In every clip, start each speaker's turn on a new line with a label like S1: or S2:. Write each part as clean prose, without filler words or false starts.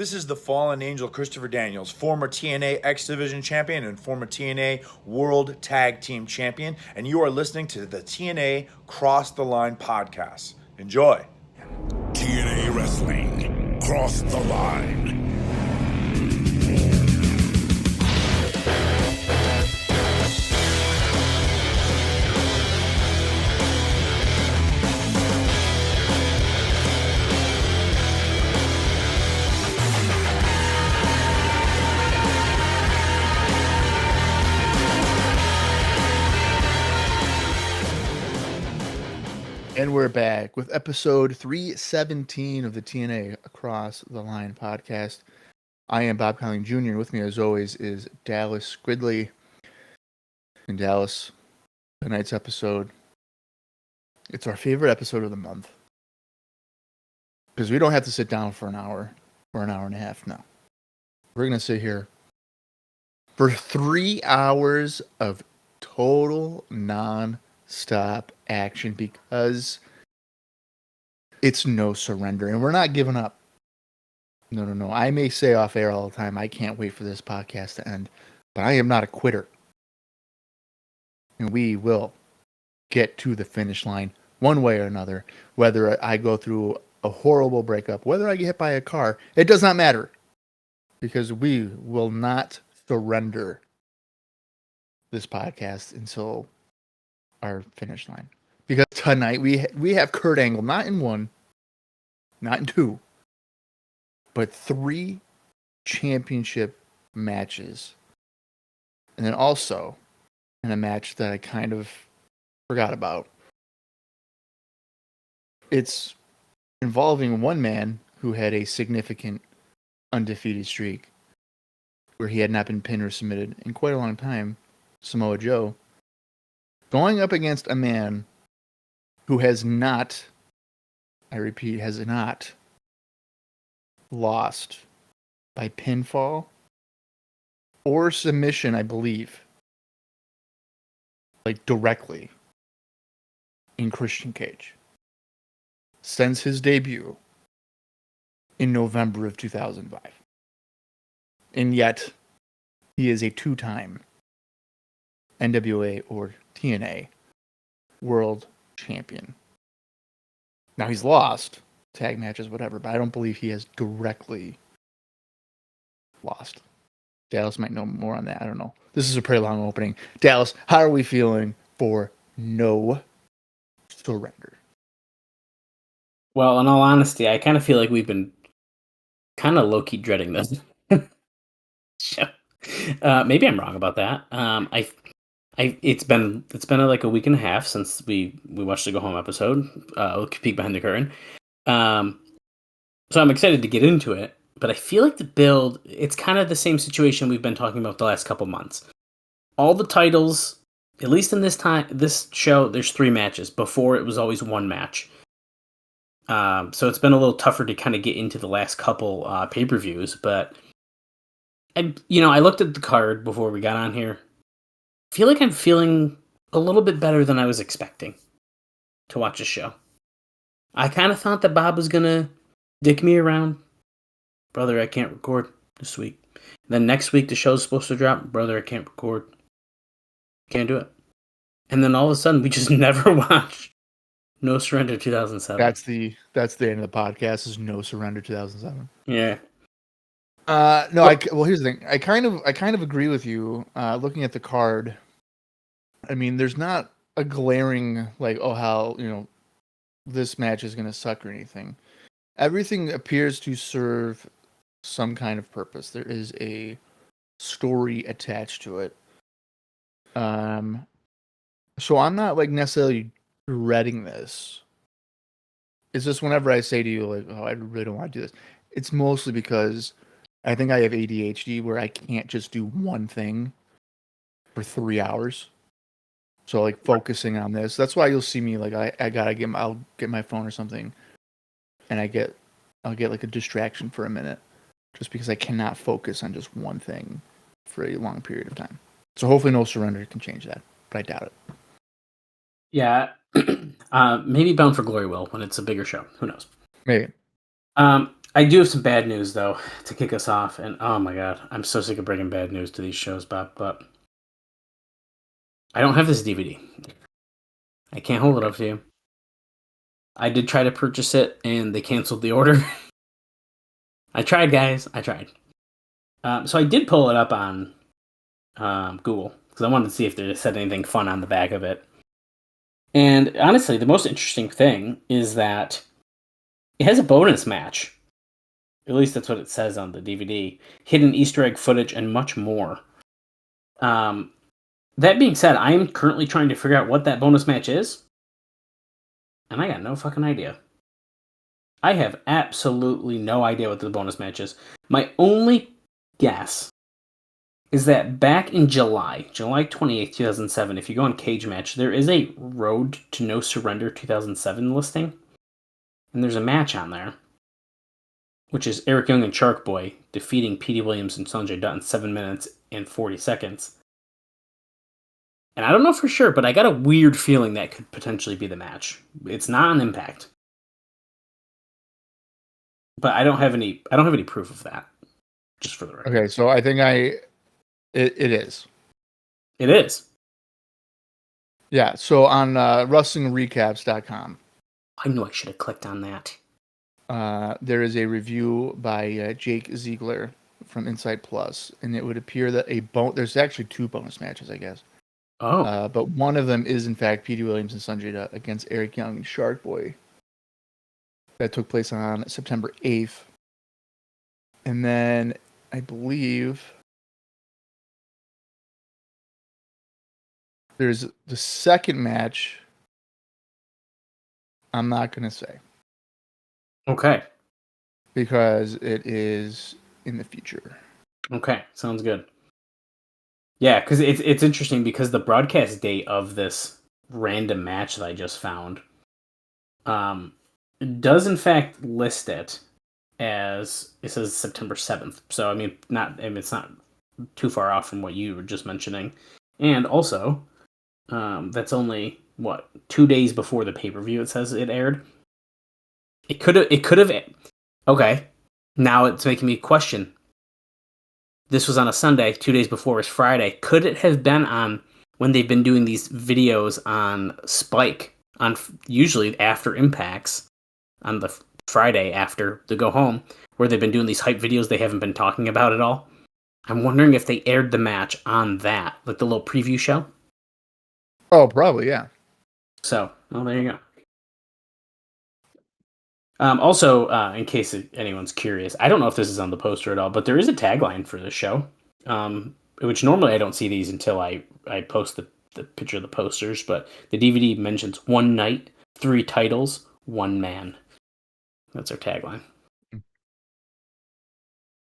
S1: This is the fallen angel Christopher Daniels, former TNA X Division champion and former TNA World Tag Team Champion, and you are listening to the TNA Cross the Line podcast. Enjoy.
S2: TNA Wrestling, Cross the Line.
S3: And we're back with episode 317 of the TNA Across the Line podcast. I am Bob Colling Jr. With me, as always, is Dallas Gridley. And Dallas, tonight's episode, it's our favorite episode of the month. Because we don't have to sit down for an hour or an hour and a half now. We're going to sit here for 3 hours of total non-stop action because it's no surrender and we're not giving up. No. I may say off air all the time, I can't wait for this podcast to end, but I am not a quitter. And we will get to the finish line one way or another, whether I go through a horrible breakup, whether I get hit by a car, it does not matter because we will not surrender this podcast until our finish line. Because tonight we have Kurt Angle, not in one, not in two, but 3 championship matches. And then also in a match that I kind of forgot about. It's involving one man who had a significant undefeated streak where he had not been pinned or submitted in quite a long time, Samoa Joe, going up against a man who has not, I repeat, has not lost by pinfall or submission, I believe, like directly in Christian Cage since his debut in November of 2005. And yet, he is a 2-time NWA or TNA World Champion. Now he's lost tag matches, whatever, but I don't believe he has directly lost. Dallas might know more on that. I don't know. This is a pretty long opening. Dallas, how are we feeling for No Surrender?
S4: Well, in all honesty, I kind of feel like we've been kind of low-key dreading this. Maybe I'm wrong about that. It's been like a week and a half since we watched the Go Home episode. Peek behind the curtain. So I'm excited to get into it, but I feel like the build, it's kind of the same situation we've been talking about the last couple months. All the titles, at least in this show, there's 3 matches. Before it was always 1 match. So it's been a little tougher to kind of get into the last couple pay-per-views, but I looked at the card before we got on here. I feel like I'm feeling a little bit better than I was expecting to watch the show. I kind of thought that Bob was going to dick me around. Brother, I can't record this week. Then next week the show's supposed to drop. Brother, I can't record. Can't do it. And then all of a sudden we just never watched No Surrender 2007.
S3: That's the end of the podcast is No Surrender 2007.
S4: Yeah.
S3: Well, here's the thing. I kind of agree with you. Looking at the card, I mean, there's not a glaring like, oh, how this match is going to suck or anything. Everything appears to serve some kind of purpose. There is a story attached to it. So I'm not like necessarily dreading this. It's just whenever I say to you like, oh, I really don't want to do this, it's mostly because I think I have ADHD where I can't just do one thing for 3 hours. So like focusing on this, that's why you'll see me like I'll get my phone or something, and I'll get like a distraction for a minute, just because I cannot focus on just one thing for a long period of time. So hopefully No Surrender can change that, but I doubt it.
S4: Yeah, maybe Bound for Glory will when it's a bigger show. Who knows?
S3: Maybe.
S4: I do have some bad news, though, to kick us off. And oh my god, I'm so sick of bringing bad news to these shows, Bob. But I don't have this DVD. I can't hold it up to you. I did try to purchase it, and they canceled the order. I tried, guys. I tried. So I did pull it up on Google, because I wanted to see if they said anything fun on the back of it. And honestly, the most interesting thing is that it has a bonus match. At least that's what it says on the DVD. Hidden Easter egg footage and much more. That being said, I am currently trying to figure out what that bonus match is. And I got no fucking idea. I have absolutely no idea what the bonus match is. My only guess is that back in July 28th, 2007, if you go on Cage Match, there is a Road to No Surrender 2007 listing. And there's a match on there, which is Eric Young and Shark Boy defeating Petey Williams and Sanjay Dutt in 7 minutes and 40 seconds. And I don't know for sure, but I got a weird feeling that could potentially be the match. It's not on Impact. But I don't have any proof of that. Just for the record.
S3: Okay, so I think it is.
S4: It is.
S3: Yeah, so on WrestlingRecaps.com.
S4: I knew I should have clicked on that.
S3: There is a review by Jake Ziegler from Insight Plus, and it would appear that there's actually 2 bonus matches, I guess.
S4: Oh.
S3: But one of them is, in fact, Petey Williams and Sanjay Dutt against Eric Young and Shark Boy. That took place on September 8th. And then I believe there's the second match. I'm not going to say.
S4: Okay.
S3: Because it is in the future.
S4: Okay, sounds good. Yeah, because it's interesting because the broadcast date of this random match that I just found does in fact list it as, it says September 7th. So it's not too far off from what you were just mentioning. And also, that's only 2 days before the pay-per-view it says it aired. It could have okay. Now it's making me question. This was on a Sunday, 2 days before was Friday. Could it have been on when they've been doing these videos on Spike, on usually after Impacts, on the Friday after the go home, where they've been doing these hype videos they haven't been talking about at all? I'm wondering if they aired the match on that, like the little preview show.
S3: Oh, probably, yeah.
S4: So, well, there you go. Also, in case anyone's curious, I don't know if this is on the poster at all, but there is a tagline for this show, which normally I don't see these until I post the picture of the posters, but the DVD mentions 1 night, 3 titles, 1 man. That's our tagline.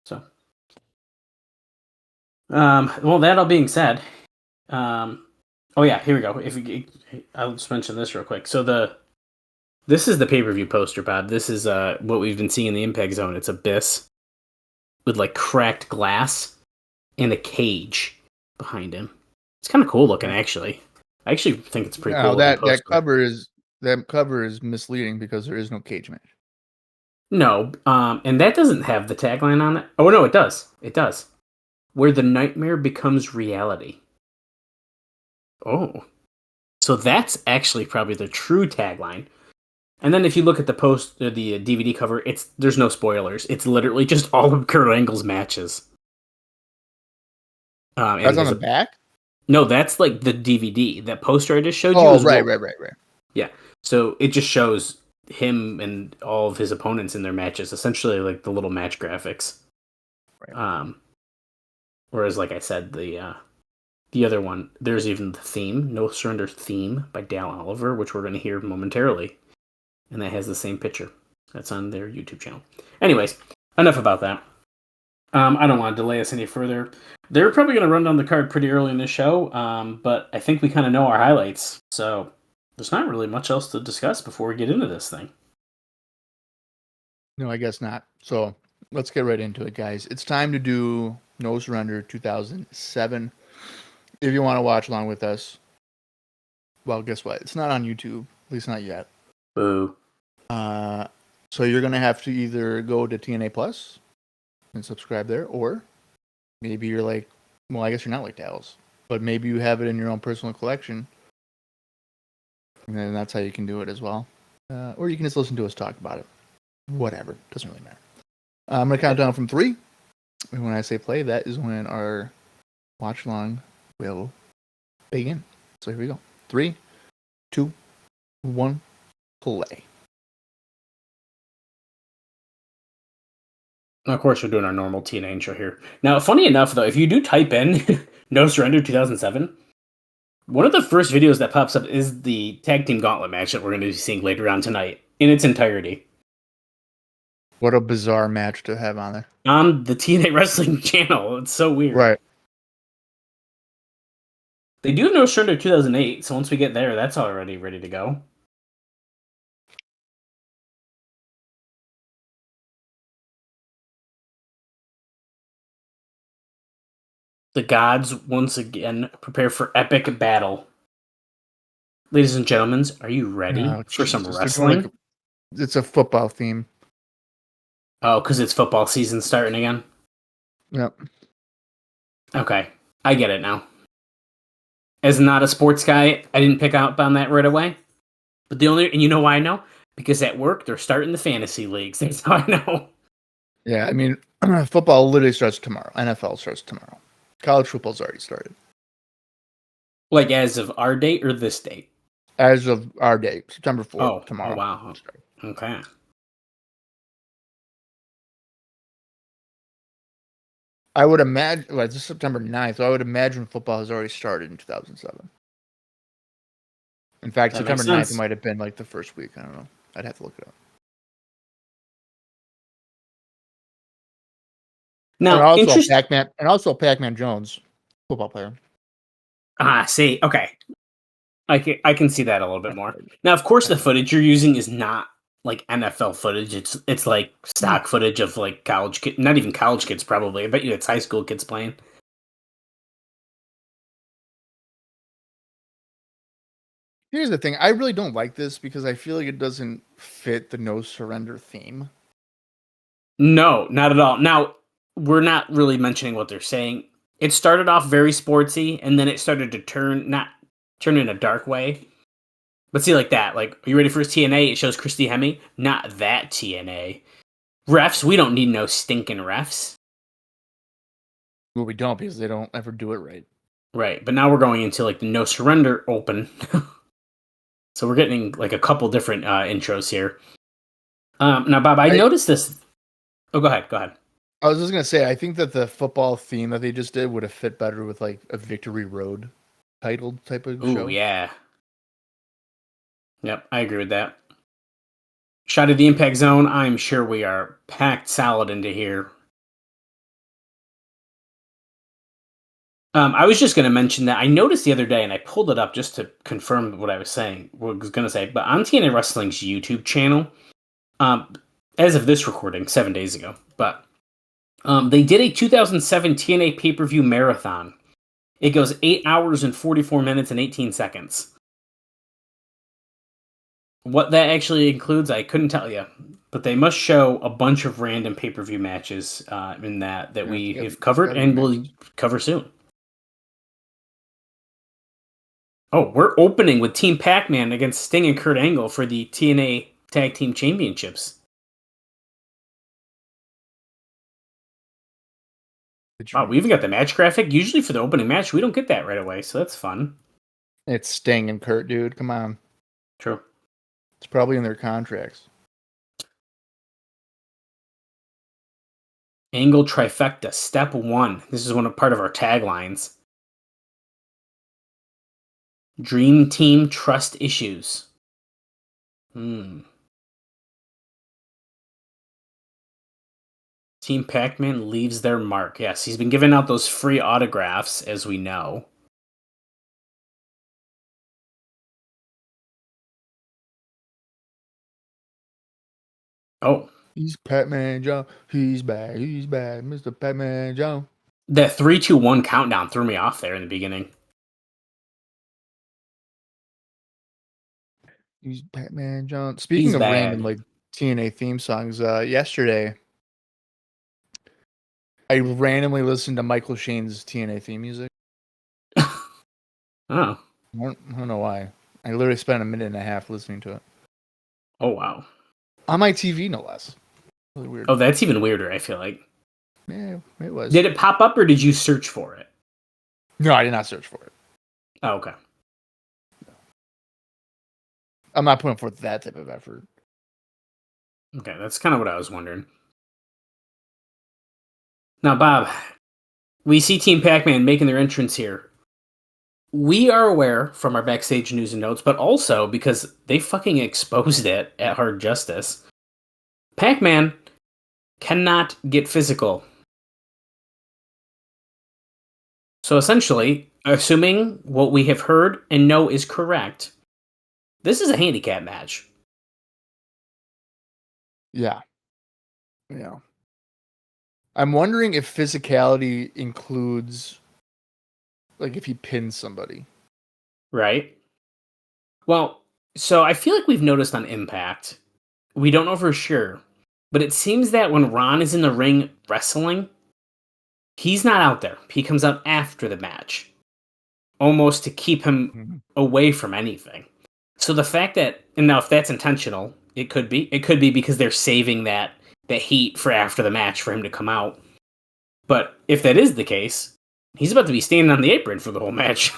S4: So, well, that all being said, oh yeah, here we go. I'll just mention this real quick. So this is the pay-per-view poster, Bob. This is what we've been seeing in the Impact Zone. It's Abyss with like cracked glass and a cage behind him. It's kind of cool looking, actually. I actually think it's pretty cool.
S3: That cover is misleading because there is no cage match.
S4: No, and that doesn't have the tagline on it. Oh no, it does. It does. Where the nightmare becomes reality. Oh, so that's actually probably the true tagline. And then if you look at the DVD cover, there's no spoilers. It's literally just all of Kurt Angle's matches.
S3: That's on the back?
S4: No, that's like the DVD. That poster I just showed you.
S3: Oh, right.
S4: Yeah. So it just shows him and all of his opponents in their matches, essentially like the little match graphics. Right. Whereas, like I said, the other one, there's even the theme, No Surrender theme by Dal Oliver, which we're going to hear momentarily. And that has the same picture. That's on their YouTube channel. Anyways, enough about that. I don't want to delay us any further. They're probably going to run down the card pretty early in the show, but I think we kind of know our highlights. So there's not really much else to discuss before we get into this thing.
S3: No, I guess not. So let's get right into it, guys. It's time to do No Surrender 2007. If you want to watch along with us, well, guess what? It's not on YouTube, at least not yet.
S4: Boo.
S3: So you're going to have to either go to TNA Plus and subscribe there, or maybe you're like, well, I guess you're not like Dallas, but maybe you have it in your own personal collection, and then that's how you can do it as well. Or you can just listen to us talk about it. Whatever. Doesn't really matter. I'm going to count down from 3. And when I say play, that is when our watch along will begin. So here we go. 3, 2, 1, play.
S4: Of course, we're doing our normal TNA intro here. Now, funny enough, though, if you do type in No Surrender 2007, one of the first videos that pops up is the Tag Team Gauntlet match that we're going to be seeing later on tonight in its entirety.
S3: What a bizarre match to have on there.
S4: On the TNA Wrestling channel. It's so weird.
S3: Right.
S4: They do have No Surrender 2008, so once we get there, that's already ready to go. The gods once again prepare for epic battle. Ladies and gentlemen, are you ready for some wrestling?
S3: It's a football theme.
S4: Oh, because it's football season starting again?
S3: Yep.
S4: Okay, I get it now. As not a sports guy, I didn't pick up on that right away. But and you know why I know? Because at work, they're starting the fantasy leagues. That's how I know.
S3: Yeah, I mean, football literally starts tomorrow. NFL starts tomorrow. College football's already started.
S4: Like as of our date or this date?
S3: As of our date, September 4th, tomorrow.
S4: Oh, wow. Okay.
S3: I would imagine, well, it's September 9th, so I would imagine football has already started in 2007. In fact,
S4: That
S3: September
S4: makes
S3: 9th
S4: sense.
S3: might have been like the first week. I don't know. I'd have to look it up.
S4: Now,
S3: and also Pacman Jones, football player.
S4: See, okay. I can see that a little bit more. Now, of course, the footage you're using is not like NFL footage. It's like stock footage of like college kids, not even college kids probably. I bet you it's high school kids playing.
S3: Here's the thing. I really don't like this because I feel like it doesn't fit the no surrender theme.
S4: No, not at all. Now, we're not really mentioning what they're saying. It started off very sportsy, and then it started to turn in a dark way. But see, like that. Like, are you ready for his TNA? It shows Christy Hemme. Not that TNA. Refs, we don't need no stinking refs.
S3: Well, we don't because they don't ever do it right.
S4: Right, but now we're going into like the no surrender open. So we're getting like a couple different intros here. Now, Bob, I noticed this. Oh, go ahead.
S3: I was just going to say, I think that the football theme that they just did would have fit better with like a Victory Road titled type of show.
S4: Ooh, yeah. Yep, I agree with that. Shot of the Impact Zone. I'm sure we are packed solid into here. I was just going to mention that I noticed the other day, and I pulled it up just to confirm what I was saying. What I was going to say, but on TNA Wrestling's YouTube channel, as of this recording, 7 days ago, but they did a 2007 TNA pay-per-view marathon. It goes 8 hours and 44 minutes and 18 seconds. What that actually includes, I couldn't tell you, but they must show a bunch of random pay-per-view matches in that we have covered and will cover soon. Oh, we're opening with Team Pacman against Sting and Kurt Angle for the TNA Tag Team Championships. Wow, we even got the match graphic. Usually for the opening match, we don't get that right away, so that's fun.
S3: It's Sting and Kurt, dude. Come on.
S4: True.
S3: It's probably in their contracts.
S4: Angle trifecta, step 1. This is part of our taglines. Dream Team trust issues. Team Pacman leaves their mark. Yes, he's been giving out those free autographs, as we know. Oh.
S3: He's Pacman Joe. He's back. He's back. Mr. Pacman Joe.
S4: That 3, 2, 1 countdown threw me off there in the beginning.
S3: He's Pacman Joe. Speaking of random, like TNA theme songs. Yesterday, I randomly listened to Michael Shane's TNA theme music.
S4: Oh.
S3: I don't know why. I literally spent a minute and a half listening to it.
S4: Oh, wow.
S3: On my TV, no less. Really weird.
S4: Oh, that's even weirder, I feel like.
S3: Yeah, it was.
S4: Did it pop up or did you search for it?
S3: No, I did not search for it.
S4: Oh, okay.
S3: I'm not putting forth that type of effort.
S4: Okay, that's kind of what I was wondering. Now, Bob, we see Team Pacman making their entrance here. We are aware from our backstage news and notes, but also because they fucking exposed it at Hard Justice. Pacman cannot get physical. So essentially, assuming what we have heard and know is correct, this is a handicap match.
S3: Yeah. Yeah. I'm wondering if physicality includes, like, if he pins somebody.
S4: Right? Well, so I feel like we've noticed on Impact, we don't know for sure, but it seems that when Ron is in the ring wrestling, he's not out there. He comes out after the match, almost to keep him away from anything. So the fact that, and now if that's intentional, it could be. It could be because they're saving that heat for after the match for him to come out. But if that is the case, he's about to be standing on the apron for the whole match.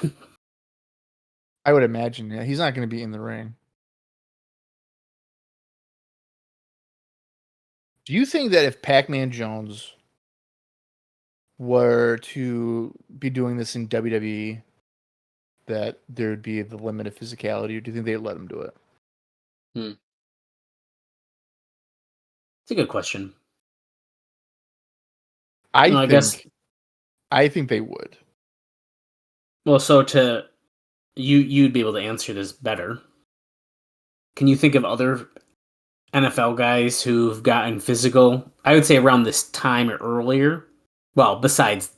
S3: I would imagine, yeah. He's not going to be in the ring. Do you think that if Pac-Man Jones were to be doing this in WWE, that there would be the limit of physicality, or do you think they'd let him do it?
S4: It's a good question.
S3: I
S4: guess.
S3: think they would.
S4: Well, so you'd be able to answer this better. Can you think of other NFL guys who've gotten physical? I would say around this time or earlier. Well, besides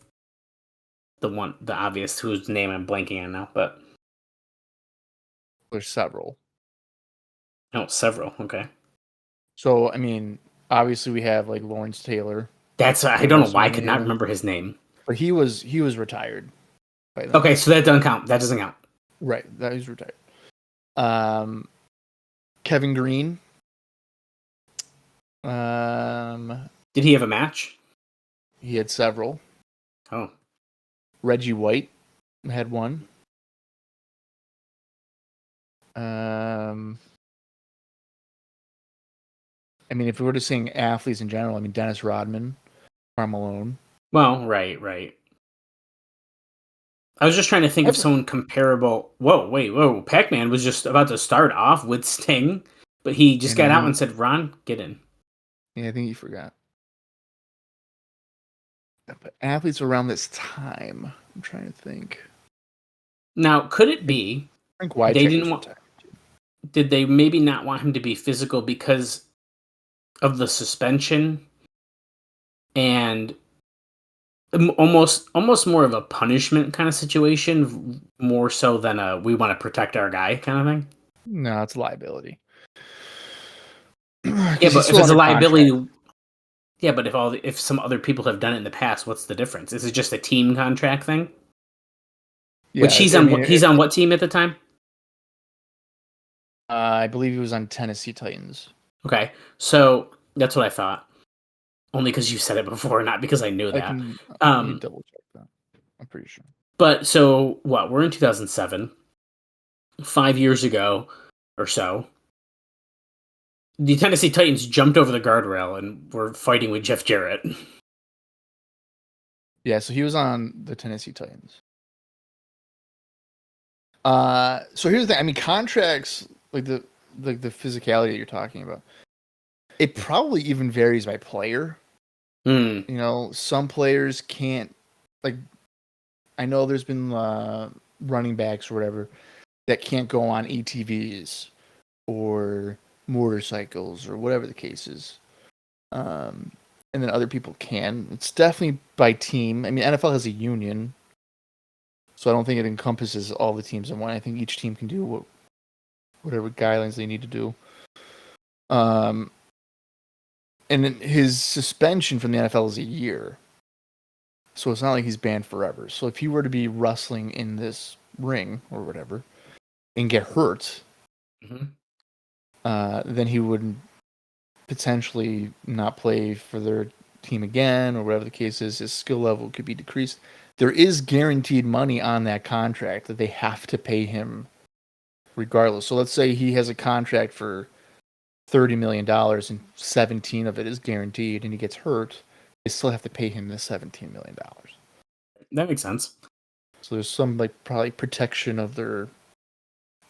S4: the obvious whose name I'm blanking on now, but
S3: There's several.
S4: Several. Okay.
S3: So, I mean, obviously we have like Lawrence Taylor.
S4: I don't know why I could not remember his name.
S3: But he was retired by then.
S4: Okay, so that doesn't count. That doesn't count.
S3: Right, that he's retired. Kevin Green.
S4: Did he have a match?
S3: He had several.
S4: Oh.
S3: Reggie White had one. I mean, if we were to sing athletes in general, I mean, Dennis Rodman, Karl Malone.
S4: Well, right. I was just trying to think of someone comparable. Whoa. Pac-Man was just about to start off with Sting, but he just got out and said, Ron, get in.
S3: Yeah, I think you forgot. But athletes around this time, I'm trying to think.
S4: Now, could it be
S3: I think Wildcat
S4: they didn't want? Did they maybe not want him to be physical because of the suspension and almost more of a punishment kind of situation, more so than a we want to protect our guy kind of thing?
S3: No, it's liability.
S4: Yeah, but if it's a liability, yeah, but if some other people have done it in the past, what's the difference? Is it just a team contract thing? Yeah, which he's on what team at the time?
S3: I believe he was on Tennessee Titans.
S4: Okay, so that's what I thought. Only because you said it before, not because I knew that.
S3: I can double check that. I'm pretty sure.
S4: But so what? We're in 2007. 5 years ago or so, the Tennessee Titans jumped over the guardrail and were fighting with Jeff Jarrett.
S3: Yeah, so he was on the Tennessee Titans. So here's the thing. I mean, contracts like the physicality that you're talking about, it probably even varies by player. You know, some players can't, like, I know there's been running backs or whatever that can't go on ATVs or motorcycles or whatever the case is. And then other people can. It's definitely by team. I mean, NFL has a union, so I don't think it encompasses all the teams in one. I think each team can do whatever guidelines they need to do. And his suspension from the NFL is a year. So it's not like he's banned forever. So if he were to be wrestling in this ring or whatever and get hurt, then he would potentially not play for their team again or whatever the case is. His skill level could be decreased. There is guaranteed money on that contract that they have to pay him regardless. So let's say he has a contract for $30 million and 17 of it is guaranteed and he gets hurt, they still have to pay him the $17 million.
S4: That makes sense.
S3: So there's some probably protection of their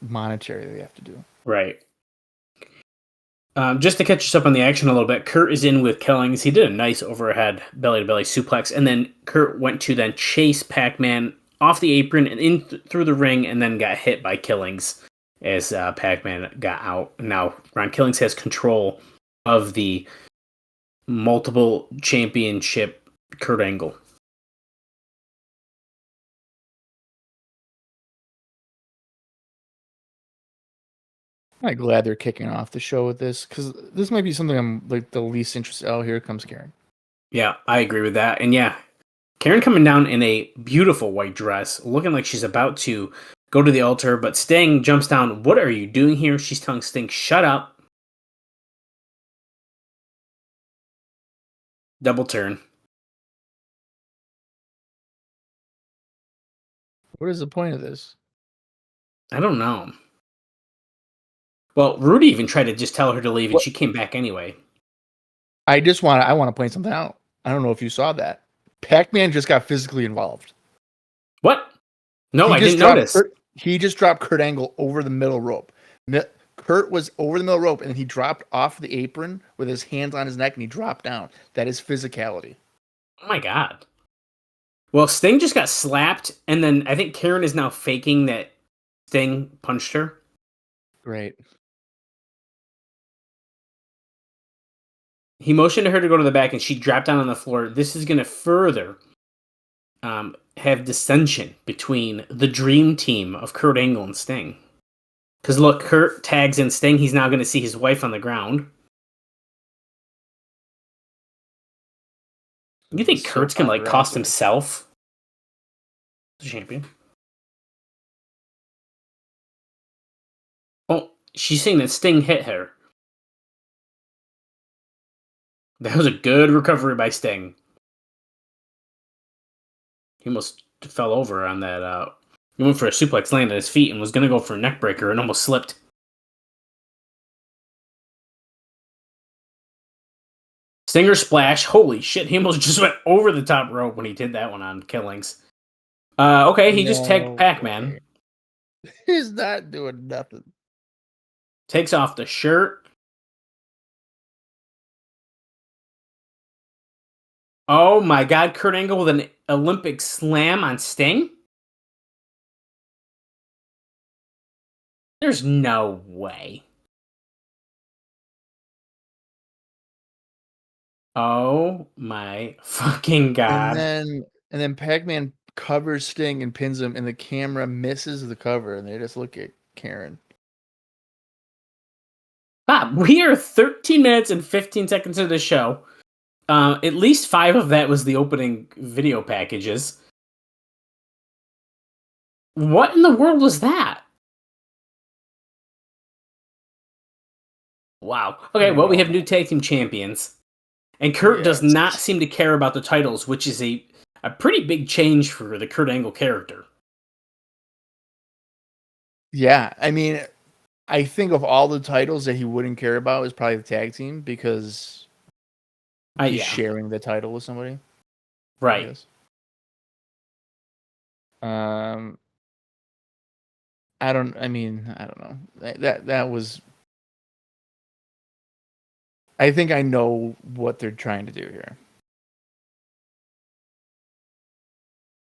S3: monetary they have to do.
S4: Right. Just to catch us up on the action a little bit, Kurt is in with Killings. He did a nice overhead belly-to-belly suplex, and then Kurt went to then chase Pacman off the apron and in through the ring, and then got hit by Killings as Pacman got out. Now Ron Killings has control of the multiple championship Kurt Angle.
S3: I'm glad they're kicking off the show with this because this might be something I'm the least interested. Oh, here comes Karen.
S4: Yeah, I agree with that. And yeah, Karen coming down in a beautiful white dress, looking like she's about to go to the altar, but Sting jumps down. What are you doing here? She's telling Sting, shut up. Double turn.
S3: What is the point of this?
S4: I don't know. Well, Rudy even tried to just tell her to leave, and she came back anyway.
S3: I want to point something out. I don't know if you saw that. Pacman just got physically involved.
S4: What? No, I didn't notice.
S3: He just dropped Kurt Angle over the middle rope. Kurt was over the middle rope, and then he dropped off the apron with his hands on his neck, and he dropped down. That is physicality.
S4: Oh my God. Well, Sting just got slapped, and then I think Karen is now faking that Sting punched her.
S3: Great.
S4: He motioned to her to go to the back, and she dropped down on the floor. This is going to further have dissension between the dream team of Kurt Angle and Sting. Because look, Kurt tags in Sting. He's now going to see his wife on the ground. You think Kurt's going to cost himself the champion? Oh, she's saying that Sting hit her. That was a good recovery by Sting. He almost fell over on that. He went for a suplex, landed his feet, and was going to go for a neck breaker and almost slipped. Stinger splash. Holy shit, he almost just went over the top rope when he did that one on Killings. Okay, he just tagged Pacman.
S3: He's not doing nothing.
S4: Takes off the shirt. Oh my God, Kurt Angle with an Olympic slam on Sting? There's no way. Oh my fucking God.
S3: And then Pacman covers Sting and pins him, and the camera misses the cover, and they just look at Karen.
S4: Bob, we are 13 minutes and 15 seconds into the show. At least 5 of that was the opening video packages. What in the world was that? Wow. Okay, well, we have new tag team champions. And Kurt does not seem to care about the titles, which is a pretty big change for the Kurt Angle character.
S3: Yeah, I mean, I think of all the titles that he wouldn't care about is probably the tag team because he's sharing the title with somebody.
S4: Right.
S3: I don't know. That was. I think I know what they're trying to do here.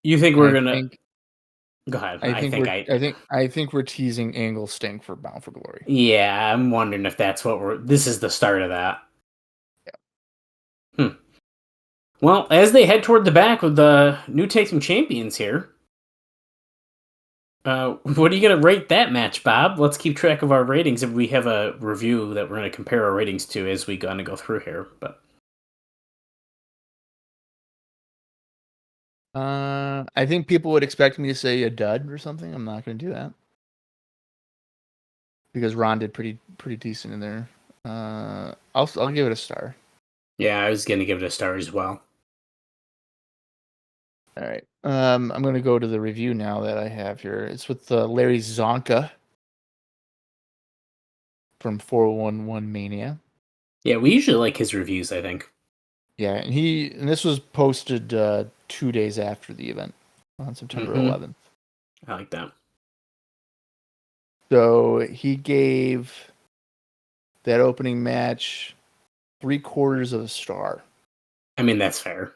S4: You think we're gonna? Go ahead.
S3: I think we're teasing Angle Sting for Bound for Glory.
S4: Yeah, I'm wondering if that's what we're. This is the start of that. Yeah. Well, as they head toward the back with the new tag team champions here, What are you going to rate that match, Bob? Let's keep track of our ratings. If we have a review that we're going to compare our ratings to as we going to go through here, but
S3: I think people would expect me to say a dud or something. I'm not going to do that because Ron did pretty decent in there. I'll give it a star.
S4: yeah, I was going to give it a star as well.
S3: All right. I'm going to go to the review now that I have here. It's with Larry Zonka from 411 Mania.
S4: Yeah, we usually like his reviews, I think.
S3: Yeah, and this was posted 2 days after the event on September 11th.
S4: I like that.
S3: So he gave that opening match 3/4 of a star.
S4: I mean, that's fair.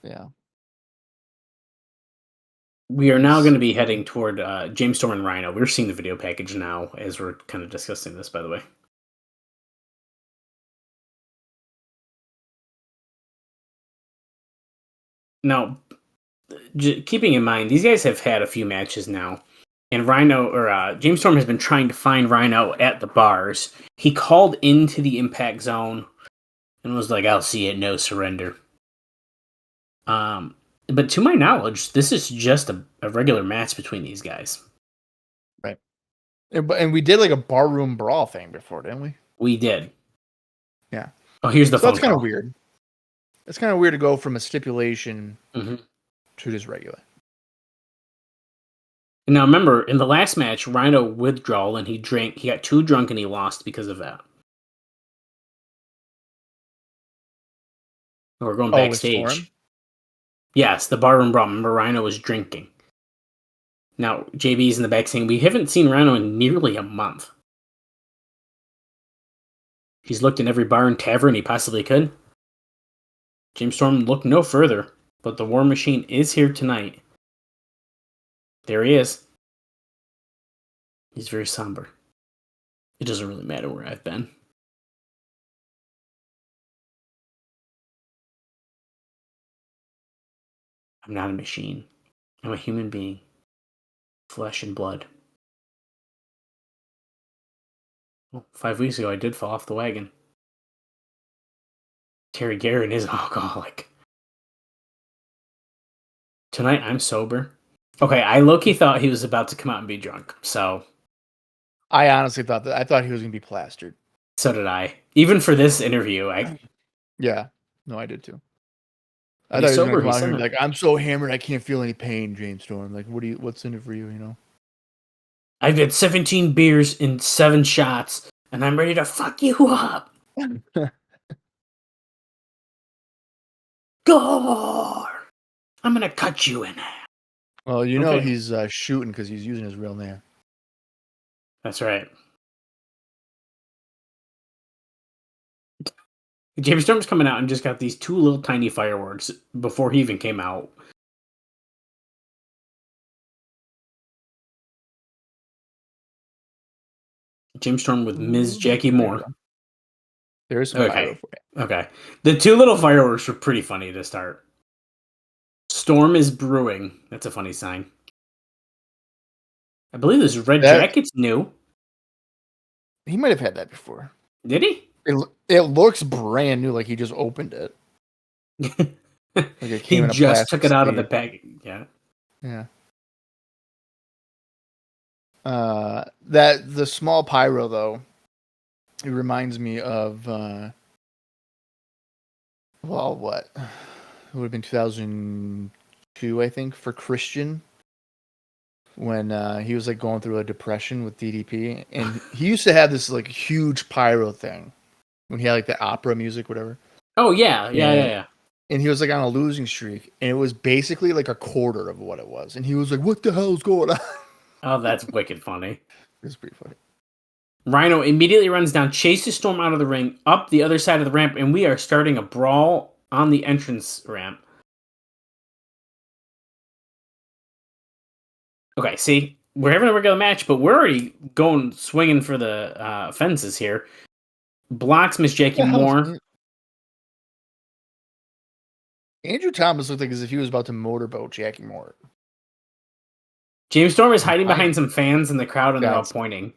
S3: Yeah.
S4: We are now going to be heading toward James Storm and Rhino. We're seeing the video package now as we're kind of discussing this, by the way. Now, keeping in mind, these guys have had a few matches now, and James Storm has been trying to find Rhino at the bars. He called into the Impact Zone and was like, "I'll see it, no surrender." But to my knowledge, this is just a regular match between these guys.
S3: Right. And we did like a barroom brawl thing before, didn't we?
S4: We did.
S3: Yeah.
S4: Oh, here's the phone
S3: that's kind of
S4: call.
S3: weird. It's kind of weird to go from a stipulation
S4: Mm-hmm.
S3: to just regular.
S4: Now remember, in the last match, Rhino withdrawal and he got too drunk and he lost because of that. We're going backstage. Yes, the barroom brawl. Remember, Rhino was drinking. Now, JB's in the back saying, we haven't seen Rhino in nearly a month. He's looked in every bar and tavern he possibly could. James Storm looked no further, but the War Machine is here tonight. There he is. He's very somber. It doesn't really matter where I've been. I'm not a machine. I'm a human being. Flesh and blood. Well, 5 weeks ago, I did fall off the wagon. Terry Garrett is an alcoholic. Tonight, I'm sober. Okay, I low-key thought he was about to come out and be drunk, so...
S3: I honestly thought that. I thought he was going to be plastered.
S4: So did I. Even for this interview,
S3: Yeah. No, I did too. I
S4: When
S3: thought
S4: he's
S3: he was
S4: sober,
S3: going to
S4: he's
S3: come out here and be
S4: sober.
S3: like, I'm so hammered, I can't feel any pain, James Storm. Like, what's in it for you, you know?
S4: I've had 17 beers and 7 shots, and I'm ready to fuck you up. Gore! I'm gonna cut you in half.
S3: Well, you know
S4: Okay.
S3: he's shooting because he's using his real name.
S4: That's right. James Storm's coming out and just got these 2 little tiny fireworks before he even came out. James Storm with Ms. Jackie Moore.
S3: There's some pyro for you.
S4: Okay. The 2 little fireworks were pretty funny to start. Storm is brewing. That's a funny sign. I believe this red jacket's new.
S3: He might have had that before.
S4: Did he?
S3: It looks brand new, like he just opened it. Like it came
S4: He
S3: in a
S4: just took it out of the
S3: sleeve.
S4: bag. Yeah.
S3: Yeah. That the small pyro though, it reminds me of what? It would have been 2002, I think, for Christian, when he was like going through a depression with DDP, and he used to have this like huge pyro thing when he had like the opera music, whatever.
S4: Oh yeah.
S3: And he was like on a losing streak, and it was basically like a quarter of what it was, and he was like, "What the hell's going on?"
S4: Oh, that's wicked funny.
S3: It's pretty funny.
S4: Rhino immediately runs down, chases Storm out of the ring, up the other side of the ramp, and we are starting a brawl on the entrance ramp. Okay, see, we're having a regular match, but we're already going swinging for the fences here. Blocks Miss Jackie Moore.
S3: Andrew Thomas looked like as if he was about to motorboat Jackie Moore.
S4: James Storm is hiding behind some fans in the crowd, and they're all
S3: That's-
S4: pointing.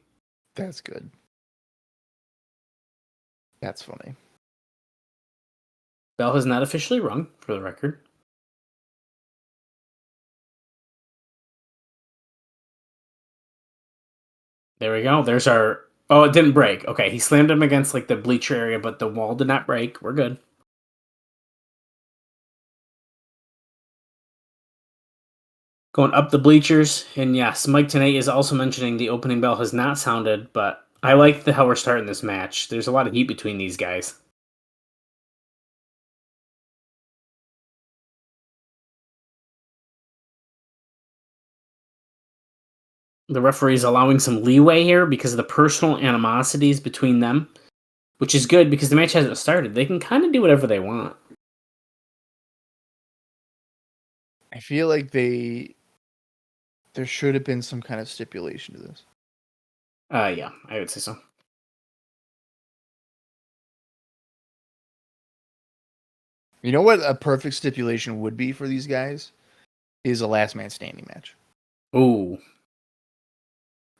S3: That's good. That's funny.
S4: Bell has not officially rung, for the record. There we go. There's our... Oh, it didn't break. Okay, he slammed him against like the bleacher area, but the wall did not break. We're good. Going up the bleachers, and yes, Mike Tenay is also mentioning the opening bell has not sounded, but I like how we're starting this match. There's a lot of heat between these guys. The referee is allowing some leeway here because of the personal animosities between them, which is good because the match hasn't started. They can kind of do whatever they want.
S3: I feel like there should have been some kind of stipulation to this.
S4: Yeah, I would say so.
S3: You know what a perfect stipulation would be for these guys? Is a last man standing match.
S4: Ooh.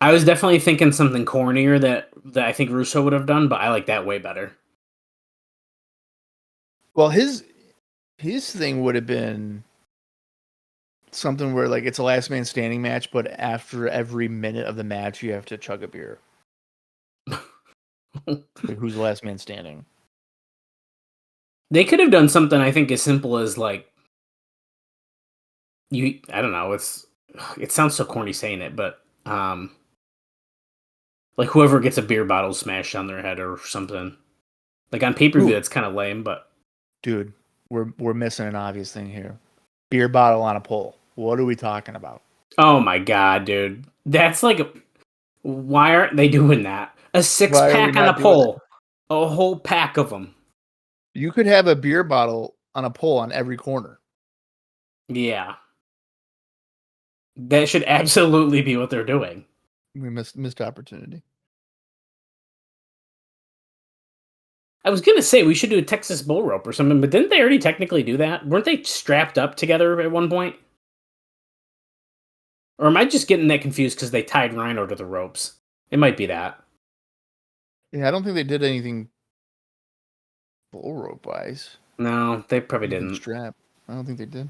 S4: I was definitely thinking something cornier that I think Russo would have done, but I like that way better.
S3: Well, his thing would have been something where like it's a last man standing match, but after every minute of the match, you have to chug a beer. Like, who's the last man standing?
S4: They could have done something I think as simple as like I don't know, it sounds so corny saying it, but like whoever gets a beer bottle smashed on their head or something. Like on pay-per-view that's kind of lame, but
S3: dude, we're missing an obvious thing here. Beer bottle on a pole. What are we talking about?
S4: oh my god, dude. That's like why aren't they doing that? A 6-pack on a pole. A whole pack of them.
S3: You could have a beer bottle on a pole on every corner.
S4: Yeah. That should absolutely be what they're doing.
S3: We missed opportunity.
S4: I was going to say we should do a Texas bull rope or something, but didn't they already technically do that? Weren't they strapped up together at one point? Or am I just getting that confused because they tied Rhino to the ropes? It might be that.
S3: Yeah, I don't think they did anything bull rope wise.
S4: No, they probably didn't.
S3: Strap. I don't think they did.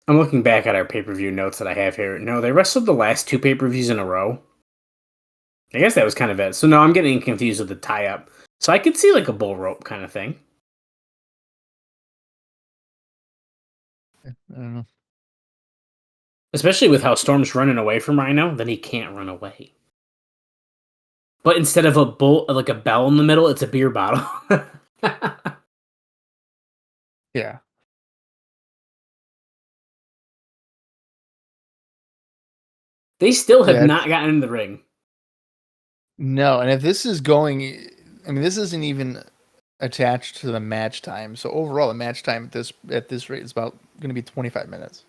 S4: I'm looking back at our pay-per-view notes that I have here. No, they wrestled the last 2 pay-per-views in a row. I guess that was kind of it. So no, I'm getting confused with the tie-up. So I could see like a bull rope kind of thing.
S3: I don't know.
S4: Especially with how Storm's running away from Rhino, then he can't run away. But instead of a bull, like a bell in the middle, it's a beer bottle.
S3: Yeah.
S4: They still have not gotten in the ring.
S3: No, and if this is going, I mean, this isn't even attached to the match time. So overall, the match time at this rate is about going to be 25 minutes.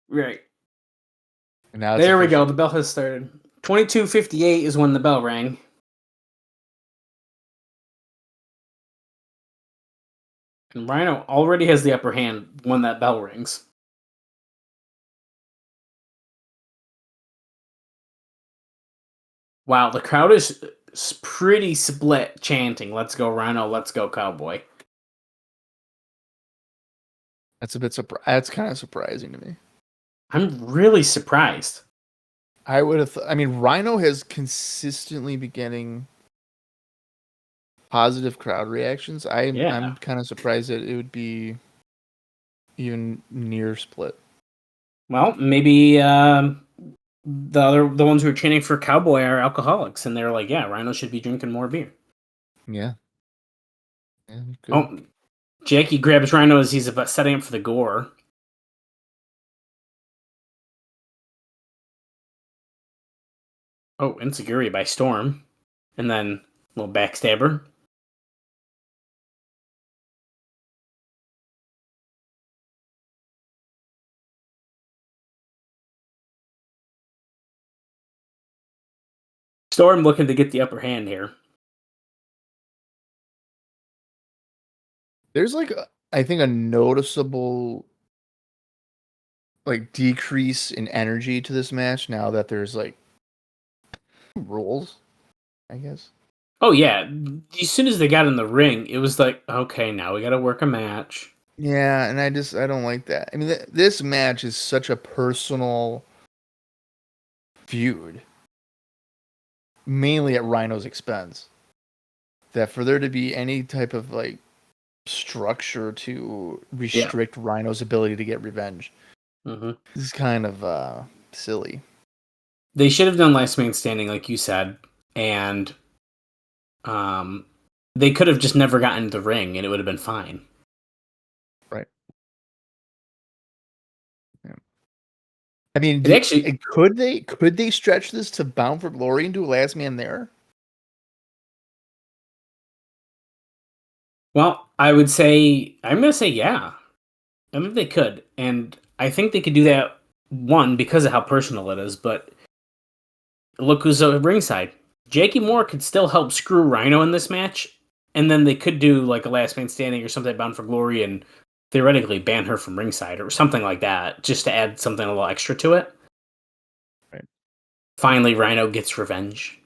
S4: Right.
S3: And now
S4: there we go. The bell has started. 22:58 is when the bell rang. And Rhino already has the upper hand when that bell rings. Wow, the crowd is pretty split chanting, "Let's go Rhino, let's go Cowboy."
S3: That's a bit that's kind of surprising to me.
S4: I'm really surprised.
S3: I would have. I mean, Rhino has consistently been getting positive crowd reactions. I'm kind of surprised that it would be even near split.
S4: Well, maybe the ones who are chanting for Cowboy are alcoholics, and they're like, "Yeah, Rhino should be drinking more beer."
S3: Yeah.
S4: Oh, Jackie grabs Rhino as he's about setting up for the gore. Oh, Insecurity by Storm. And then a little backstabber. Storm looking to get the upper hand here.
S3: There's I think a noticeable decrease in energy to this match now that there's rules, I guess.
S4: Oh yeah, as soon as they got in the ring, it was like, okay, now we got to work a match.
S3: Yeah, and I don't like that. I mean, this match is such a personal feud, mainly at Rhino's expense, that for there to be any type of structure to restrict Rhino's ability to get revenge is kind of silly.
S4: They should have done last man standing, like you said, and they could have just never gotten the ring, and it would have been fine.
S3: Right. Yeah. I mean, could they stretch this to Bound for Glory and do a last man there?
S4: Well, I'm going to say yeah. I think they could, and I think they could do that, one, because of how personal it is, but look who's at ringside. Jakey Moore could still help screw Rhino in this match, and then they could do like a last man standing or something Bound for Glory and theoretically ban her from ringside or something like that, just to add something a little extra to it.
S3: Right.
S4: Finally, Rhino gets revenge.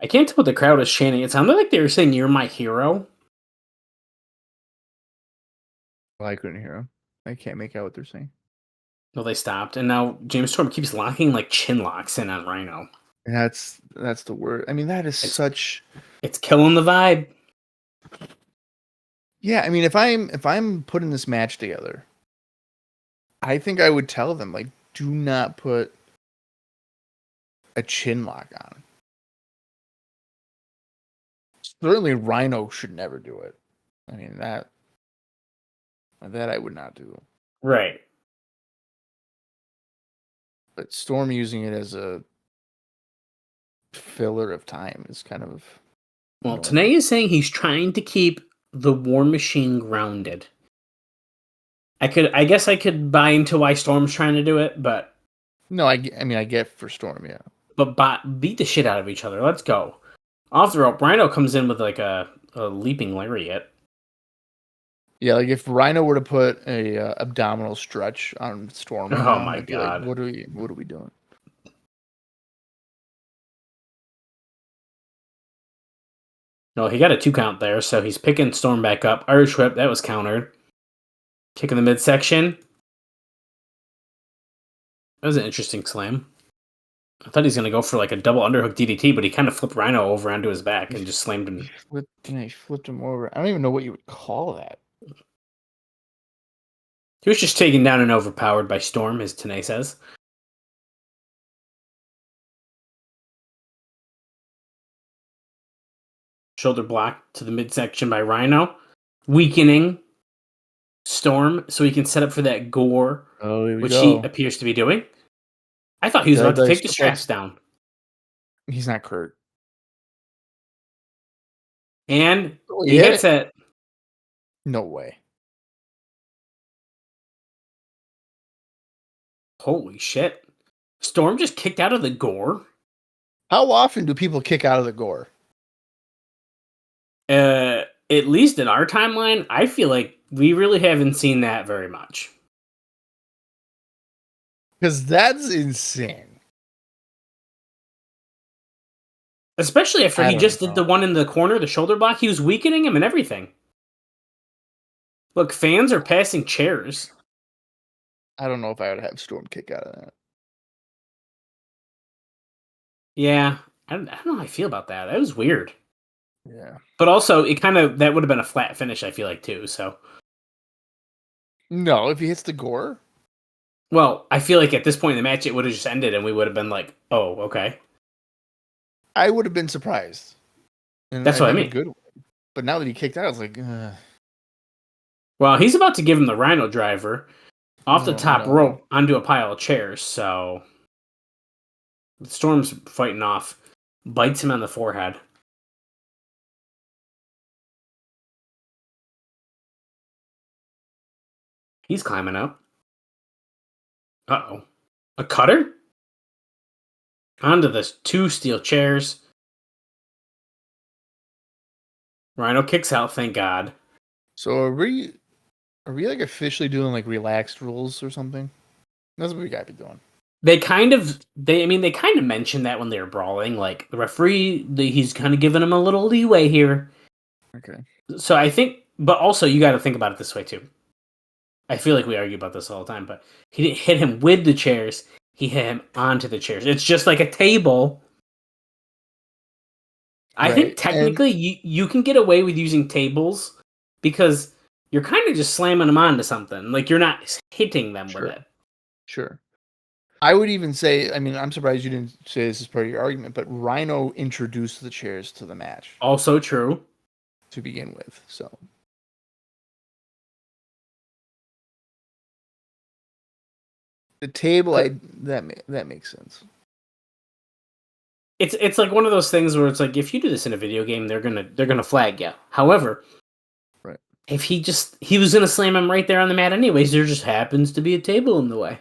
S4: I can't tell what the crowd is chanting. It sounded like they were saying, "You're my hero."
S3: Well, I couldn't hear them. I can't make out what they're saying.
S4: No, they stopped, and now James Storm keeps locking like chin locks in on Rhino.
S3: And that's the word. I mean,
S4: It's killing the vibe.
S3: Yeah, I mean, if I'm putting this match together, I think I would tell them do not put a chin lock on. Certainly, Rhino should never do it. I mean that I would not do.
S4: Right.
S3: But Storm using it as a filler of time is kind of
S4: Well,
S3: annoying.
S4: TNA is saying he's trying to keep the War Machine grounded. I guess I could buy into why Storm's trying to do it, but
S3: No, I mean I get for Storm, yeah.
S4: But beat the shit out of each other. Let's go. Off the rope, Rhino comes in with like a leaping lariat.
S3: Yeah, if Rhino were to put a abdominal stretch on Storm right
S4: Oh
S3: now,
S4: my
S3: I'd be
S4: God.
S3: what are we doing?
S4: No, he got a 2 count there, so he's picking Storm back up. Irish whip, that was countered. Kick in the midsection. That was an interesting slam. I thought he was going to go for like a double underhook DDT, but he kind of flipped Rhino over onto his back and just slammed him.
S3: He flipped him over. I don't even know what you would call that.
S4: He was just taken down and overpowered by Storm, as TNA says. Shoulder block to the midsection by Rhino, weakening Storm so he can set up for that gore, which he appears to be doing. I thought he was about to take the straps down.
S3: He's not Kurt.
S4: And he hits it.
S3: No way.
S4: Holy shit. Storm just kicked out of the gore?
S3: How often do people kick out of the gore?
S4: At least in our timeline, I feel like we really haven't seen that very much.
S3: Because that's insane.
S4: Especially after he just did the one in the corner, the shoulder block. He was weakening him and everything. Look, fans are passing chairs.
S3: I don't know if I would have Storm kick out of that.
S4: Yeah, I don't know how I feel about that. That was weird.
S3: Yeah.
S4: But also, that would have been a flat finish, I feel like, too, so.
S3: No, if he hits the gore?
S4: Well, I feel like at this point in the match, it would have just ended and we would have been like, oh, okay.
S3: I would have been surprised. And
S4: that's what I mean.
S3: Good. But now that he kicked out, I was like,
S4: Well, he's about to give him the Rhino driver off the top rope onto a pile of chairs, so Storm's fighting off, bites him on the forehead. He's climbing up. Uh-oh. A cutter? Onto the 2 steel chairs. Rhino kicks out, thank God.
S3: So are we like officially doing like relaxed rules or something? That's what we gotta be doing.
S4: They kind of mentioned that when they were brawling. Like, the referee, he's kind of giving him a little leeway here.
S3: Okay.
S4: So I think, but also you got to think about it this way too. I feel like we argue about this all the time, but he didn't hit him with the chairs. He hit him onto the chairs. It's just like a table. I think technically you can get away with using tables because you're kind of just slamming them onto something. Like, you're not hitting them with it.
S3: Sure. I would even say, I mean, I'm surprised you didn't say this as part of your argument, but Rhino introduced the chairs to the match.
S4: Also true.
S3: To begin with, so. The table, that makes sense.
S4: It's like one of those things where it's like, if you do this in a video game, they're gonna flag you. However,
S3: right,
S4: if he was gonna slam him right there on the mat anyways, there just happens to be a table in the way.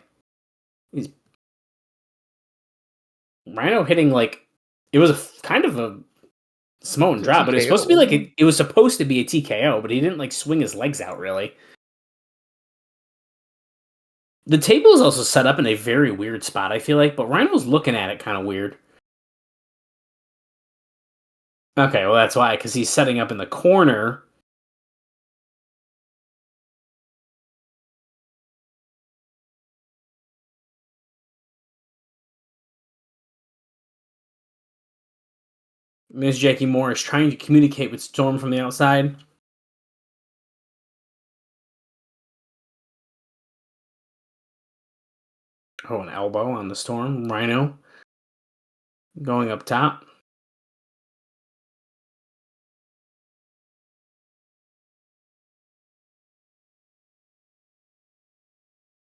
S4: Rhino hitting, like, it was kind of a Samoan drop, but it was supposed to be like it was supposed to be a TKO, but he didn't like swing his legs out really. The table is also set up in a very weird spot, I feel like, but Rhino's looking at it kind of weird. Okay, well that's why, because he's setting up in the corner. Ms. Jackie Morris trying to communicate with Storm from the outside. Oh, an elbow on the Storm. Rhino going up top.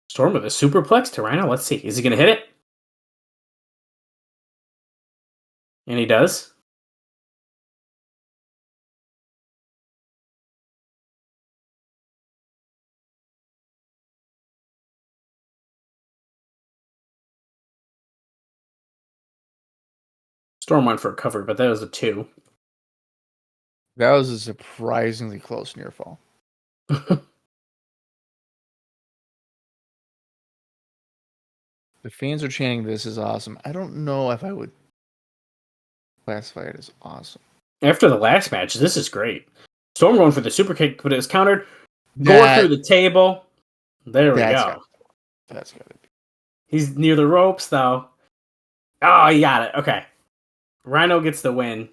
S4: Storm with a superplex to Rhino. Let's see. Is he going to hit it? And he does. Storm went for a cover, but that was a 2.
S3: That was a surprisingly close near fall. The fans are chanting, "This is awesome." I don't know if I would classify it as awesome.
S4: After the last match, this is great. Storm going for the super kick, but it was countered. Going through the table. There we go.
S3: That's got to be.
S4: He's near the ropes, though. Oh, he got it. Okay. Rhino gets the win.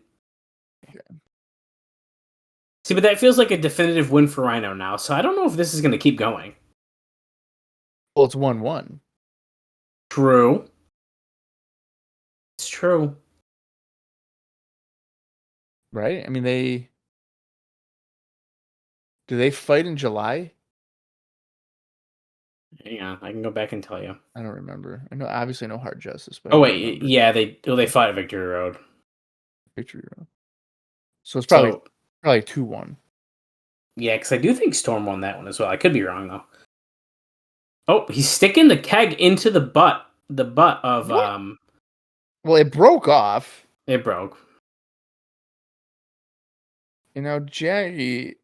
S4: Okay. See, but that feels like a definitive win for Rhino now, so I don't know if this is going to keep going.
S3: Well, it's 1-1.
S4: True. It's true.
S3: Right? I mean, do they fight in July?
S4: Hang on, I can go back and tell you.
S3: I don't remember. I know, obviously, no Hard Justice. But
S4: oh wait, yeah, they fight at Victory Road.
S3: Victory Road. So it's probably 2-1.
S4: Yeah, because I do think Storm won that one as well. I could be wrong though. Oh, he's sticking the keg into the butt of
S3: what? Well, it broke off.
S4: It broke.
S3: You know, Jackie,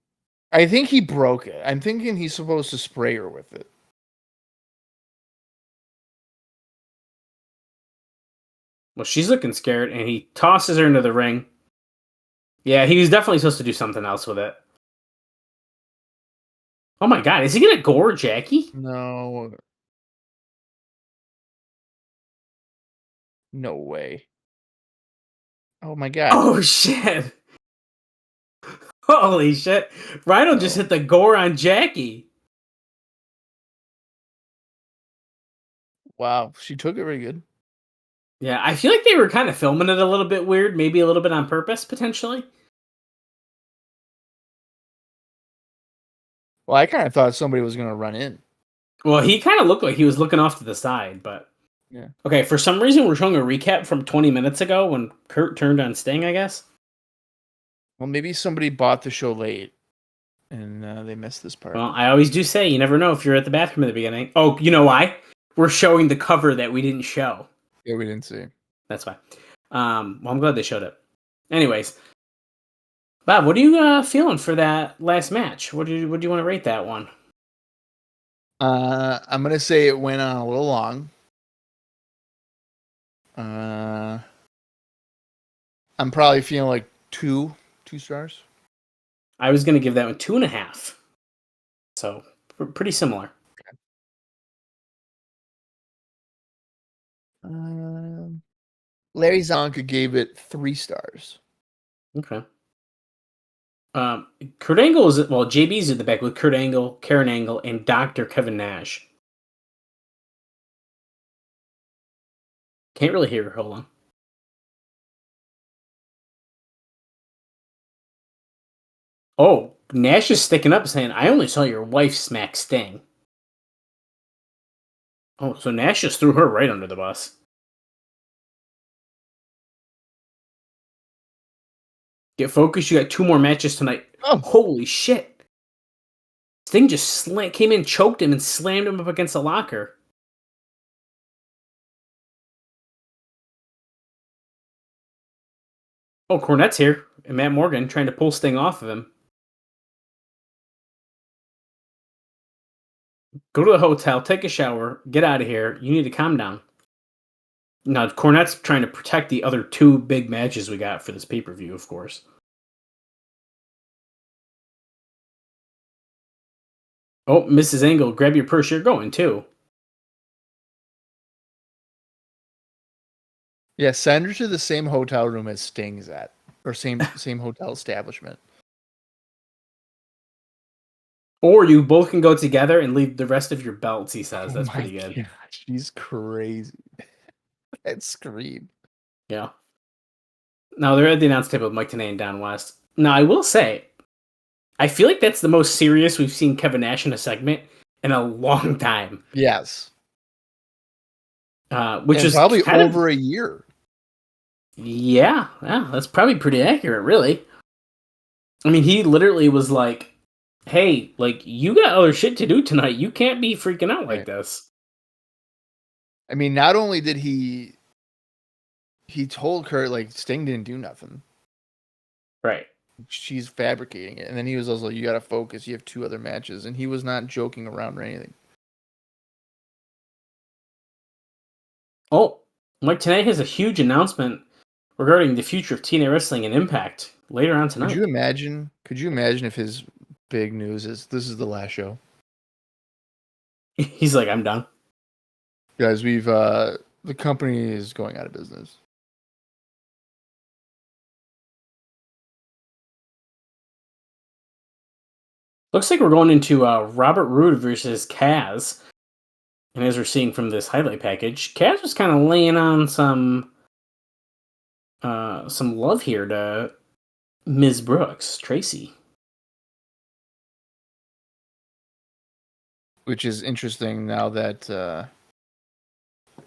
S3: I think he broke it. I'm thinking he's supposed to spray her with it.
S4: Well, she's looking scared, and he tosses her into the ring. Yeah, he was definitely supposed to do something else with it. Oh my god, is he gonna gore Jackie?
S3: No. No way. Oh my god.
S4: Oh shit. Holy shit. Rhino just hit the gore on Jackie.
S3: Wow, she took it very good.
S4: Yeah, I feel like they were kind of filming it a little bit weird, maybe a little bit on purpose, potentially.
S3: Well, I kind of thought somebody was going to run in.
S4: Well, he kind of looked like he was looking off to the side, but...
S3: Yeah.
S4: Okay, for some reason, we're showing a recap from 20 minutes ago when Kurt turned on Sting, I guess.
S3: Well, maybe somebody bought the show late, and they missed this part.
S4: Well, I always do say, you never know if you're at the bathroom at the beginning. Oh, you know why? We're showing the cover that we didn't show.
S3: Yeah, we didn't see.
S4: That's fine. Well, I'm glad they showed it. Anyways, Bob, what are you feeling for that last match? What do you want to rate that one?
S3: I'm gonna say it went on a little long. I'm probably feeling like two stars.
S4: I was gonna give that one 2.5. So pretty similar.
S3: Larry Zonka gave it 3 stars.
S4: Okay. Kurt Angle is JB's in the back with Kurt Angle, Karen Angle, and Dr. Kevin Nash. Can't really hear her. Hold on. Oh, Nash is sticking up saying, I only saw your wife smack Sting. Oh, so Nash just threw her right under the bus. Get focused. You got 2 more matches tonight.
S3: Oh.
S4: Holy shit. Sting just came in, choked him, and slammed him up against the locker. Oh, Cornette's here. And Matt Morgan trying to pull Sting off of him. Go to the hotel, take a shower, get out of here. You need to calm down. Now, Cornette's trying to protect the other 2 big matches we got for this pay-per-view, of course. Oh, Mrs. Angle, grab your purse. You're going, too.
S3: Yeah, send her to the same hotel room as Sting's at. Or same hotel establishment.
S4: Or you both can go together and leave the rest of your belts, he says. That's pretty good.
S3: God, she's crazy. That scream.
S4: Yeah. Now, they're at the announce table with Mike Tenay and Don West. Now, I will say, I feel like that's the most serious we've seen Kevin Nash in a segment in a long time.
S3: Yes.
S4: Which is
S3: probably over a year.
S4: Yeah, that's probably pretty accurate, really. I mean, he literally was like, hey, like, you got other shit to do tonight. You can't be freaking out like this.
S3: I mean, not only did he told Kurt, like, Sting didn't do nothing.
S4: Right.
S3: She's fabricating it. And then he was also like, you got to focus. You have 2 other matches. And he was not joking around or anything.
S4: Oh, Mike Tenay has a huge announcement regarding the future of TNA Wrestling and Impact later on tonight.
S3: Could you imagine if his big news is this is the last show?
S4: He's like, I'm done.
S3: Guys, the company is going out of business.
S4: Looks like we're going into Robert Roode versus Kaz. And as we're seeing from this highlight package, Kaz was kind of laying on some love here to Ms. Brooks, Tracy.
S3: Which is interesting now that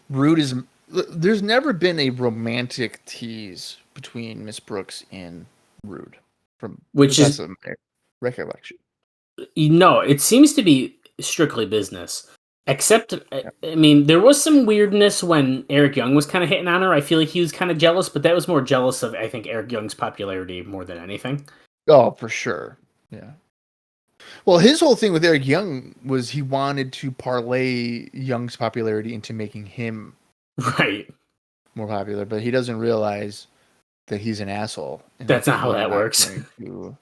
S3: Roode is... There's never been a romantic tease between Miss Brooks and Roode.
S4: Which is
S3: recollection.
S4: No, it seems to be strictly business. Except, I mean, there was some weirdness when Eric Young was kind of hitting on her. I feel like he was kind of jealous, but that was more jealous of, I think, Eric Young's popularity more than anything.
S3: Oh, for sure. Yeah. Well, his whole thing with Eric Young was he wanted to parlay Young's popularity into making him more popular, but he doesn't realize that he's an asshole.
S4: That's not how that works.
S3: People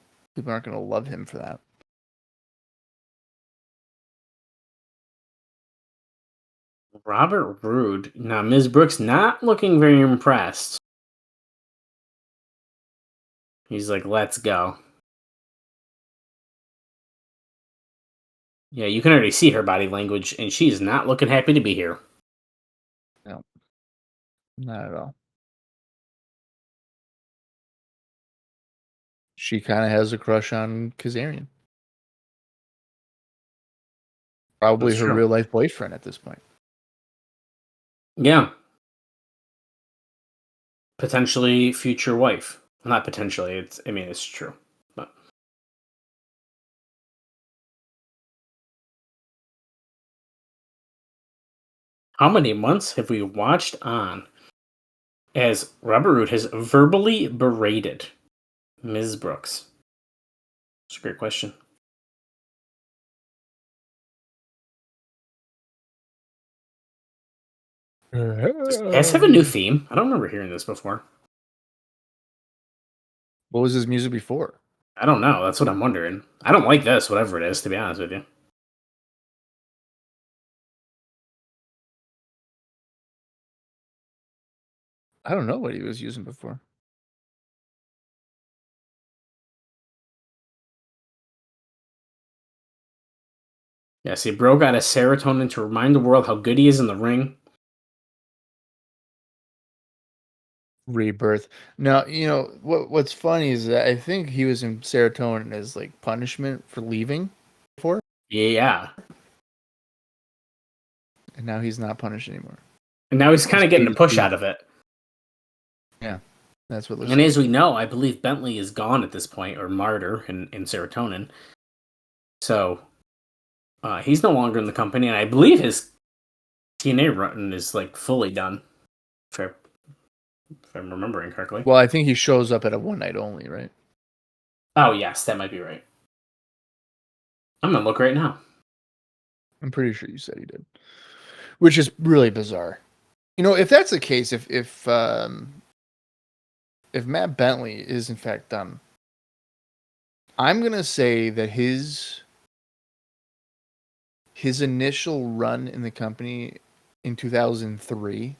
S3: aren't going to love him for that.
S4: Robert Roode. Now, Ms. Brooks not looking very impressed. He's like, let's go. Yeah, you can already see her body language, and she's not looking happy to be here.
S3: No. Not at all. She kind of has a crush on Kazarian. Probably her real-life boyfriend at this point.
S4: Yeah. Potentially future wife. Not potentially. It's true. But how many months have we watched on? as Robert Roode has verbally berated Ms. Brooks? It's a great question. Does Taz have a new theme? I don't remember hearing this before.
S3: What was his music before?
S4: I don't know. That's what I'm wondering. I don't like this, whatever it is, to be honest with you.
S3: I don't know what he was using before.
S4: Yeah, see, bro got a serotonin to remind the world how good he is in the ring.
S3: Rebirth. Now, what's funny is that I think he was in serotonin as like punishment for leaving before,
S4: Yeah.
S3: and now he's not punished anymore.
S4: And now he's kind of getting a push out of it.
S3: Yeah, that's what looks
S4: And
S3: like.
S4: as we know, I believe Bentley is gone at this point, or Martyr in serotonin. So he's no longer in the company, and I believe his TNA run is like fully done. If I'm remembering correctly.
S3: Well, I think he shows up at a one night only, right?
S4: Oh yes, that might be right. I'm gonna look right now.
S3: I'm pretty sure you said he did, which is really bizarre. If that's the case, if Matt Bentley is in fact done, I'm gonna say that his initial run in the company in 2003,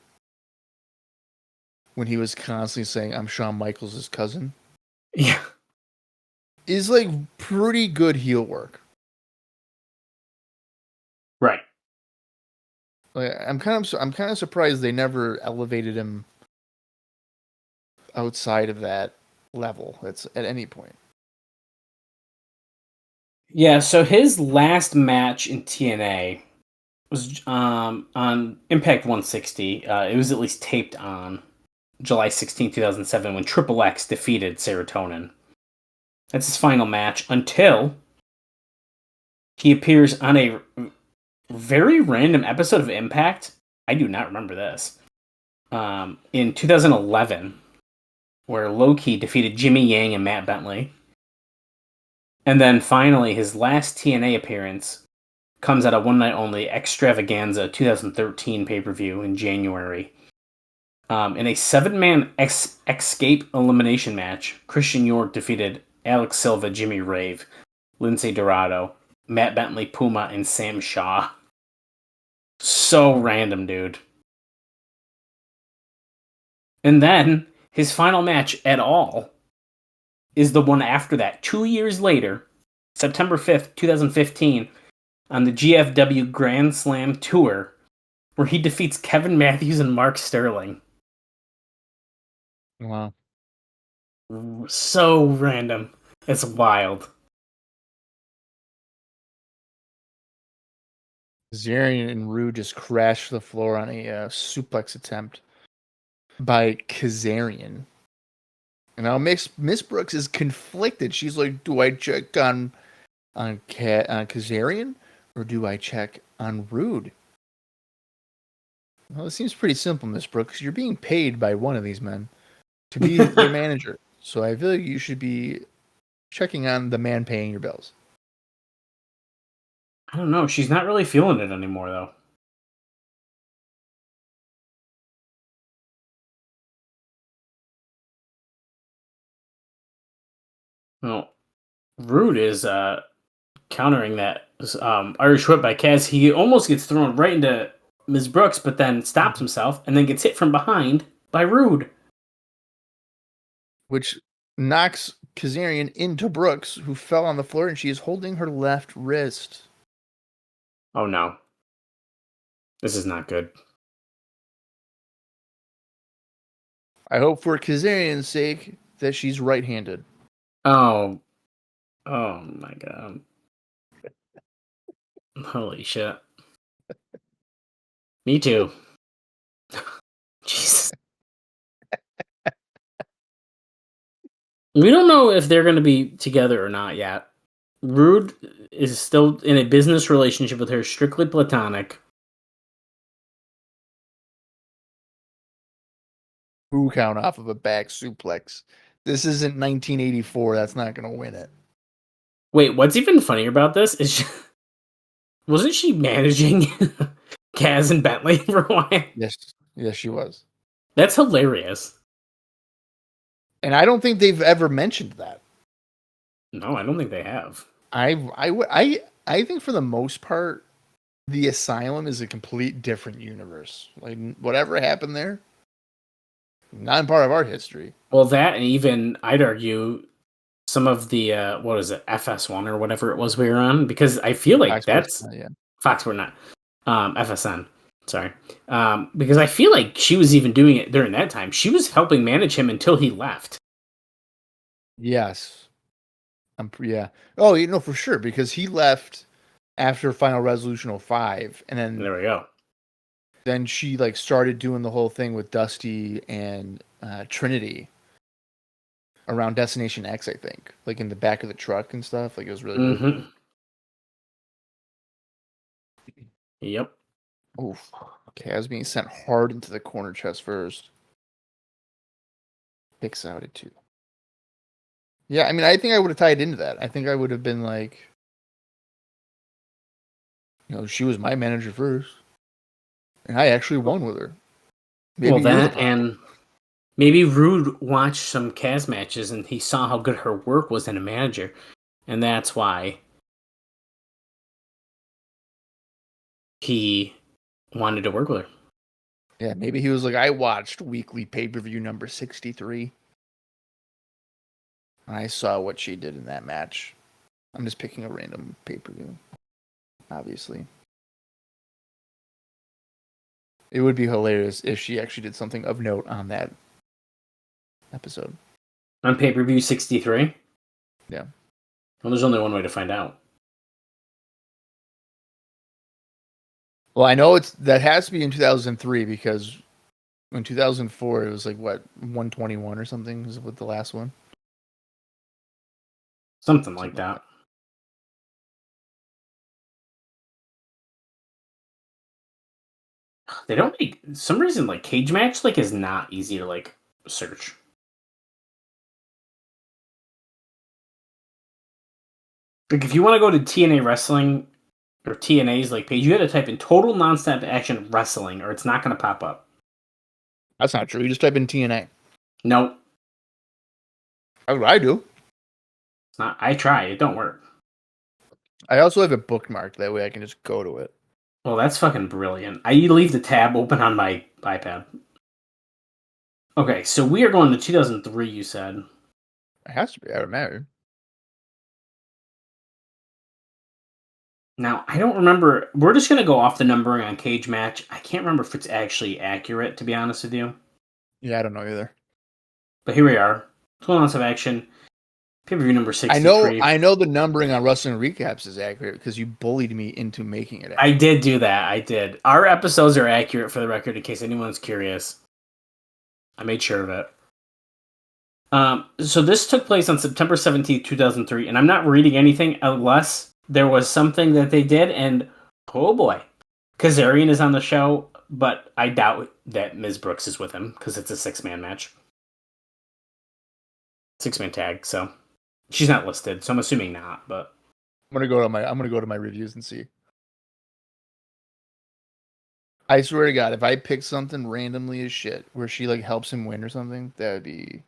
S3: when he was constantly saying I'm Shawn Michaels' cousin,
S4: Yeah.
S3: is like pretty good heel work.
S4: Right.
S3: Like, I'm kind of surprised they never elevated him outside of that level. That's at any point.
S4: Yeah, so his last match in TNA was on Impact 160. It was at least taped on July 16, 2007, when Triple X defeated Serotonin. That's his final match until he appears on a very random episode of Impact. I do not remember this. In 2011, where Low-Key defeated Jimmy Yang and Matt Bentley. And then finally, his last TNA appearance comes at a one night only Extravaganza 2013 pay-per-view in January. In a 7-man escape elimination match, Christian York defeated Alex Silva, Jimmy Rave, Lindsay Dorado, Matt Bentley, Puma, and Sam Shaw. So random, dude. And then, his final match at all is the one after that, 2 years later, September 5th, 2015, on the GFW Grand Slam Tour, where he defeats Kevin Matthews and Mark Sterling.
S3: Wow.
S4: So random. It's wild.
S3: Kazarian and Roode just crashed the floor on a suplex attempt by Kazarian. And now Miss Brooks is conflicted. She's like, do I check on Kazarian or do I check on Roode? Well, it seems pretty simple, Miss Brooks. You're being paid by one of these men to be their manager. So I feel like you should be checking on the man paying your bills.
S4: I don't know. She's not really feeling it anymore, though. Well, Roode is countering that Irish whip by Kaz. He almost gets thrown right into Ms. Brooks, but then stops himself and then gets hit from behind by Roode.
S3: Which knocks Kazarian into Brooks, who fell on the floor, and she is holding her left wrist.
S4: Oh no. This is not good.
S3: I hope for Kazarian's sake that she's right-handed.
S4: Oh my god. Holy shit. Me too. Jesus. We don't know if they're going to be together or not yet. Roode is still in a business relationship with her, strictly platonic.
S3: 2 count off of a back suplex. This isn't 1984. That's not going to win it.
S4: Wait, what's even funnier about this is wasn't she managing Kaz and Bentley for a while?
S3: Yes, she was.
S4: That's hilarious.
S3: And I don't think they've ever mentioned that.
S4: No, I don't think they have.
S3: I think for the most part, the Asylum is a complete different universe. Like whatever happened there, not part of our history.
S4: Well, that and even I'd argue some of the what is it, FS1 or whatever it was we were on, because I feel like that's Fox. We're not FSN. Sorry, because I feel like she was even doing it during that time. She was helping manage him until he left.
S3: Yes. Yeah. Oh, you know, for sure, because he left after Final Resolution 05, and then
S4: There we go.
S3: Then she like started doing the whole thing with Dusty and Trinity around Destination X, I think, like in the back of the truck and stuff. Like it was really good.
S4: Yep.
S3: Oof. Okay, I was being sent hard into the corner chest first. Picks out it too. Yeah, I mean, I think I would have tied into that. I think I would have been like, you know, she was my manager first, and I actually won with her.
S4: Maybe well, that and maybe Roode watched some Kaz matches and he saw how good her work was in a manager, and that's why he wanted to work with her.
S3: Yeah, maybe he was like, I watched weekly pay-per-view number 63. I saw what she did in that match. I'm just picking a random pay-per-view, obviously. It would be hilarious if she actually did something of note on that episode.
S4: On pay-per-view 63?
S3: Yeah.
S4: Well, there's only one way to find out.
S3: Well, I know that has to be in 2003 because in 2004 it was like, what, 121 or something is what the last one?
S4: Something like that. They don't make some reason like cage match like is not easy to like search. Like if you want to go to TNA Wrestling or TNA's like page, you got to type in total nonstop action wrestling or it's not going to pop up.
S3: That's not true. You just type in TNA.
S4: Nope.
S3: That's what I do.
S4: It's not. I try. It don't work.
S3: I also have it bookmarked. That way I can just go to it.
S4: Well, that's fucking brilliant. I leave the tab open on my iPad. Okay, so we are going to 2003, you said.
S3: It has to be. I would imagine.
S4: Now, I don't remember. We're just going to go off the numbering on Cage Match. I can't remember if it's actually accurate, to be honest with you.
S3: Yeah, I don't know either.
S4: But here we are. 12 months of action. Pay-per-view number 63.
S3: I know the numbering on Wrestling Recaps is accurate because you bullied me into making it accurate.
S4: I did do that. I did. Our episodes are accurate for the record in case anyone's curious. I made sure of it. So this took place on September 17th, 2003, and I'm not reading anything unless there was something that they did, and oh boy, Kazarian is on the show, but I doubt that Ms. Brooks is with him because it's a 6-man match. 6-man tag, so she's not listed, so I'm assuming not, but
S3: I'm gonna go to my reviews and see. I swear to God, if I pick something randomly as shit where she like helps him win or something, that would be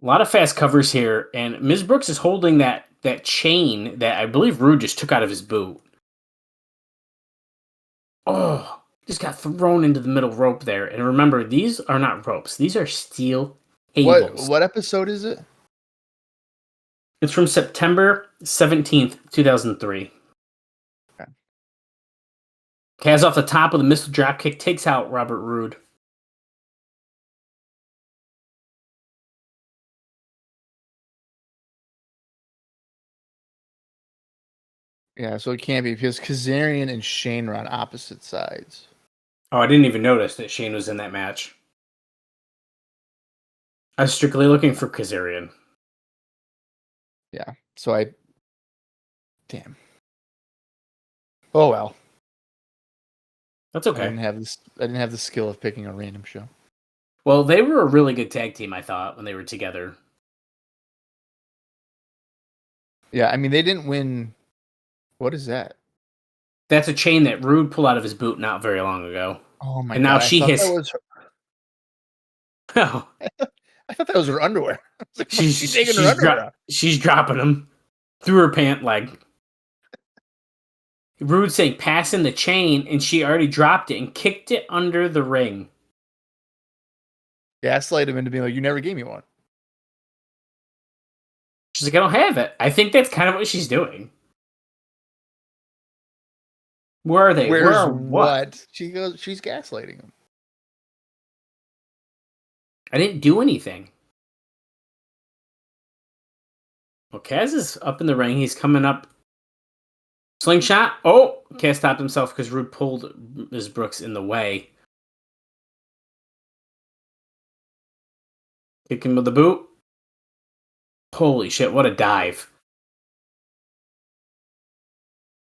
S4: a lot of fast covers here, and Ms. Brooks is holding that chain that I believe Roode just took out of his boot. Oh, just got thrown into the middle rope there. And remember, these are not ropes; these are steel cables.
S3: What episode is it?
S4: It's from September 17th, 2003.
S3: Okay.
S4: Kaz off the top with a missile dropkick takes out Robert Roode.
S3: Yeah, so it can't be because Kazarian and Shane are on opposite sides.
S4: Oh, I didn't even notice that Shane was in that match. I was strictly looking for Kazarian.
S3: Yeah, so damn. Oh well.
S4: That's okay.
S3: I didn't have the skill of picking a random show.
S4: Well, they were a really good tag team, I thought, when they were together.
S3: Yeah, I mean, they didn't win. What is that?
S4: That's a chain that Roode pulled out of his boot not very long ago.
S3: Oh my
S4: And
S3: god!
S4: now she has. Oh,
S3: I thought that was her underwear. I was like, she's taking her underwear off.
S4: She's dropping them through her pant leg. Roode saying passing the chain, and she already dropped it and kicked it under the ring.
S3: Gaslight him into being like, "You never gave me one."
S4: She's like, I don't have it. I think that's kind of what she's doing. Where are they?
S3: Where's what? She goes. She's gaslighting him.
S4: I didn't do anything. Well, Kaz is up in the ring. He's coming up. Slingshot. Oh, Kaz stopped himself because Roode pulled Ms. Brooks in the way. Kick him with the boot. Holy shit, what a dive.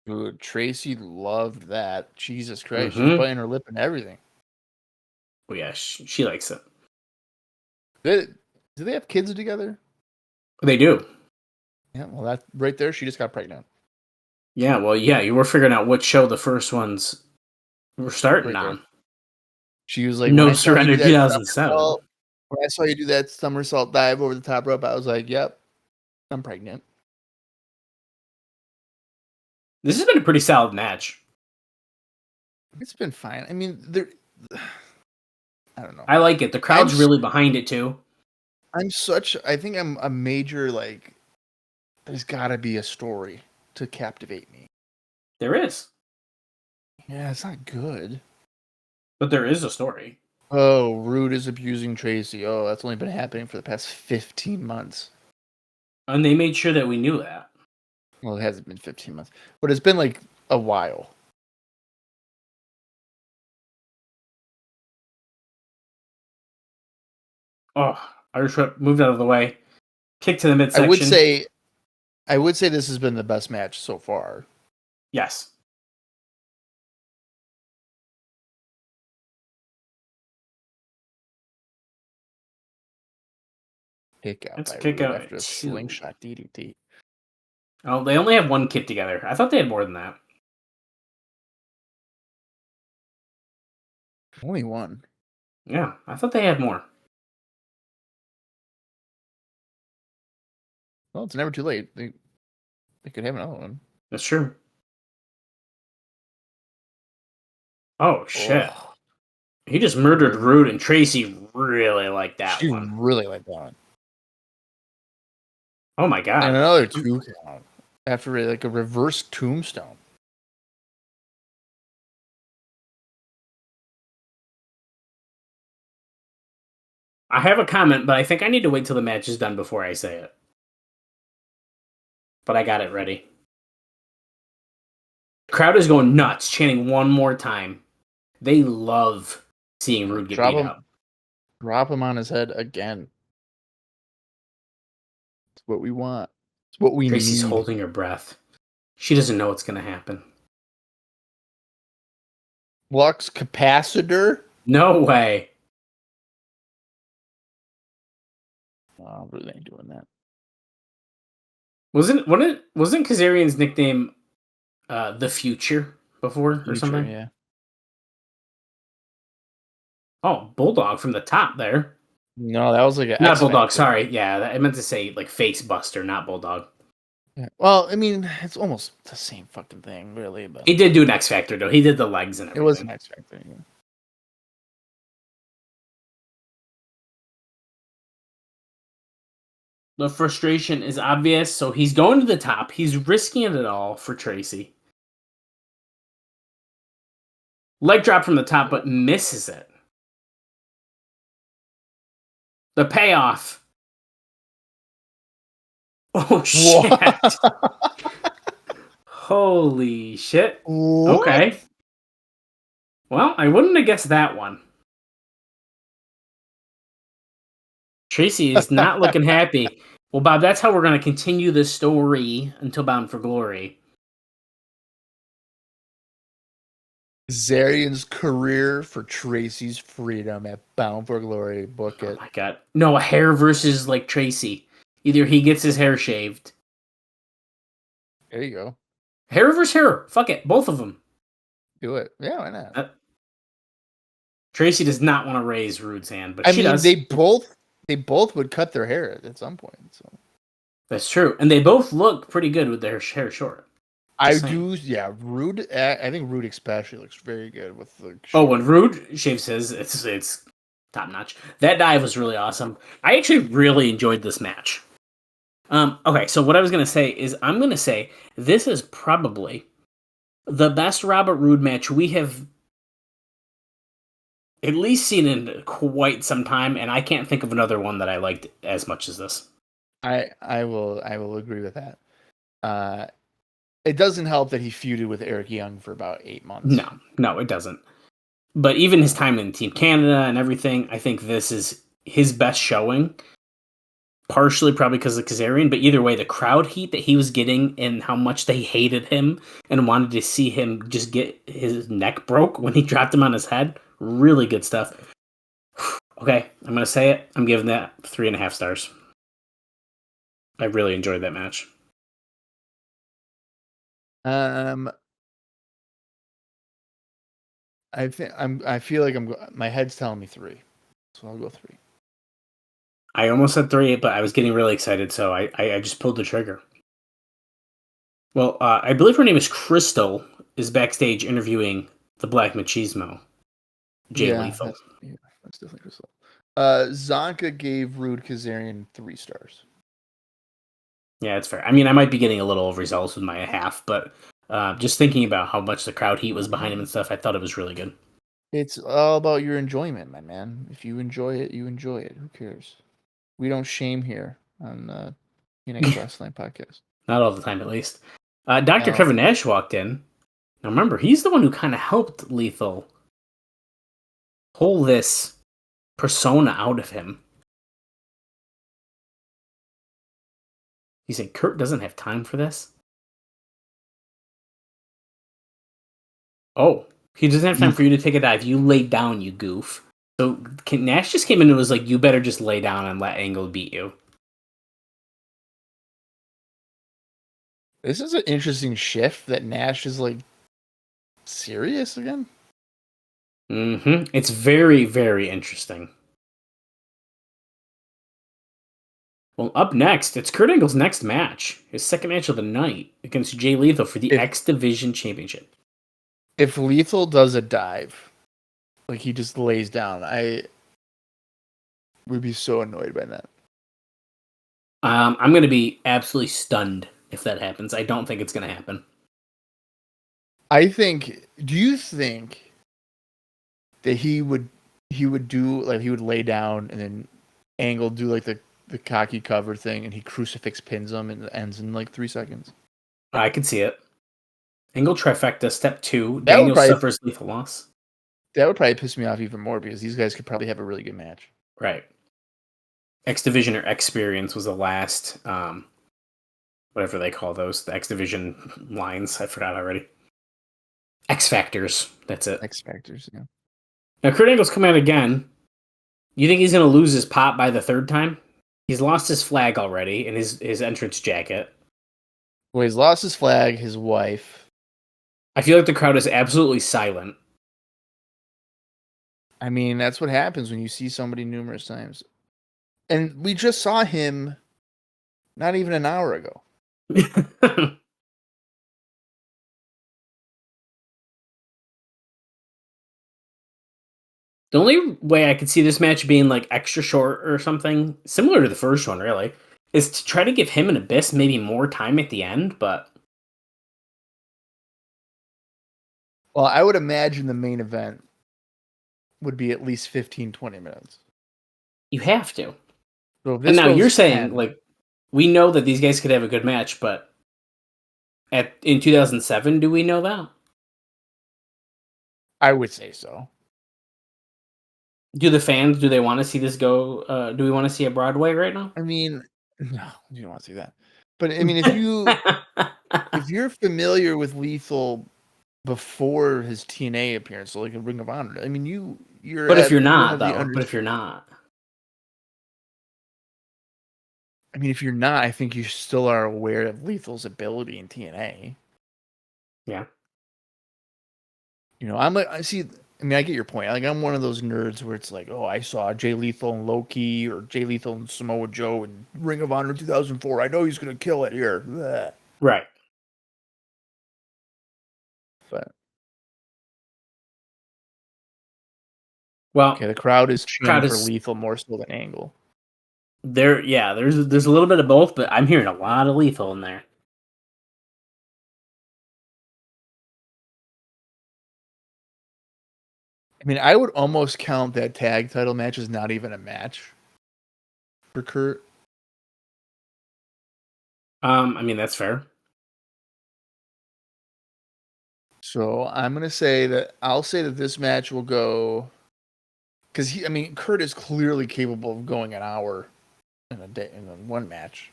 S3: Dude, Tracy loved that. Jesus Christ.
S4: Mhm.
S3: She's biting her lip and everything.
S4: Oh, yeah, she likes it.
S3: Do they have kids together?
S4: They do.
S3: Yeah, well, that right there, she just got pregnant.
S4: Yeah, well, yeah, you were figuring out which show the first ones were starting
S3: Right there.
S4: on.
S3: She was like,
S4: No
S3: when I saw you
S4: Surrender
S3: do that
S4: 2007.
S3: somersault- When I saw you do that somersault dive over the top rope, I was like, yep, I'm pregnant.
S4: This has been a pretty solid match.
S3: It's been fine. I mean, I don't know.
S4: I like it. The crowd's really behind it, too.
S3: I think I'm a major, like, there's got to be a story to captivate me.
S4: There is.
S3: Yeah, it's not good.
S4: But there is a story.
S3: Oh, Roode is abusing Tracy. Oh, that's only been happening for the past 15 months.
S4: And they made sure that we knew that.
S3: Well, it hasn't been 15 months, but it's been like a while.
S4: Oh, Irish whip moved out of the way. Kick to the midsection.
S3: I would say this has been the best match so far.
S4: Yes.
S3: Kick out
S4: It's
S3: by
S4: a kick
S3: Roode
S4: out
S3: after a
S4: two.
S3: slingshot DDT.
S4: Oh, they only have one kit together. I thought they had more than that.
S3: Only one.
S4: Yeah, I thought they had more.
S3: Well, it's never too late. They could have another one.
S4: That's true. Oh, shit.
S3: Oh,
S4: He just murdered Roode, and Tracy really liked that
S3: she
S4: one.
S3: really liked that one.
S4: Oh, my God.
S3: And another 2 count after like a reverse tombstone.
S4: I have a comment, but I think I need to wait till the match is done before I say it. But I got it ready. The crowd is going nuts, chanting one more time. They love seeing Roode get beat up.
S3: Drop him on his head again. It's what we want. It's what we
S4: Tracy's
S3: need.
S4: holding her breath. She doesn't know what's going to happen.
S3: Flux capacitor?
S4: No way.
S3: Oh, really ain't doing that.
S4: Wasn't Kazarian's nickname the Future before or something?
S3: Yeah.
S4: Oh, Bulldog from the top there.
S3: No, that was like an
S4: Not
S3: X
S4: Bulldog,
S3: Factor.
S4: sorry. Yeah, I meant to say like Face Buster, not Bulldog.
S3: Yeah. Well, I mean, it's almost the same fucking thing, really. But
S4: He did do an X Factor though. He did the legs and
S3: it
S4: everything.
S3: was an X Factor. Yeah.
S4: The frustration is obvious, so he's going to the top. He's risking it all for Tracy. Leg drop from the top, but misses it. The payoff. Oh, shit. Holy shit.
S3: What?
S4: Okay. Well, I wouldn't have guessed that one. Tracy is not looking happy. Well, Bob, that's how we're going to continue this story until Bound for Glory.
S3: Kazarian's career for Tracy's freedom at Bound for Glory. Book
S4: Oh
S3: it.
S4: my god. No, a hair versus like Tracy. Either he gets his hair shaved.
S3: There you go.
S4: Hair versus hair. Fuck it. Both of them.
S3: Do it. Yeah, why not?
S4: Tracy does not want to raise Roode's hand, but
S3: I
S4: she
S3: mean,
S4: does.
S3: they both would cut their hair at some point. So
S4: That's true. And they both look pretty good with their hair short.
S3: I
S4: saying.
S3: do. Yeah, Roode. I think Roode especially looks very good with the.
S4: Oh, when Roode shaves his, it's top notch. That dive was really awesome. I actually really enjoyed this match. Okay, so what I was gonna say is I'm gonna say this is probably the best Robert Roode match we have at least seen in quite some time, and I can't think of another one that I liked as much as this.
S3: I will agree with that. It doesn't help that he feuded with Eric Young for about 8 months.
S4: No, it doesn't. But even his time in Team Canada and everything, I think this is his best showing. Partially probably because of Kazarian, but either way, the crowd heat that he was getting and how much they hated him and wanted to see him just get his neck broke when he dropped him on his head. Really good stuff. Okay, I'm going to say it. I'm giving that 3.5 stars. I really enjoyed that match.
S3: I feel like my head's telling me 3, so I'll go 3.
S4: I almost said 3, but I was getting really excited, so I just pulled the trigger. Well, I believe her name is Crystal, is backstage interviewing the Black Machismo, Jay Lethal.
S3: That's definitely Crystal. Zonka gave Roode Kazarian 3 stars.
S4: Yeah, it's fair. I mean, I might be getting a little overzealous with my half, but just thinking about how much the crowd heat was behind him and stuff, I thought it was really good.
S3: It's all about your enjoyment, my man. If you enjoy it, you enjoy it. Who cares? We don't shame here on TNA Wrestling Podcast.
S4: Not all the time, at least. Dr. Kevin Nash walked in. Now remember, he's the one who kind of helped Lethal pull this persona out of him. He said, Kurt doesn't have time for this? Oh, he doesn't have time for you to take a dive. You laid down, you goof. So Nash just came in and was like, you better just lay down and let Angle beat you.
S3: This is an interesting shift that Nash is like serious again.
S4: Mm-hmm. It's very, very interesting. Well, up next, it's Kurt Angle's next match. His second match of the night against Jay Lethal for the X Division Championship.
S3: If Lethal does a dive, like he just lays down, I would be so annoyed by that.
S4: I'm going to be absolutely stunned if that happens. I don't think it's going to happen.
S3: Do you think that he would do, like, he would lay down and then Angle do like the cocky cover thing and he crucifix pins him and it ends in like 3 seconds?
S4: I could see it. Angle trifecta, step 2. Daniel suffers lethal loss.
S3: That would probably piss me off even more because these guys could probably have a really good match.
S4: Right. X Division or Experience was the last, whatever they call those, the X Division lines. I forgot already. X Factors. That's it.
S3: X Factors, yeah.
S4: Now, Kurt Angle's come out again. You think he's going to lose his pop by the 3rd time? He's lost his flag already and his entrance jacket.
S3: Well, he's lost his flag, his wife.
S4: I feel like the crowd is absolutely silent.
S3: I mean, that's what happens when you see somebody numerous times. And we just saw him not even an hour ago.
S4: The only way I could see this match being like extra short or something, similar to the first one really, is to try to give him and Abyss maybe more time at the end, but...
S3: Well, I would imagine the main event would be at least 15, 20 minutes.
S4: You have to.
S3: So
S4: and now you're saying, like, we know that these guys could have a good match, but in 2007, do we know that?
S3: I would say so.
S4: Do the fans, do they want to see this go? Do we want to see a Broadway right now?
S3: I mean, no, you don't want to see that. But I mean, if you're familiar with Lethal before his TNA appearance, so like a Ring of Honor. I mean, you're.
S4: But if you're
S3: you
S4: not,
S3: have the
S4: though, but if you're not,
S3: I mean, if you're not, I think you still are aware of Lethal's ability in TNA.
S4: yeah.
S3: You know, I'm like, I see. I mean, I get your point. Like, I'm one of those nerds where it's like, oh, I saw Jay Lethal and Loki, or Jay Lethal and Samoa Joe in Ring of Honor 2004. I know he's gonna kill it here. Bleh.
S4: Right.
S3: But
S4: Well,
S3: okay, the crowd is chanting for
S4: is
S3: Lethal more so than Angle.
S4: there's a little bit of both, but I'm hearing a lot of Lethal in there.
S3: I mean, I would almost count that tag title match as not even a match for Kurt.
S4: I mean, that's fair.
S3: So I'm gonna say that I'll say that this match will go because Kurt is clearly capable of going an hour in a day in one match.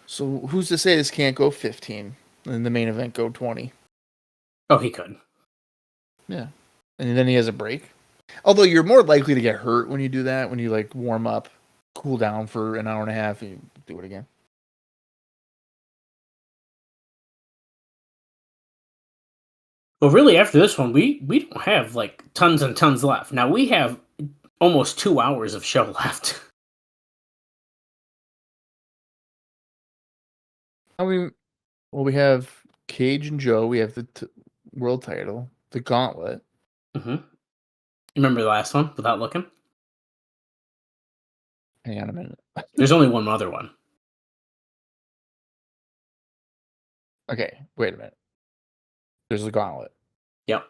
S3: So who's to say this can't go 15 and the main event go 20?
S4: Oh, he could.
S3: Yeah, and then he has a break. Although you're more likely to get hurt when you do that, when you like warm up, cool down for an hour and a half, and you do it again.
S4: Well, really, after this one, we don't have like tons and tons left. Now we have almost 2 hours of show left.
S3: I mean, well, we have Cage and Joe. We have the world title, the Gauntlet.
S4: Mm-hmm. Remember the last one without looking?
S3: Hang on a minute.
S4: There's only one other one.
S3: Okay, wait a minute. There's the Gauntlet.
S4: Yep.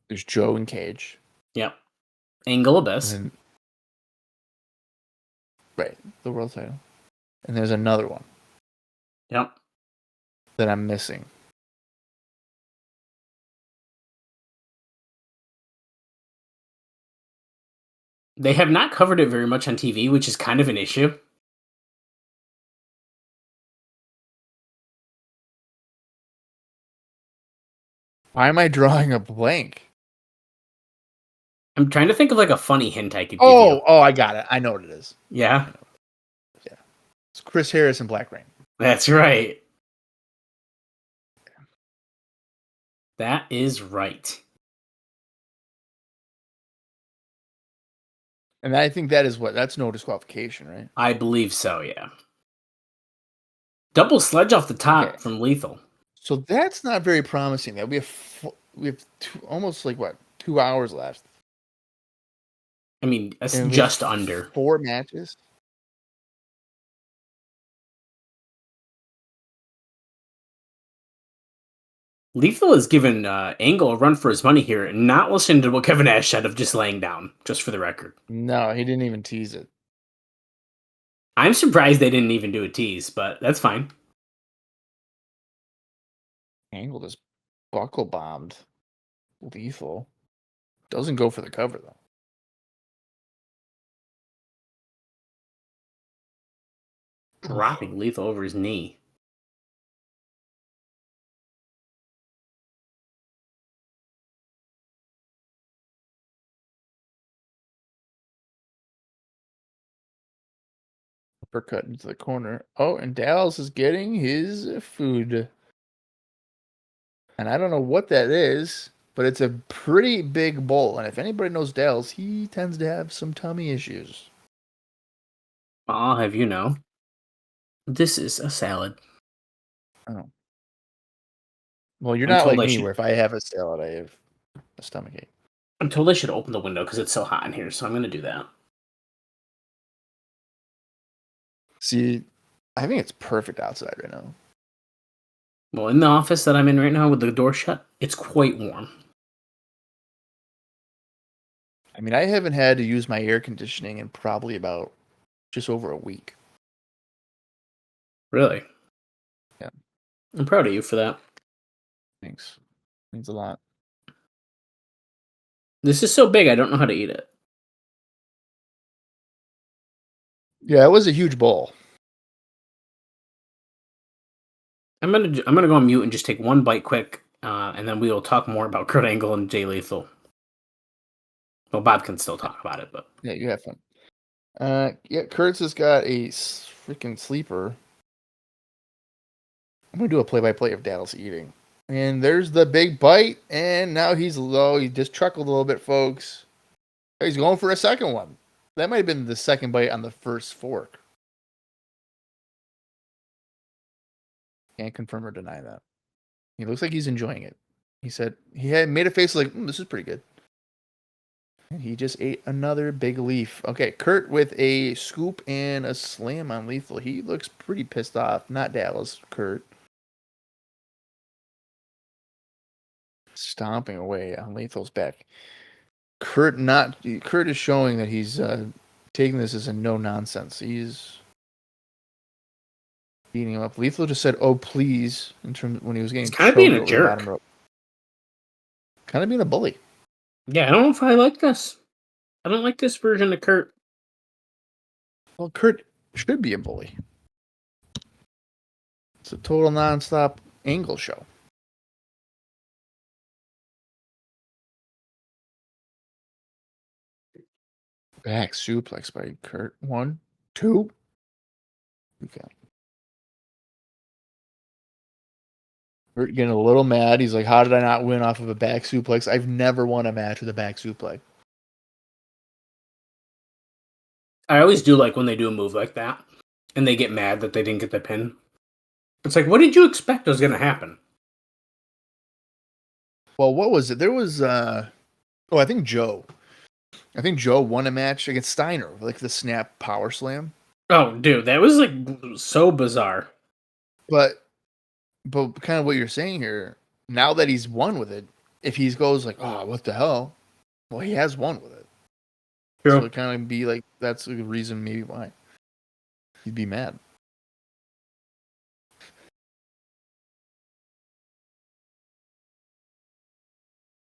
S3: There's Joe and Cage.
S4: Yep. Angle Abyss.
S3: And then, right, the world title. And there's another one
S4: Yep.
S3: that I'm missing.
S4: They have not covered it very much on TV, which is kind of an issue.
S3: Why am I drawing a blank?
S4: I'm trying to think of like a funny hint I could give you.
S3: Oh, I got it. I know what it is.
S4: Yeah,
S3: Yeah. It's Chris Harris and Black Rain.
S4: that's right. That is right.
S3: And I think that's no disqualification, right?
S4: I believe so, yeah. Double sledge off the top
S3: Okay.
S4: from Lethal.
S3: So that's not very promising. That we have almost like 2 hours left.
S4: I mean, that's
S3: And we
S4: just
S3: have
S4: under.
S3: 4 matches.
S4: Lethal has given Angle a run for his money here and not listening to what Kevin Nash said of just laying down, just for the record.
S3: No, he didn't even tease it.
S4: I'm surprised they didn't even do a tease, but that's fine.
S3: Angle just buckle bombed Lethal. Doesn't go for the cover though.
S4: Dropping Lethal over his knee.
S3: Uppercut into the corner. Oh, and Dallas is getting his food. And I don't know what that is, but it's a pretty big bowl. And if anybody knows Dallas, he tends to have some tummy issues.
S4: I'll have you know. This is a salad.
S3: Oh. Well, you're
S4: I'm
S3: not
S4: told
S3: like
S4: I
S3: me,
S4: should-
S3: where if I have a salad, I have a stomachache.
S4: I'm told I should open the window because it's so hot in here, so I'm going to do that.
S3: See, I think it's perfect outside right now.
S4: Well, in the office that I'm in right now with the door shut, it's quite warm.
S3: I mean, I haven't had to use my air conditioning in probably about just over a week.
S4: Really?
S3: Yeah.
S4: I'm proud of you for that.
S3: Thanks. Means a lot.
S4: This is so big, I don't know how to eat it.
S3: Yeah, it was a huge bowl.
S4: I'm gonna go on mute and just take one bite quick, and then we will talk more about Kurt Angle and Jay Lethal. Well, Bob can still talk about it, but
S3: Yeah, you have fun. Yeah, Kurtz has got a freaking sleeper. I'm gonna do a play-by-play of Dallas eating, and there's the big bite, and now he's low. He just chuckled a little bit, folks. He's going for a second one. That might have been the second bite on the first fork. Can't confirm or deny that. He looks like he's enjoying it. He said he had made a face like, this is pretty good. And he just ate another big leaf. Okay, Kurt with a scoop and a slam on Lethal. He looks pretty pissed off. Not Dallas, Kurt. Stomping away on Lethal's back. Kurt is showing that he's taking this as a no nonsense. He's beating him up. Lethal just said, "Oh please," in terms when he was getting
S4: kind of being a jerk.
S3: Kind of being a bully.
S4: Yeah, I don't know if I like this. I don't like this version of Kurt.
S3: Well, Kurt should be a bully. It's a total nonstop angle show. Back suplex by Kurt. 1, 2. Okay. Kurt getting a little mad. He's like, how did I not win off of a back suplex? I've never won a match with a back suplex.
S4: I always do like when they do a move like that, and they get mad that they didn't get the pin. It's like, what did you expect was going to happen?
S3: Well, what was it? There was, I think Joe. I think Joe won a match against Steiner, like the snap power slam.
S4: Oh, dude, that was like so bizarre.
S3: But kind of what you're saying here, now that he's won with it, if he goes like, oh, what the hell? Well, he has won with it.
S4: True.
S3: So it kind of be like, that's the reason maybe why he'd be mad.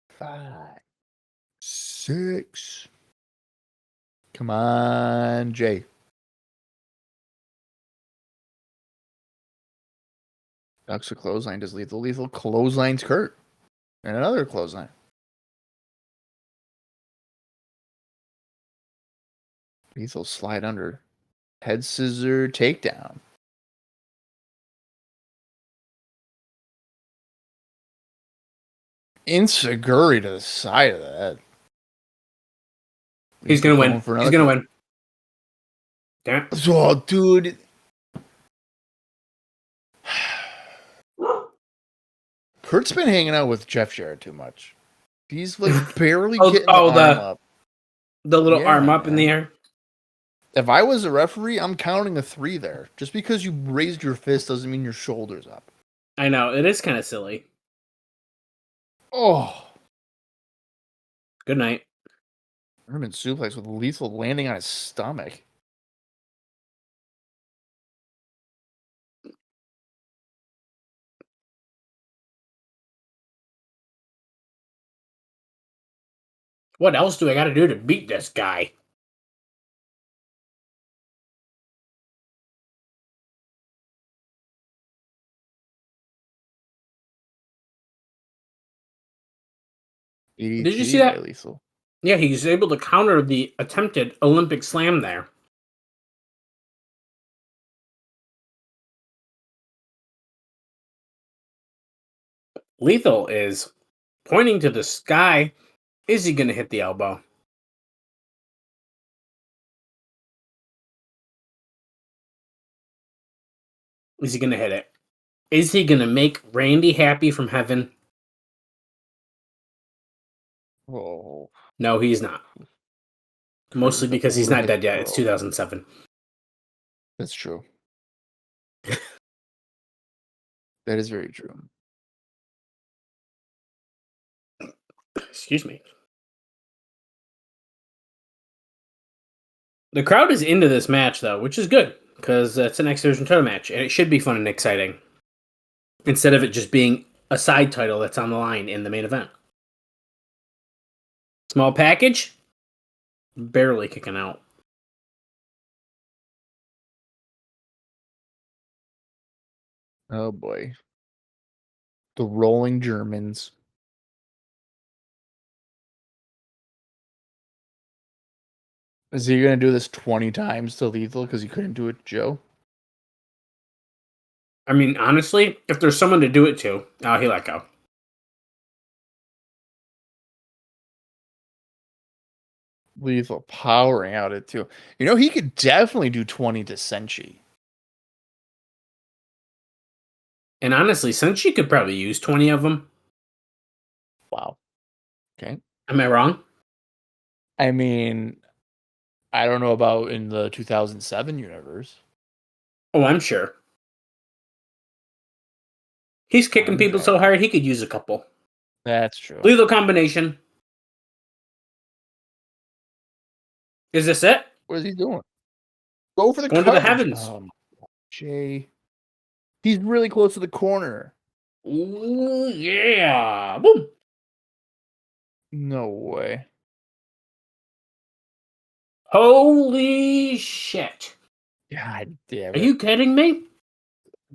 S3: Five, 6. Come on, Jay. Ducks a clothesline. Does Lethal clotheslines Kurt. And another clothesline. Lethal slide under. Head scissor takedown. Insaguri to the side of that.
S4: He's going to win. He's going to win. Damn it.
S3: Oh, dude. Kurt's been hanging out with Jeff Jarrett too much. He's like barely getting the arm up.
S4: The little arm up in the air.
S3: If I was a referee, I'm counting a 3 there. Just because you raised your fist doesn't mean your shoulder's up.
S4: I know. It is kind of silly.
S3: Oh.
S4: Good night.
S3: German suplex with Lethal landing on his stomach.
S4: What else do I got to do to beat this guy? Did you see that?
S3: Lethal.
S4: Yeah, he's able to counter the attempted Olympic slam there. Lethal is pointing to the sky. Is he going to hit the elbow? Is he going to hit it? Is he going to make Randy happy from heaven?
S3: Oh.
S4: No, he's not. Mostly because he's not dead yet. It's 2007.
S3: That's true. That is very true.
S4: Excuse me. The crowd is into this match, though, which is good, because it's an X Division title match, and it should be fun and exciting, instead of it just being a side title that's on the line in the main event. Small package, barely kicking out.
S3: Oh boy. The rolling Germans. Is he going to do this 20 times to Lethal because he couldn't do it to Joe?
S4: I mean, honestly, if there's someone to do it to, he let go.
S3: Lethal powering out it too. You know, he could definitely do 20 to Senshi.
S4: And honestly, since she could probably use 20 of them.
S3: Wow. Okay.
S4: Am I wrong?
S3: I mean, I don't know about in the 2007 universe.
S4: Oh, I'm sure. He's kicking people so hard, he could use a couple.
S3: That's true.
S4: Lethal combination. Is this it?
S3: What is he doing? Go for the
S4: Going to the
S3: cover.
S4: heavens.
S3: Jay. He's really close to the corner.
S4: Ooh, yeah. Boom.
S3: No way.
S4: Holy shit.
S3: God damn
S4: Are
S3: it.
S4: you kidding me?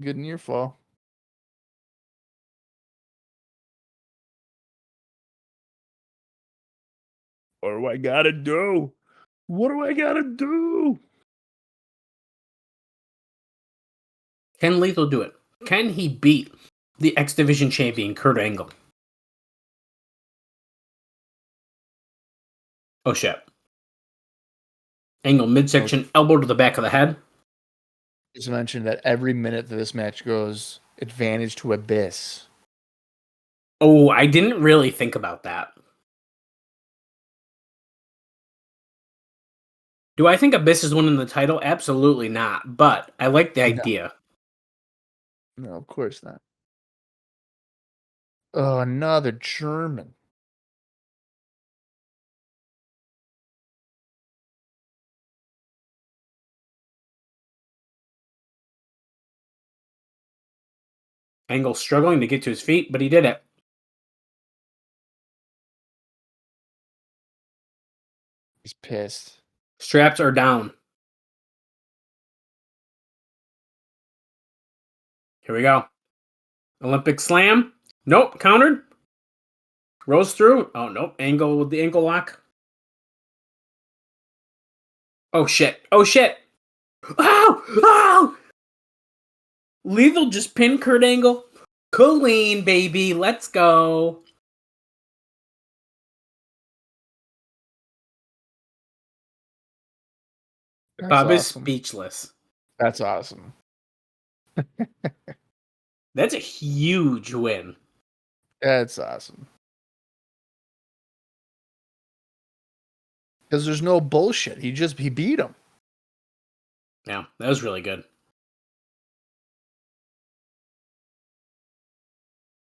S3: Good near fall. What do I gotta do? What do I gotta do?
S4: Can Lethal do it? Can he beat the X Division champion, Kurt Angle? Oh shit. Angle midsection, elbow to the back of the head.
S3: Just mentioned that every minute that this match goes, advantage to Abyss.
S4: Oh, I didn't really think about that. Do I think Abyss is winning the title? Absolutely not. But I like the idea.
S3: No, of course not. Oh, another German.
S4: Angle struggling to get to his feet, but he did it.
S3: He's pissed.
S4: Straps are down. Here we go. Olympic slam. Nope, countered. Rose through. Oh, nope. Angle with the ankle lock. Oh, shit. Oh, shit. Ow! Ow! Lethal just pinned Kurt Angle. Clean, baby. Let's go.
S3: That's
S4: Bob is
S3: awesome.
S4: speechless.
S3: That's awesome.
S4: That's a huge win.
S3: That's awesome. Because there's no bullshit. He beat him.
S4: Yeah, that was really good.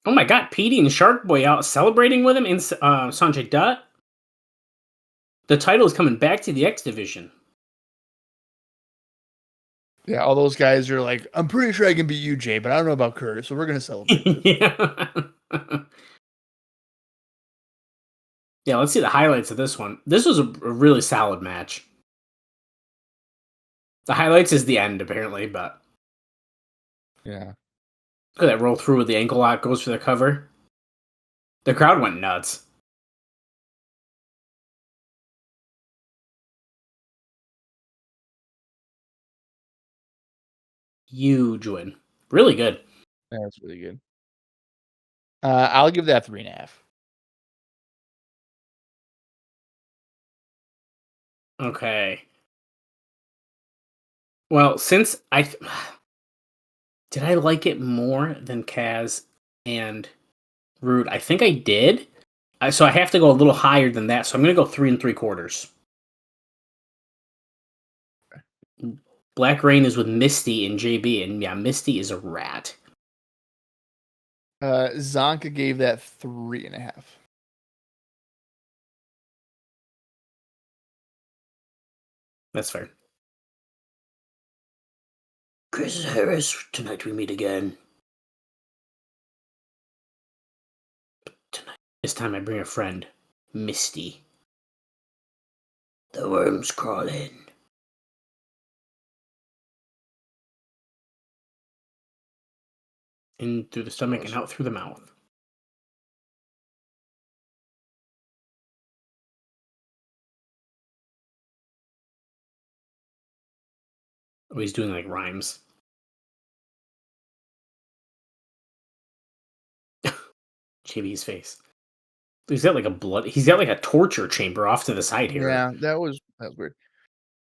S4: Oh my god, Petey and Shark Boy out celebrating with him in Sanjay Dutt. The title is coming back to the X Division.
S3: Yeah, all those guys are like, I'm pretty sure I can beat you, Jay, but I don't know about Curtis, so we're going to celebrate.
S4: Yeah. Yeah, let's see the highlights of this one. This was a really solid match. The highlights is the end, apparently, but...
S3: Yeah.
S4: Look at that roll through with the ankle lock, goes for the cover. The crowd went nuts. Huge win. Really good.
S3: That's really good. I'll give that 3.5.
S4: Okay. Well, since I... Did I like it more than Kaz and Roode? I think I did. So I have to go a little higher than that. So I'm going to go 3 3/4. Black Rain is with Misty and JB, and yeah, Misty is a rat.
S3: Zonka gave that 3.5.
S4: That's fair. Chris Harris, tonight we meet again. Tonight, this time I bring a friend, Misty. The worms crawl in. In through the stomach and out through the mouth. Oh, he's doing like rhymes. JB's face. He's got like a torture chamber off to the side here.
S3: Yeah, that was weird.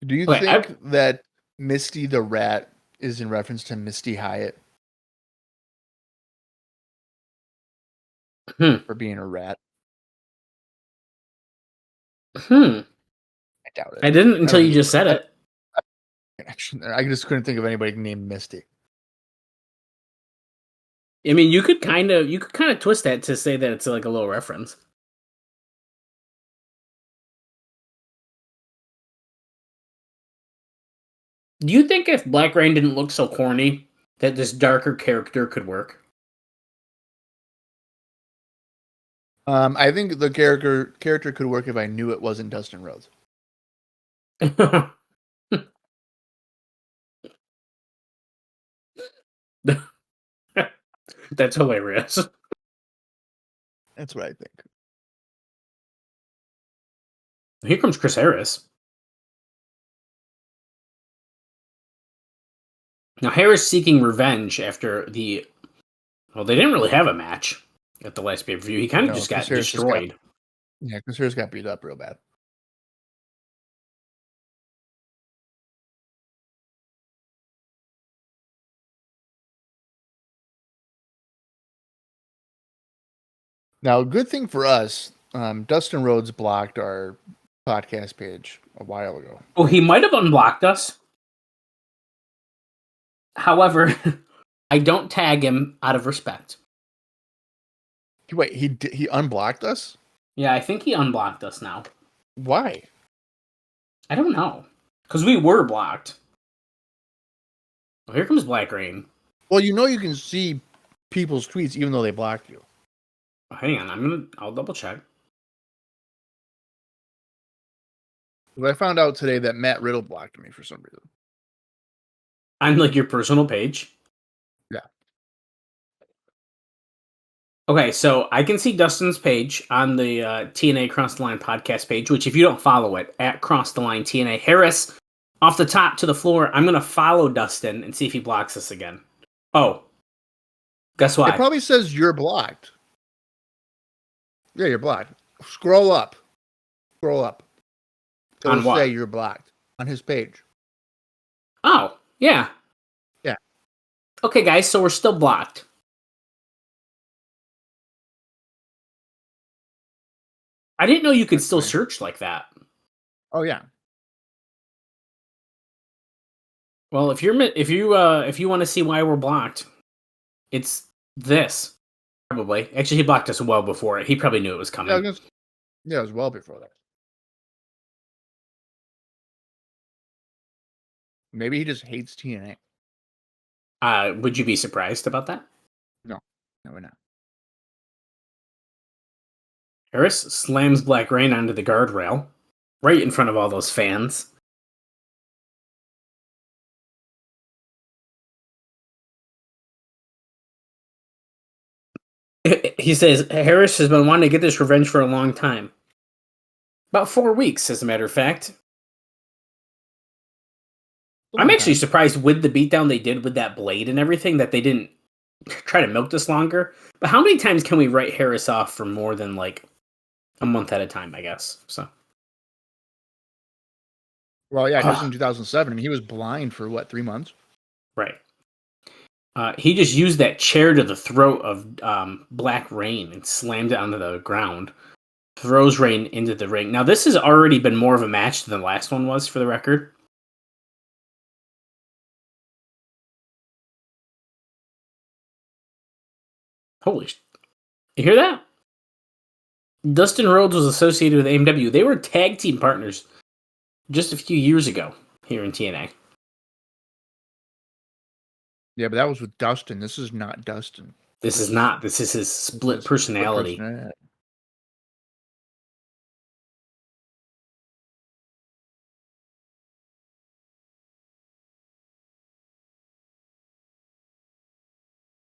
S3: Do you
S4: Okay,
S3: think that Misty the Rat is in reference to Misty Hyatt for being a rat? I doubt it.
S4: I didn't until you just said it.
S3: I just couldn't think of anybody named Misty.
S4: I mean, you could kind of twist that to say that it's like a little reference. Do you think if Black Rain didn't look so corny, that this darker character could work?
S3: I think the character could work if I knew it wasn't Dustin Rhodes.
S4: That's hilarious.
S3: That's what I think.
S4: Here comes Chris Harris. Now Harris seeking revenge after they didn't really have a match at the last pay-per-view. He kind of just got destroyed.
S3: Chris Harris got beat up real bad. Now, good thing for us, Dustin Rhodes blocked our podcast page a while ago.
S4: Oh, he might have unblocked us. However, I don't tag him out of respect.
S3: Wait, he unblocked us?
S4: Yeah, I think he unblocked us now.
S3: Why?
S4: I don't know. Because we were blocked. Oh, here comes Black Rain.
S3: Well, you can see people's tweets even though they blocked you.
S4: Oh, hang on, I'll double check.
S3: I found out today that Matt Riddle blocked me for some reason.
S4: On like your personal page?
S3: Yeah.
S4: Okay, so I can see Dustin's page on the TNA Cross the Line podcast page, which if you don't follow it, at Cross the Line TNA. Harris, off the top to the floor, I'm going to follow Dustin and see if he blocks us again. Oh. Guess what?
S3: It probably says you're blocked. Yeah, you're blocked. Scroll up. It'll
S4: On what?
S3: say you're blocked on his page.
S4: Oh, yeah.
S3: Yeah.
S4: Okay, guys, so we're still blocked. I didn't know you could still search like that.
S3: Oh yeah.
S4: Well, if you want to see why we're blocked, it's this. Probably. Actually, he blocked us well before it. He probably knew it was coming.
S3: Yeah, it was well before that. Maybe he just hates TNA.
S4: Would you be surprised about that?
S3: No, we're not.
S4: Harris slams Black Rain onto the guardrail, right in front of all those fans. He says, Harris has been wanting to get this revenge for a long time. About 4 weeks, as a matter of fact. I'm actually surprised with the beatdown they did with that blade and everything that they didn't try to milk this longer. But how many times can we write Harris off for more than like a month at a time, I guess? So.
S3: Well, yeah, just in 2007, he was blind for 3 months?
S4: Right. He just used that chair to the throat of Black Rain and slammed it onto the ground. Throws Rain into the ring. Now, this has already been more of a match than the last one was, for the record. Holy you hear that? Dustin Rhodes was associated with AMW. They were tag team partners just a few years ago here in TNA.
S3: Yeah, but that was with Dustin. This is not Dustin.
S4: This is not. This is his split personality.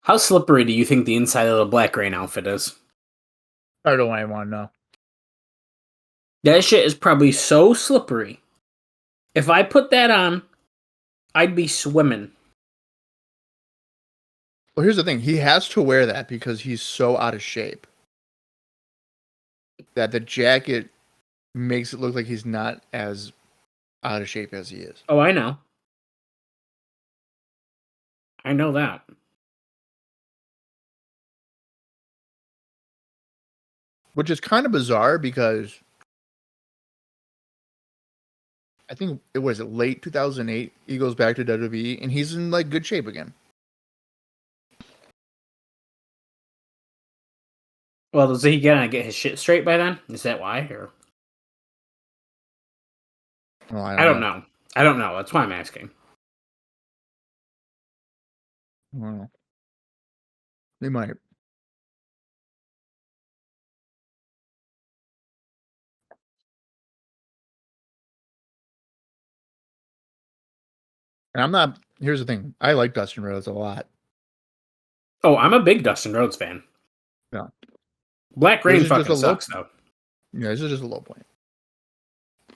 S4: How slippery do you think the inside of the Black Rain outfit is?
S3: I don't want to know.
S4: That shit is probably so slippery. If I put that on, I'd be swimming.
S3: Well, here's the thing. He has to wear that because he's so out of shape that the jacket makes it look like he's not as out of shape as he is.
S4: Oh, I know. I know that.
S3: Which is kind of bizarre because I think it was late 2008. He goes back to WWE and he's in like good shape again.
S4: Well, does he get his shit straight by then? Is that why? Or
S3: Well,
S4: I don't know. I don't know. That's why I'm asking.
S3: Well, they might. And I'm not. Here's the thing. I like Dustin Rhodes a lot.
S4: Oh, I'm a big Dustin Rhodes fan.
S3: Yeah.
S4: Black Rain fucking sucks, though.
S3: Yeah, this is just a low point.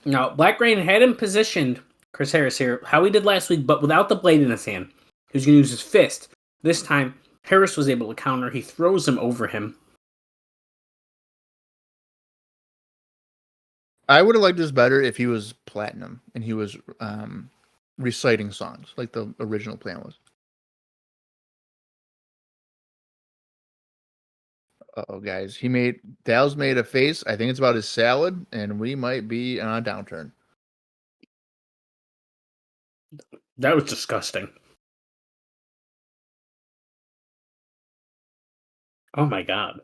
S4: Now, Black Rain had him positioned, Chris Harris here, how he did last week, but without the blade in his hand. He was going to use his fist. This time, Harris was able to counter. He throws him over him.
S3: I would have liked this better if he was platinum and he was reciting songs like the original plan was. Uh-oh, guys. Dal's made a face. I think it's about his salad, and we might be on a downturn.
S4: That was disgusting. Oh my god.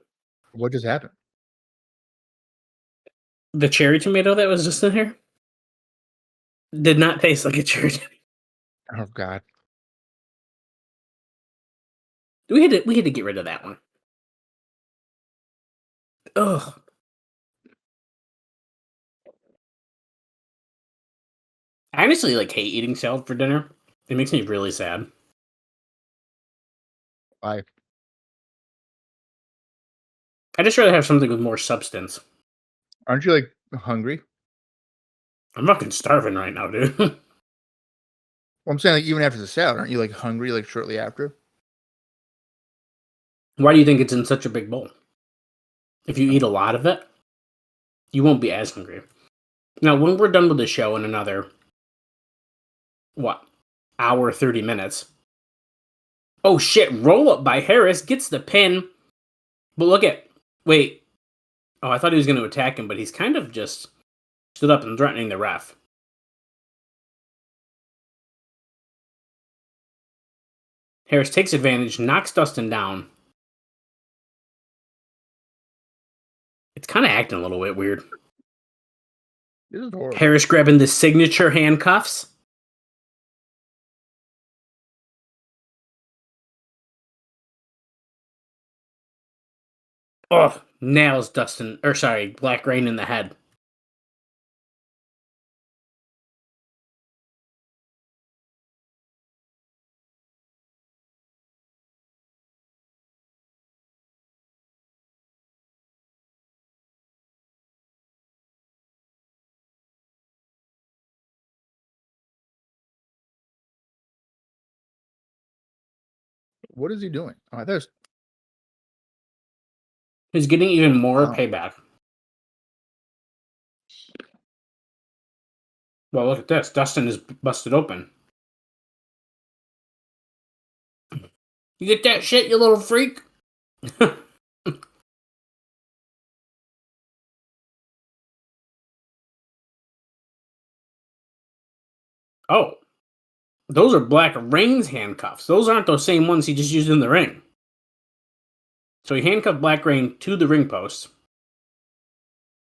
S3: What just happened?
S4: The cherry tomato that was just in here did not taste like a cherry tomato.
S3: Oh god.
S4: We had to get rid of that one. Ugh. I honestly hate eating salad for dinner. It makes me really sad.
S3: Why?
S4: I just rather have something with more substance.
S3: Aren't you hungry?
S4: I'm fucking starving right now, dude.
S3: Well, I'm saying even after the salad, aren't you hungry shortly after?
S4: Why do you think it's in such a big bowl? If you eat a lot of it, you won't be as hungry. Now, when we're done with the show in another, hour, 30 minutes. Oh shit, roll up by Harris, gets the pin. But wait. Oh, I thought he was going to attack him, but he's kind of just stood up and threatening the ref. Harris takes advantage, knocks Dustin down. It's kind of acting a little bit weird.
S3: This is horrible.
S4: Harris grabbing the signature handcuffs. Oh, nails Black Rain in the head.
S3: What is he doing? Oh, there's.
S4: He's getting even more payback. Well, look at this. Dustin is busted open. You get that shit, you little freak? Oh. Those are Black Rain's handcuffs. Those aren't those same ones he just used in the ring. So he handcuffed Black Rain to the ring post.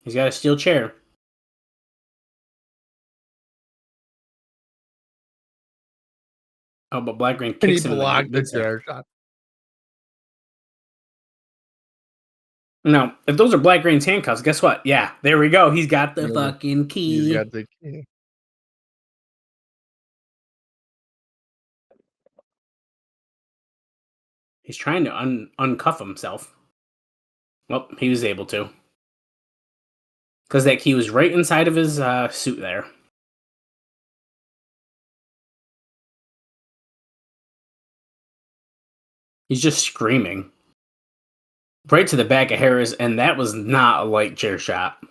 S4: He's got a steel chair. Oh, but Black Rain kicks him.
S3: He blocked the chair shot.
S4: Now, if those are Black Rain's handcuffs, guess what? Yeah, there we go. He's got the fucking key.
S3: He's got the key.
S4: He's trying to uncuff himself. Well, he was able to. Because that key was right inside of his suit there. He's just screaming. Right to the back of Harris, and that was not a light chair shot.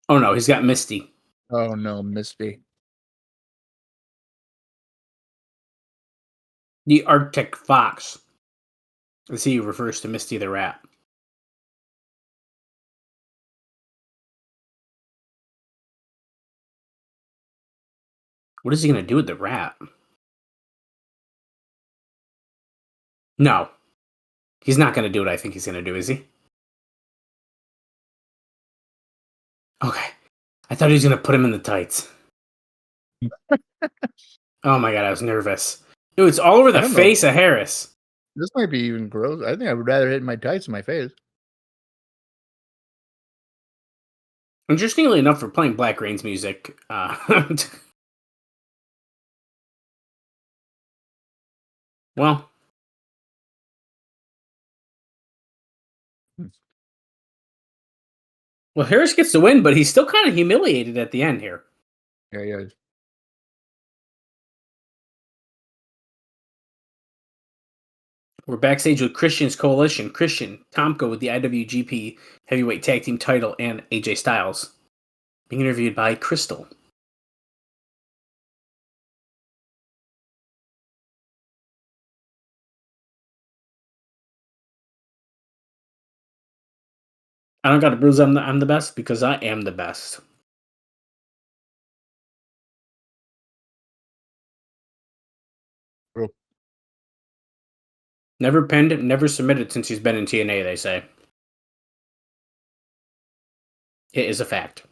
S4: Oh no, he's got Misty.
S3: Oh no, Misty.
S4: The Arctic Fox, as he refers to Misty the Rat. What is he going to do with the rat? No. He's not going to do what I think he's going to do, is he? Okay. I thought he was going to put him in the tights. Oh my god, I was nervous. Dude, it's all over the face of Harris.
S3: This might be even gross. I think I would rather hit my tights in my face.
S4: Interestingly enough, for playing Black Rain's music, well, Harris gets the win, but he's still kind of humiliated at the end here.
S3: Yeah.
S4: We're backstage with Christian's Coalition. Christian, Tomko with the IWGP Heavyweight Tag Team title, and AJ Styles being interviewed by Crystal. I don't got to bruise I'm the best because I am the best.
S3: Bro.
S4: Never pinned, never submitted since he's been in TNA, they say. It is a fact.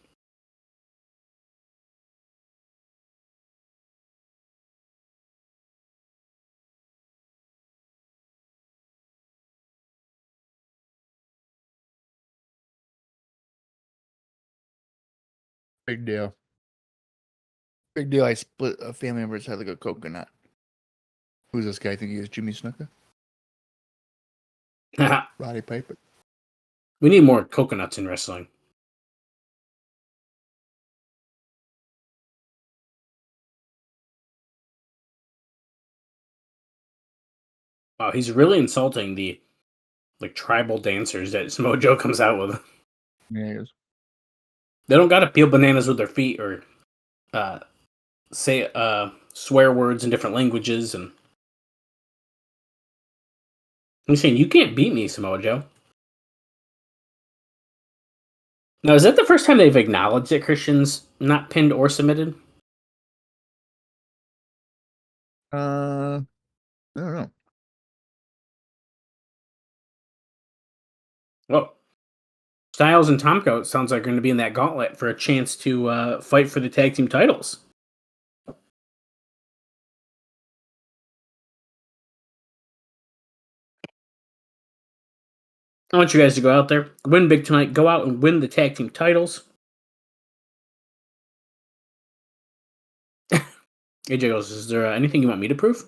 S3: Big deal. Big deal. I split a family member's head like a coconut. Who's this guy? I think he is Jimmy Snuka? Roddy Piper.
S4: We need more coconuts in wrestling. Wow, he's really insulting the tribal dancers that Samoa Joe comes out with.
S3: Yeah, he is.
S4: They don't gotta peel bananas with their feet or say swear words in different languages, and I'm saying you can't beat me, Samoa Joe. Now, is that the first time they've acknowledged that Christian's not pinned or submitted?
S3: I don't know.
S4: Well, Styles and Tomko sounds like going to be in that gauntlet for a chance to fight for the tag team titles. I want you guys to go out there, win big tonight, go out and win the tag team titles. AJ goes, is there anything you want me to prove?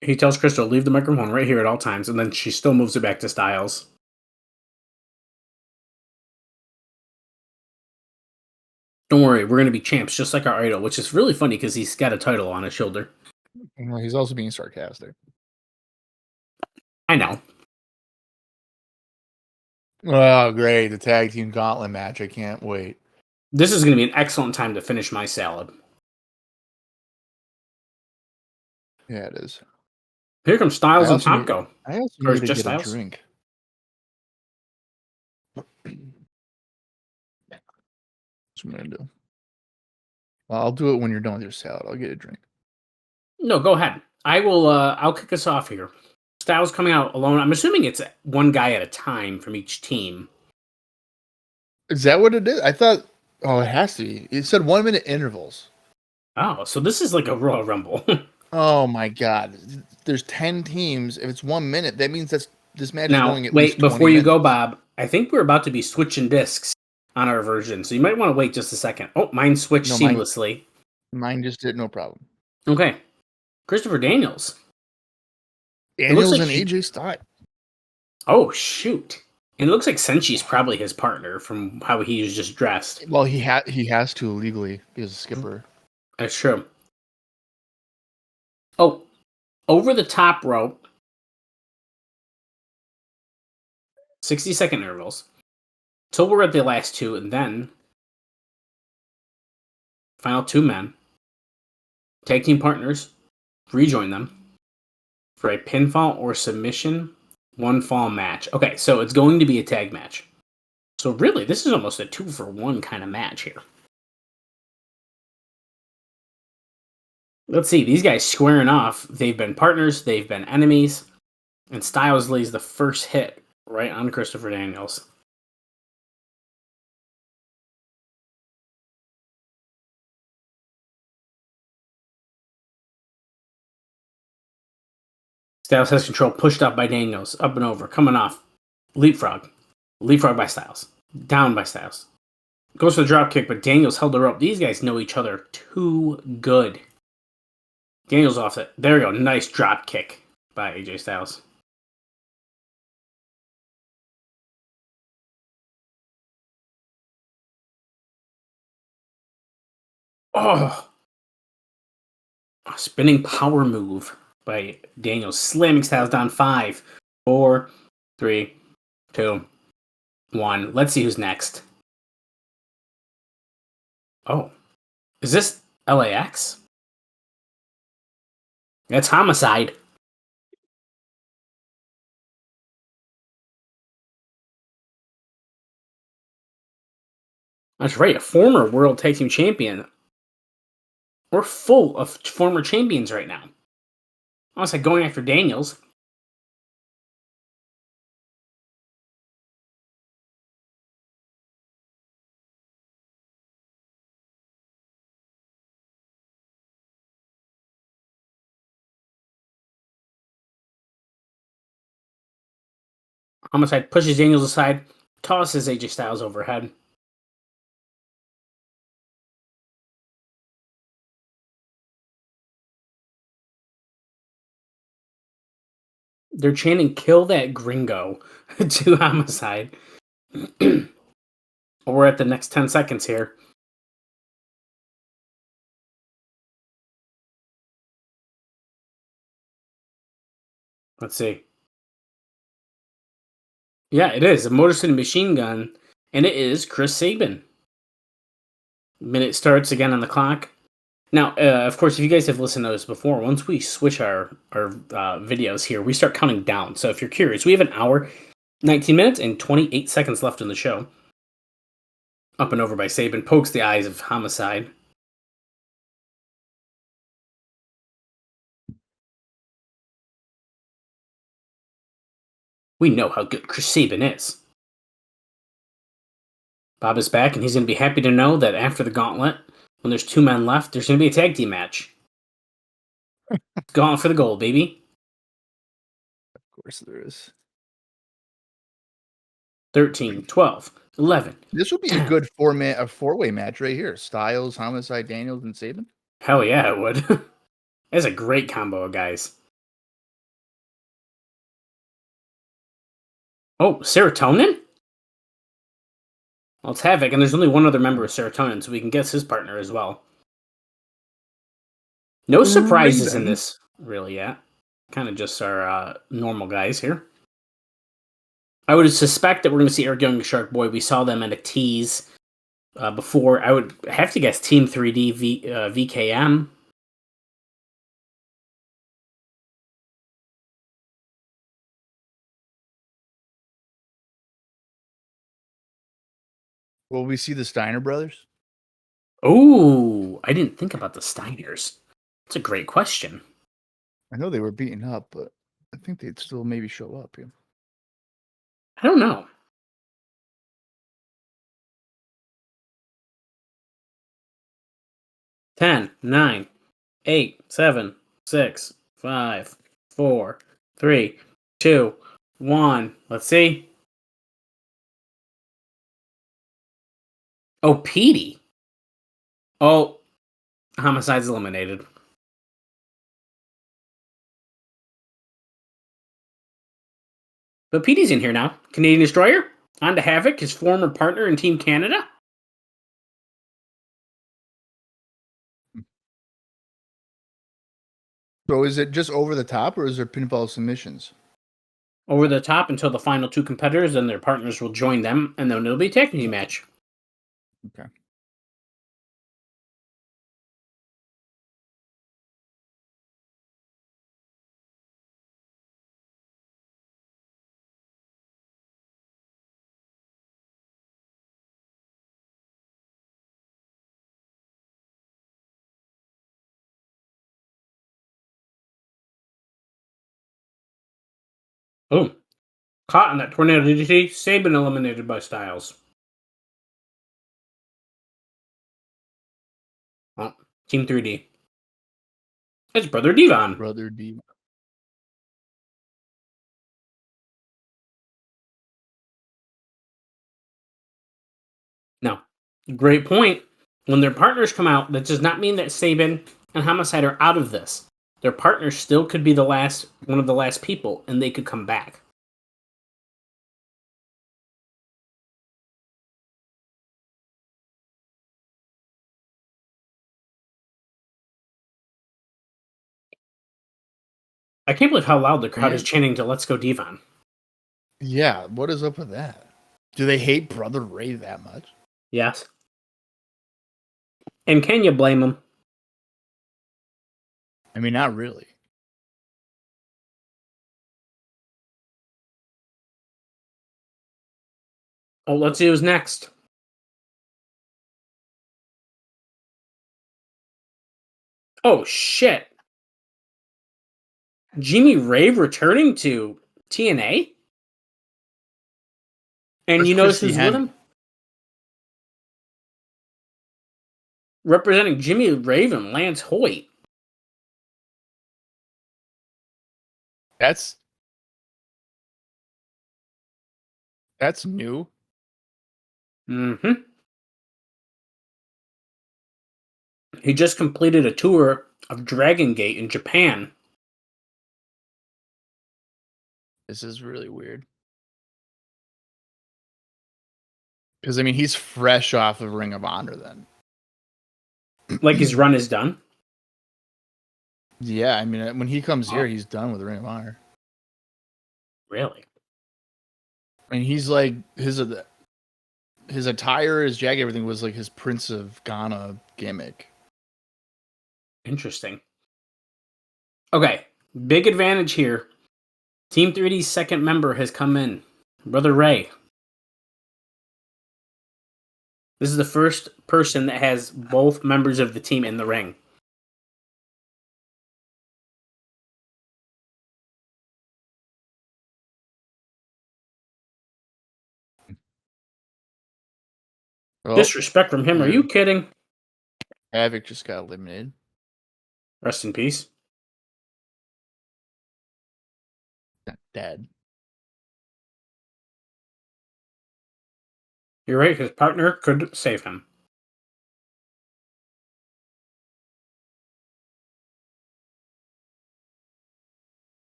S4: He tells Crystal, leave the microphone right here at all times, and then she still moves it back to Styles. Don't worry, we're going to be champs just like our idol, which is really funny because he's got a title on his shoulder.
S3: Well, he's also being sarcastic.
S4: I know.
S3: Oh, great. The tag team gauntlet match. I can't wait.
S4: This is going to be an excellent time to finish my salad.
S3: Yeah, it is.
S4: Here comes Styles and Tomko.
S3: I also
S4: Or
S3: need to
S4: just
S3: get
S4: Styles?
S3: a drink. That's what I'm going to do. Well, I'll do it when you're done with your salad. I'll get a drink.
S4: No, go ahead. I will. I'll kick us off here. Styles coming out alone. I'm assuming it's one guy at a time from each team.
S3: Is that what it is? I thought. Oh, it has to be. It said 1 minute intervals.
S4: Oh, so this is like a Royal Rumble.
S3: Oh my God! There's 10 teams. If it's 1 minute, that means this match is
S4: Now,
S3: going at
S4: wait,
S3: least 20
S4: before you
S3: minutes.
S4: go, Bob, I think we're about to be switching discs on our version, so you might want to wait just a second. Oh, mine switched
S3: No,
S4: seamlessly.
S3: mine just did no problem.
S4: Okay. Christopher Daniels. It looks
S3: Daniels
S4: like
S3: and AJ Styles.
S4: Oh, shoot. And it looks like Senshi's probably his partner from how he was just dressed.
S3: Well, he has to legally because a skipper.
S4: That's true. Oh, over the top rope. 60-second intervals. So we're at the last two, and then final two men. Tag team partners rejoin them for a pinfall or submission one fall match. Okay, so it's going to be a tag match. So really, this is almost a 2-for-1 kind of match here. Let's see, these guys squaring off. They've been partners, they've been enemies, and Styles lays the first hit right on Christopher Daniels. Styles has control, pushed up by Daniels, up and over, coming off. Leapfrog. Leapfrog by Styles. Down by Styles. Goes for the drop kick, but Daniels held her up. These guys know each other too good. Daniels off it. There we go. Nice drop kick by AJ Styles. Oh! A spinning power move by Daniels. Slamming Styles down 5, 4, 3, 2, 1. Let's see who's next. Oh. Is this LAX? That's Homicide. That's right, a former World Tag Team Champion. We're full of former champions right now. Almost like going after Daniels. Homicide pushes Daniels aside, tosses AJ Styles overhead. They're chanting, "Kill that gringo," to Homicide. We're at the next 10 seconds here. Let's see. Yeah, it is a Motor City Machine Gun, and it is Chris Sabin. Minute starts again on the clock. Now, of course, if you guys have listened to this before, once we switch our videos here, we start counting down. So if you're curious, we have an hour, 19 minutes, and 28 seconds left in the show. Up and over by Sabin, pokes the eyes of Homicide. We know how good Chris Sabin is. Bob is back, and he's going to be happy to know that after the Gauntlet, when there's 2 men left, there's going to be a tag team match. Gauntlet for the gold, baby.
S3: Of course there is.
S4: 13, 12, 11.
S3: This would be
S4: 10.
S3: a good four-way match right here. Styles, Homicide, Daniels, and Sabin.
S4: Hell yeah, it would. That's a great combo of guys. Oh, Serotonin? Well, it's Havoc, and there's only one other member of Serotonin, so we can guess his partner as well. No surprises in this, really, yet. Kind of just our normal guys here. I would suspect that we're going to see Eric Young and Shark Boy. We saw them at a tease before. I would have to guess Team 3D VKM.
S3: Will we see the Steiner brothers?
S4: Oh, I didn't think about the Steiners. That's a great question.
S3: I know they were beaten up, but I think they'd still maybe show up. Yeah.
S4: I don't know. Ten, 9, 8, 7, 6, 5, 4, 3, 2, 1. Let's see. Oh, Petey. Oh, Homicide's eliminated. But Petey's in here now. Canadian Destroyer. On to Havoc, his former partner in Team Canada.
S3: So is it just over the top, or is there pinfall submissions?
S4: Over the top until the final two competitors and their partners will join them, and then it'll be a tag team match.
S3: Okay.
S4: Oh, caught in that tornado DDT. Sabin eliminated by Styles. Oh, Team 3D. It's Brother Devon.
S3: Brother D.
S4: No. Great point. When their partners come out, that does not mean that Sabin and Homicide are out of this. Their partners still could be one of the last people, and they could come back. I can't believe how loud the crowd is chanting to "Let's Go Devon."
S3: Yeah, what is up with that? Do they hate Brother Ray that much?
S4: Yes. And can you blame them?
S3: I mean, not really.
S4: Oh, let's see who's next. Oh, shit. Jimmy Rave returning to TNA? And
S3: Where's
S4: you notice
S3: Christy
S4: who's
S3: Hemme?
S4: with him? Representing Jimmy Rave and Lance Hoyt.
S3: That's new.
S4: Mm-hmm. He just completed a tour of Dragon Gate in Japan.
S3: This is really weird. Because, I mean, he's fresh off of Ring of Honor then.
S4: Like his run is done.
S3: Yeah, I mean, when he comes here, he's done with Ring of Honor.
S4: Really?
S3: I mean, he's like, his attire, his jacket, everything was like his Prince of Ghana gimmick.
S4: Interesting. Okay, big advantage here. Team 3D's second member has come in. Brother Ray. This is the first person that has both members of the team in the ring.
S3: Oh,
S4: Disrespect from him, are you kidding?
S3: Havoc just got eliminated.
S4: Rest in peace.
S3: Not dead.
S4: You're right, his partner could save him.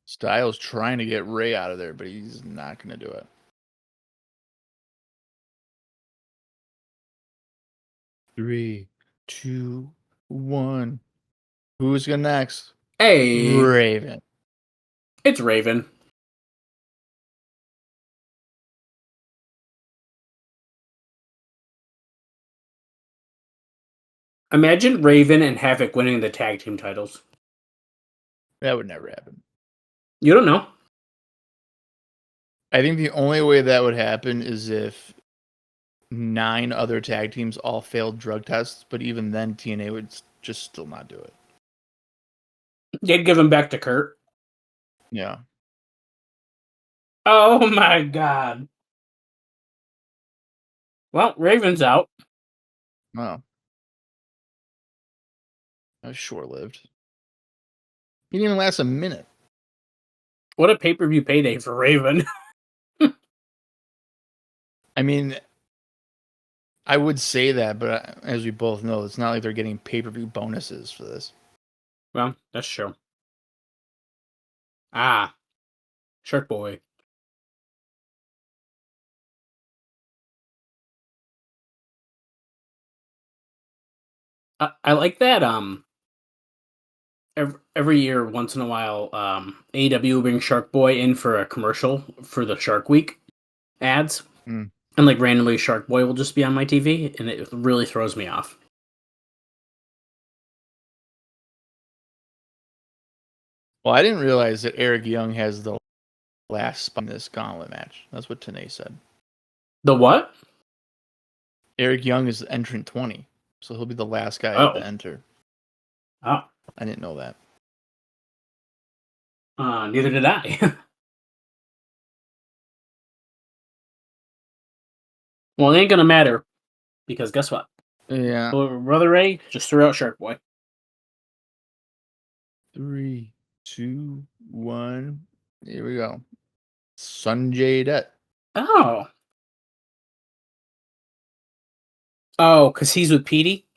S3: Styles trying to get Ray out of there, but he's not going to do it. 3, 2, 1. Who's going next?
S4: Hey,
S3: Raven.
S4: it's Raven. Imagine Raven and Havoc winning the tag team titles.
S3: That would never happen.
S4: You don't know.
S3: I think the only way that would happen is if 9 other tag teams all failed drug tests, but even then TNA would just still not do it.
S4: They'd give him back to Kurt.
S3: Yeah.
S4: Oh my god. Well, Raven's out.
S3: Oh. That was short-lived. He didn't even last a minute.
S4: What a pay-per-view payday for Raven.
S3: I mean, I would say that, but as we both know, it's not like they're getting pay-per-view bonuses for this.
S4: Well, that's true. Ah, Shark Boy. I like that. Every year, once in a while, AEW will bring Shark Boy in for a commercial for the Shark Week ads, and like randomly Shark Boy will just be on my TV, and it really throws me off.
S3: Well, I didn't realize that Eric Young has the last spot in this Gauntlet match. That's what TNA said.
S4: The what?
S3: Eric Young is entrant 20, so he'll be the last guy to enter.
S4: Oh,
S3: I didn't know that.
S4: Neither did I. Well, it ain't gonna matter because guess what?
S3: Yeah.
S4: Brother Ray just threw out Shark Boy.
S3: 3, 2, 1. Here we go. Sanjay Dutt.
S4: Oh. Oh, because he's with Petey?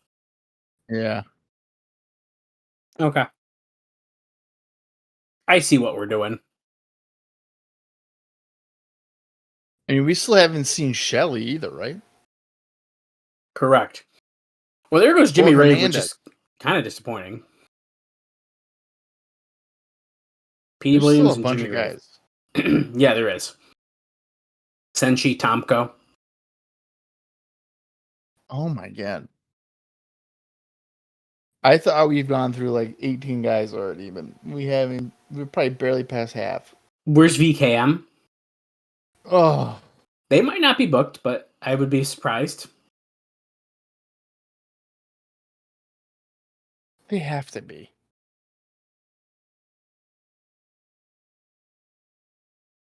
S3: Yeah.
S4: Okay. I see what we're doing.
S3: I mean, we still haven't seen Shelly either, right?
S4: Correct. Well, there goes Jimmy
S3: Or
S4: Ray, which
S3: Hernandez.
S4: is kind of disappointing. Petey
S3: There's
S4: Williams
S3: still a bunch
S4: and
S3: of
S4: Jimmy
S3: guys.
S4: Ray. Yeah, there is. Senshi Tomko.
S3: Oh my god. I thought we've gone through like 18 guys already, but we haven't. We're probably barely past half.
S4: Where's VKM?
S3: Oh,
S4: They might not be booked, but I would be surprised.
S3: they have to be.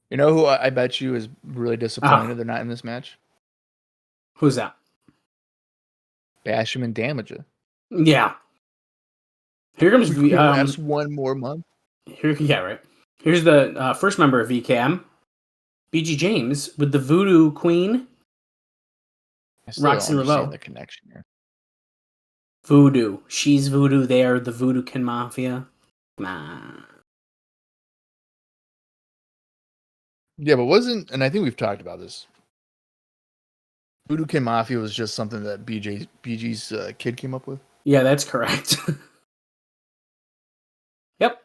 S3: You know who I bet you is really disappointed they're not in this match?
S4: Who's that?
S3: Basham and Damager.
S4: Yeah. Here comes
S3: We could last one more month.
S4: Yeah, right. Here's the first member of VKM, BG James, with the Voodoo Queen,
S3: I still
S4: Roxy
S3: don't understand
S4: Relow.
S3: the connection here.
S4: Voodoo. She's Voodoo. They are the Voodoo Kin Mafia. Come on.
S3: Yeah, but wasn't, and I think we've talked about this. Voodoo Kin Mafia was just something that BG's kid came up with.
S4: Yeah, that's correct. Yep.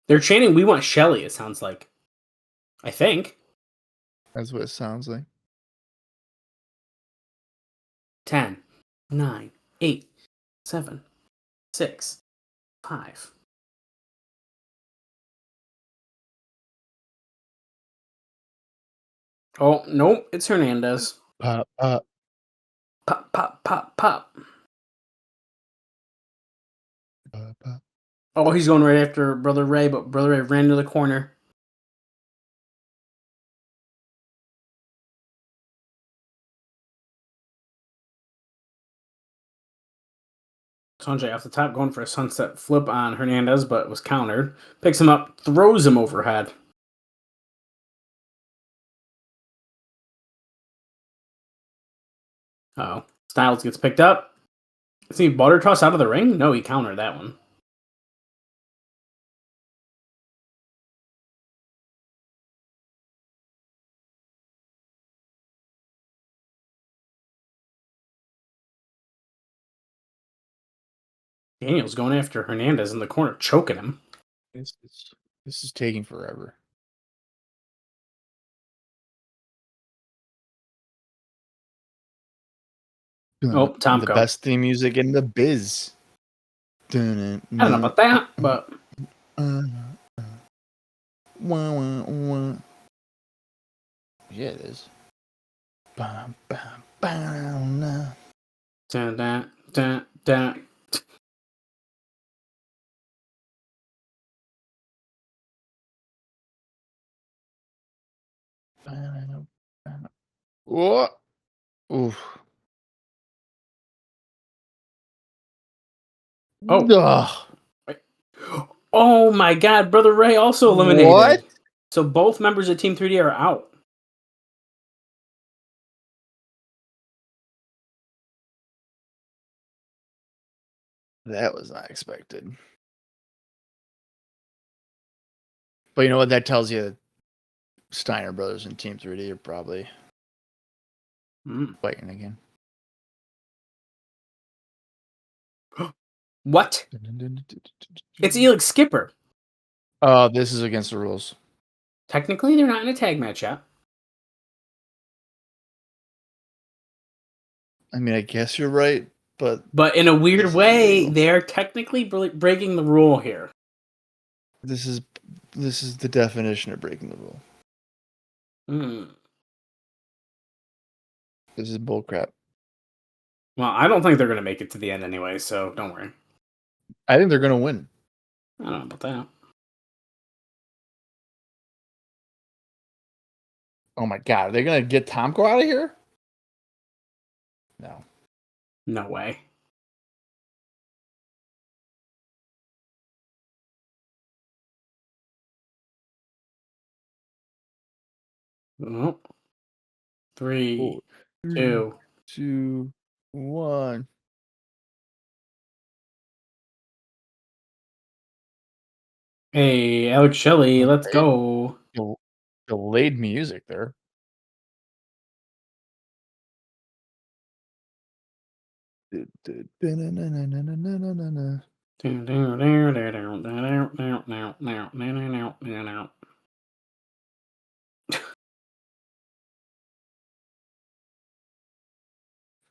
S4: They're chanting, "We want Shelly," it sounds like. I think.
S3: That's what it sounds like.
S4: 10, 9, 8, 7, 6, 5. Oh, nope. It's Hernandez.
S3: Pop.
S4: Pop, pop, pop, pop. Oh, he's going right after Brother Ray, but Brother Ray ran to the corner. Sanjay off the top going for a sunset flip on Hernandez, but was countered. Picks him up, throws him overhead. Uh-oh. Styles gets picked up. Is he butter toss out of the ring? No, he countered that one. Daniel's going after Hernandez in the corner, choking him.
S3: This is taking forever.
S4: Oh, Tomko.
S3: The best theme music in the biz.
S4: I don't know about that, but
S3: yeah, it is. Bam, bam, bam.
S4: dun, dun, dun, dun.
S3: What? Oof.
S4: Oh.
S3: Ugh.
S4: Oh my God, Brother Ray also eliminated.
S3: What?
S4: So both members of Team 3D are out.
S3: That was not expected. But you know what? That tells you Steiner Brothers and Team 3D are probably fighting again.
S4: What? It's Elix Skipper.
S3: Oh, this is against the rules.
S4: Technically, they're not in a tag match yet.
S3: I mean, I guess you're right, but
S4: in a weird
S3: This is
S4: way,
S3: illegal.
S4: they're technically breaking the rule here.
S3: this is the definition of breaking the rule. This is bullcrap.
S4: Well, I don't think they're going to make it to the end anyway, so don't worry.
S3: I think they're going to win.
S4: I don't know about that.
S3: Oh my God, are they going to get Tomko out of here? No.
S4: No way. Oh. 3, 2.
S3: 2, 1.
S4: Hey, Alex Shelley, let's go.
S3: Delayed music there.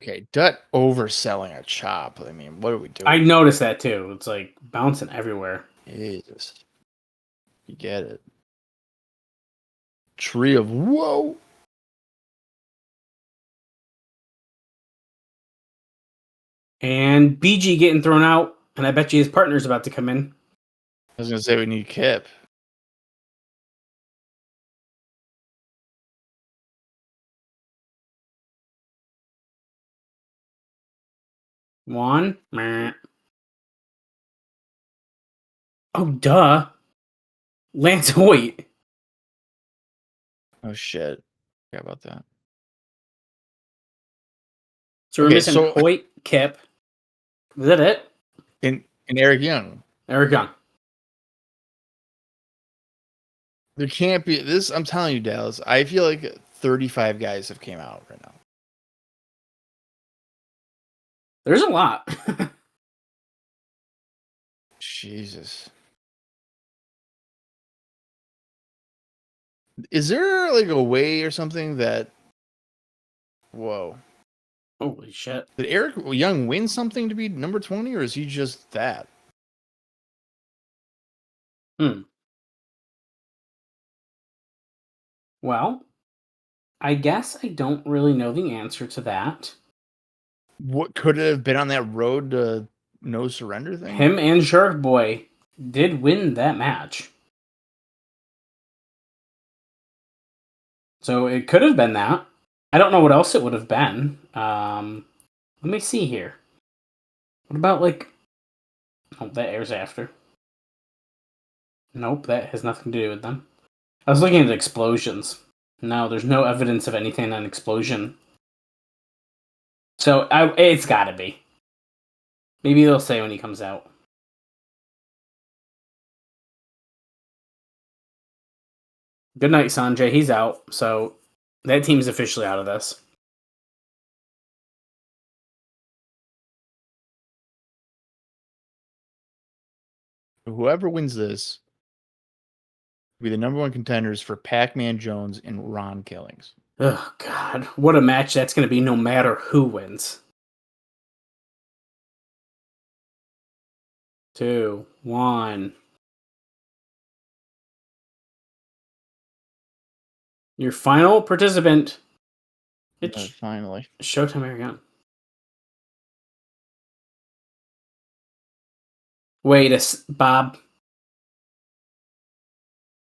S3: Okay, Dutt overselling a chop. I mean, what are we doing?
S4: I noticed that too. It's like bouncing everywhere.
S3: Jesus. You get it. Tree of whoa.
S4: And BG getting thrown out, and I bet you his partner's about to come in.
S3: I was going to say we need Kip.
S4: One. Meh. Oh, duh. Lance Hoyt.
S3: Oh, shit. Forgot about that.
S4: So we're missing Hoyt, Kip. Is that it?
S3: And Eric Young.
S4: Eric Young.
S3: There can't be this. I'm telling you, Dallas. I feel like 35 guys have came out right now.
S4: There's a lot.
S3: Jesus. Is there like a way or something that? Whoa.
S4: Holy shit.
S3: Did Eric Young win something to be number 20, or is he just that?
S4: Well, I guess I don't really know the answer to that.
S3: What could it have been on that road to no surrender thing?
S4: Him and Shark Boy did win that match. So it could have been that. I don't know what else it would have been. Let me see here. What about like... Oh, that airs after. Nope, that has nothing to do with them. I was looking at explosions. No, there's no evidence of anything on explosion. So it's gotta be. Maybe they'll say when he comes out. Good night, Sanjay. He's out. So that team's officially out of this.
S3: Whoever wins this will be the number one contenders for Pac-Man Jones and Ron Killings.
S4: Oh, God. What a match that's going to be no matter who wins. 2, 1. Your final participant. It's
S3: Finally.
S4: Showtime Ariane. Wait, Bob.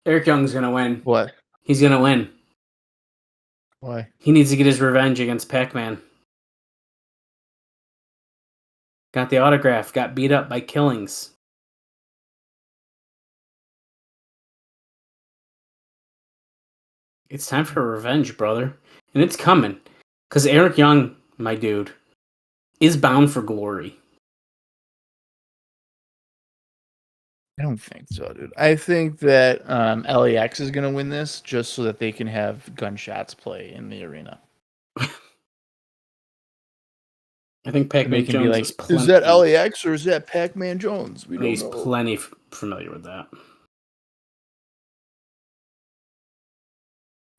S4: Eric Young's going to win.
S3: What?
S4: He's going to win.
S3: Why?
S4: He needs to get his revenge against Pac-Man. Got the autograph. Got beat up by Killings. It's time for revenge, brother. And it's coming. Because Eric Young, my dude, is bound for glory.
S3: I don't think so, dude. I think that LAX is going to win this just so that they can have gunshots play in the arena.
S4: I think
S3: And they
S4: Pacman
S3: can
S4: Jones
S3: be like,
S4: is plenty.
S3: is that LAX or is that Pacman Jones? We don't
S4: He's
S3: know.
S4: plenty familiar with that.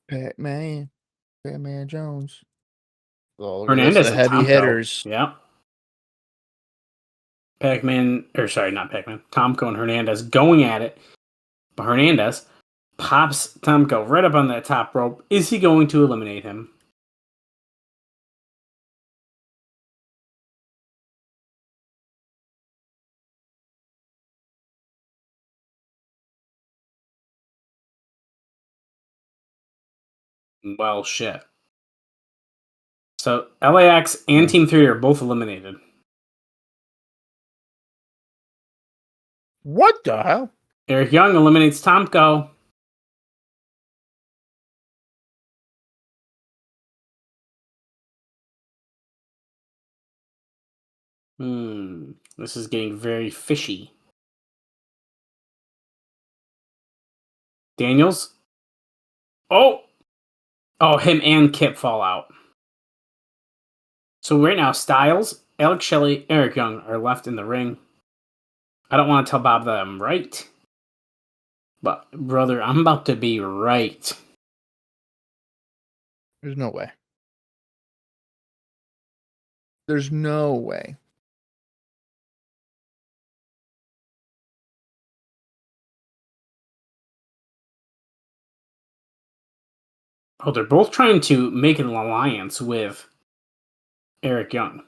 S3: Pacman Jones. Oh, look at
S4: Hernandez
S3: this, the
S4: and
S3: heavy
S4: Tomko.
S3: hitters.
S4: Yeah. Not Pacman. Tomko and Hernandez going at it. But Hernandez pops Tomko right up on that top rope. Is he going to eliminate him? Well, shit. So LAX and Team 3 are both eliminated.
S3: What the hell?
S4: Eric Young eliminates Tomko. This is getting very fishy. Daniels. Oh, him and Kip fall out. So right now, Styles, Alex Shelley, Eric Young are left in the ring. I don't want to tell Bob that I'm right. But, brother, I'm about to be right.
S3: There's no way. There's no way.
S4: Oh, they're both trying to make an alliance with Eric Young.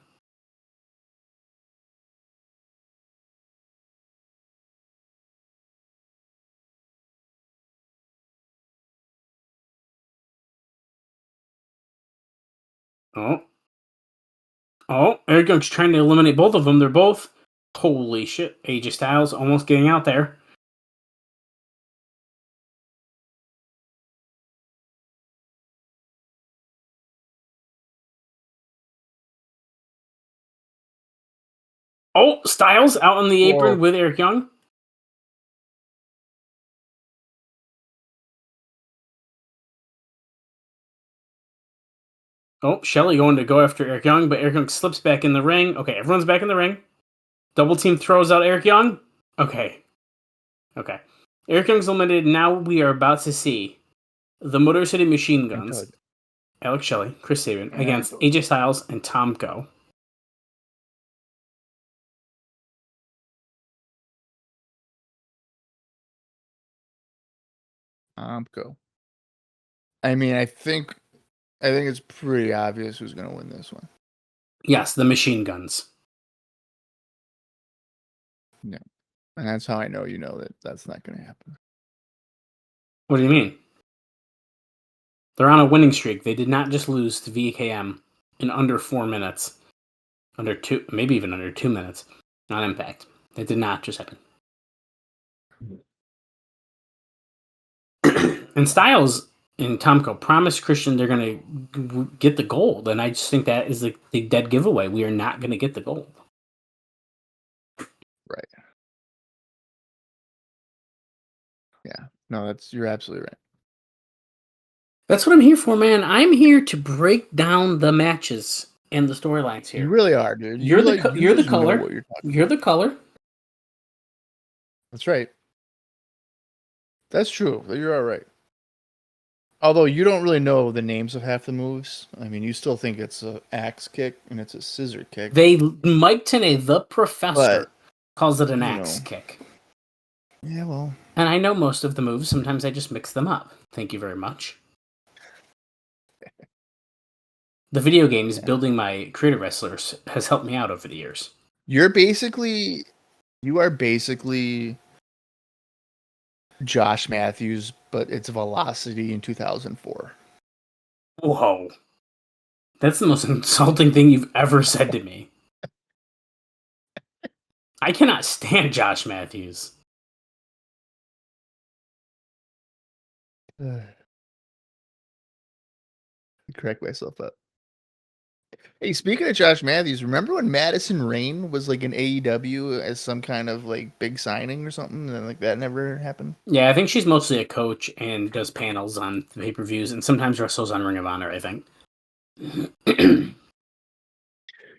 S4: Eric Young's trying to eliminate both of them. They're both... Holy shit. AJ Styles almost getting out there. Oh, Styles out on the apron with Eric Young. Oh, Shelley going to go after Eric Young, but Eric Young slips back in the ring. Okay, everyone's back in the ring. Double team throws out Eric Young. Okay. Eric Young's eliminated. Now we are about to see the Motor City Machine Guns, Alex Shelley, Chris Sabin, against AJ Styles and Tomko.
S3: Tomko. I mean, I think it's pretty obvious who's going to win this one.
S4: Yes, the Machine Guns.
S3: Yeah. And that's how I know that's not going to happen.
S4: What do you mean? They're on a winning streak. They did not just lose to VKM in under 4 minutes. Maybe even under 2 minutes. On Impact. It did not just happen. And Styles and Tomko promised Christian they're going to get the gold. And I just think that is the dead giveaway. We are not going to get the gold.
S3: Right. Yeah. No, you're absolutely right.
S4: That's what I'm here for, man. I'm here to break down the matches and the storylines here.
S3: You really are, dude.
S4: You're the color. You're the color.
S3: That's right. That's true. You're all right. Although you don't really know the names of half the moves. I mean, you still think it's an axe kick and it's a scissor kick.
S4: Mike Tenay, the professor, calls it an axe kick.
S3: Yeah, well.
S4: And I know most of the moves. Sometimes I just mix them up. Thank you very much. The video games building my creator wrestlers has helped me out over the years. You are basically
S3: Josh Matthews, but it's Velocity in 2004.
S4: Whoa. That's the most insulting thing you've ever said to me. I cannot stand Josh Matthews.
S3: Correct myself up. Hey, speaking of Josh Matthews, remember when Madison Rayne was like in AEW as some kind of like big signing or something, and like that never happened?
S4: Yeah, I think she's mostly a coach and does panels on the pay-per-views and sometimes wrestles on Ring of Honor, I think.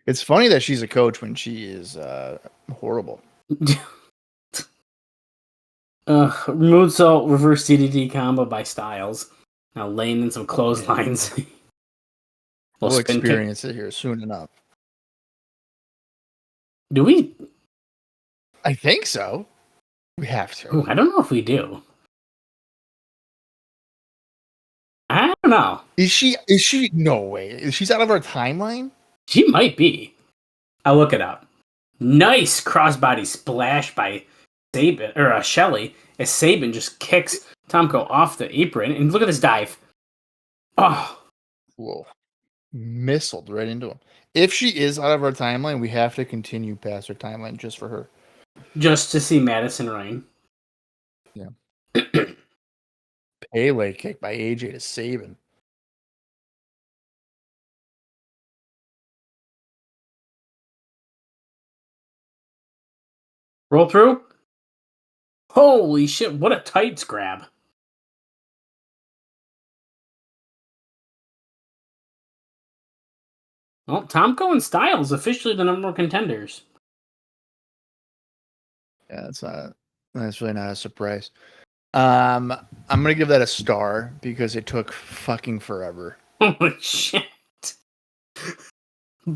S3: It's funny that she's a coach when she is horrible.
S4: Moonsault reverse CDD combo by Styles. Now laying in some clotheslines.
S3: We'll
S4: spin kick.
S3: experience it here soon enough.
S4: Do we?
S3: I think so. We have to.
S4: Ooh, I don't know if we do. I don't know.
S3: Is she? No way. She's out of our timeline?
S4: She might be. I'll look it up. Nice crossbody splash by Sabin or Shelley as Sabin just kicks Tomko off the apron, and look at this dive. Oh,
S3: Whoa. Missiled right into him. If she is out of our timeline, we have to continue past her timeline just for her.
S4: just to see Madison Rayne.
S3: Yeah. Pele kick by AJ to Sabin.
S4: Roll through. Holy shit! What a tights grab. Well, Tomko and Styles officially the number one contenders.
S3: Yeah, that's really not a surprise. I'm gonna give that a star because it took fucking forever.
S4: Holy shit!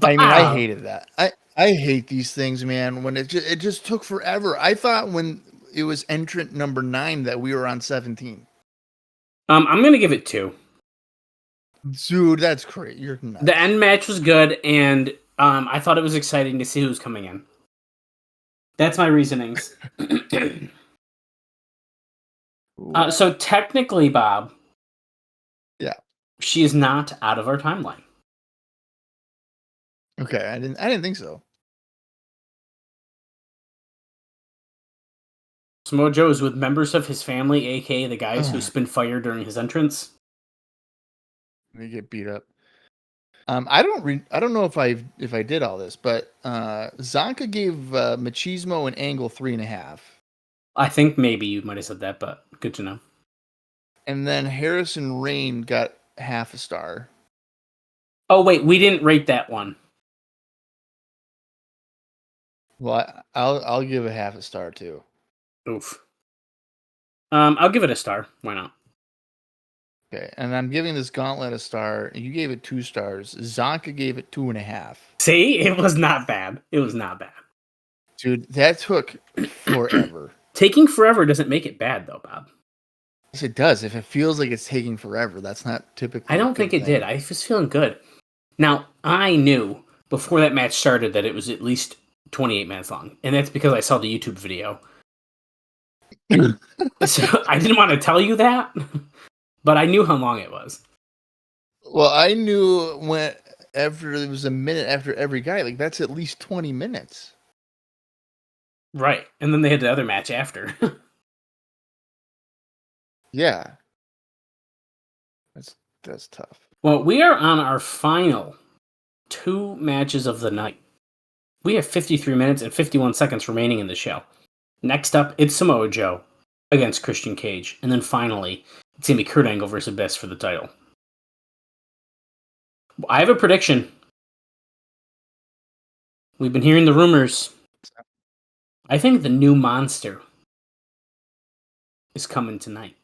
S3: I mean, I hated that. I hate these things, man. When it just took forever. I thought when it was entrant number 9 that we were on 17.
S4: I'm gonna give it 2.
S3: Dude, that's great. You're nuts.
S4: The end match was good, and I thought it was exciting to see who's coming in. That's my reasonings. So technically, Bob,
S3: yeah,
S4: she is not out of our timeline.
S3: Okay, I didn't think so.
S4: Samoa Joe is with members of his family, aka the guys who spin fire during his entrance.
S3: They get beat up. I don't know if I did all this, but Zonka gave Machismo and Angle 3.5.
S4: I think maybe you might have said that, but good to know.
S3: And then Harrison Rain got half a star.
S4: Oh wait, we didn't rate that one.
S3: Well, I'll give it half a star too.
S4: Oof. I'll give it a star. Why not?
S3: Okay, and I'm giving this Gauntlet a star. You gave it 2 stars. Zonka gave it 2.5.
S4: See, it was not bad. It was not bad.
S3: Dude, that took forever.
S4: Taking forever doesn't make it bad, though, Bob.
S3: Yes, it does. If it feels like it's taking forever, that's not typically.
S4: I don't think it did. I was feeling good. Now, I knew before that match started that it was at least 28 minutes long, and that's because I saw the YouTube video. So I didn't want to tell you that, but I knew how long it was.
S3: Well, I knew when after it was a minute after every guy, like that's at least 20 minutes.
S4: Right, and then they had the other match after.
S3: Yeah. That's tough.
S4: Well, we are on our final 2 matches of the night. We have 53 minutes and 51 seconds remaining in the show. Next up, it's Samoa Joe against Christian Cage. And then finally, it's going to be Kurt Angle versus Abyss for the title. I have a prediction. We've been hearing the rumors. I think the new monster is coming tonight.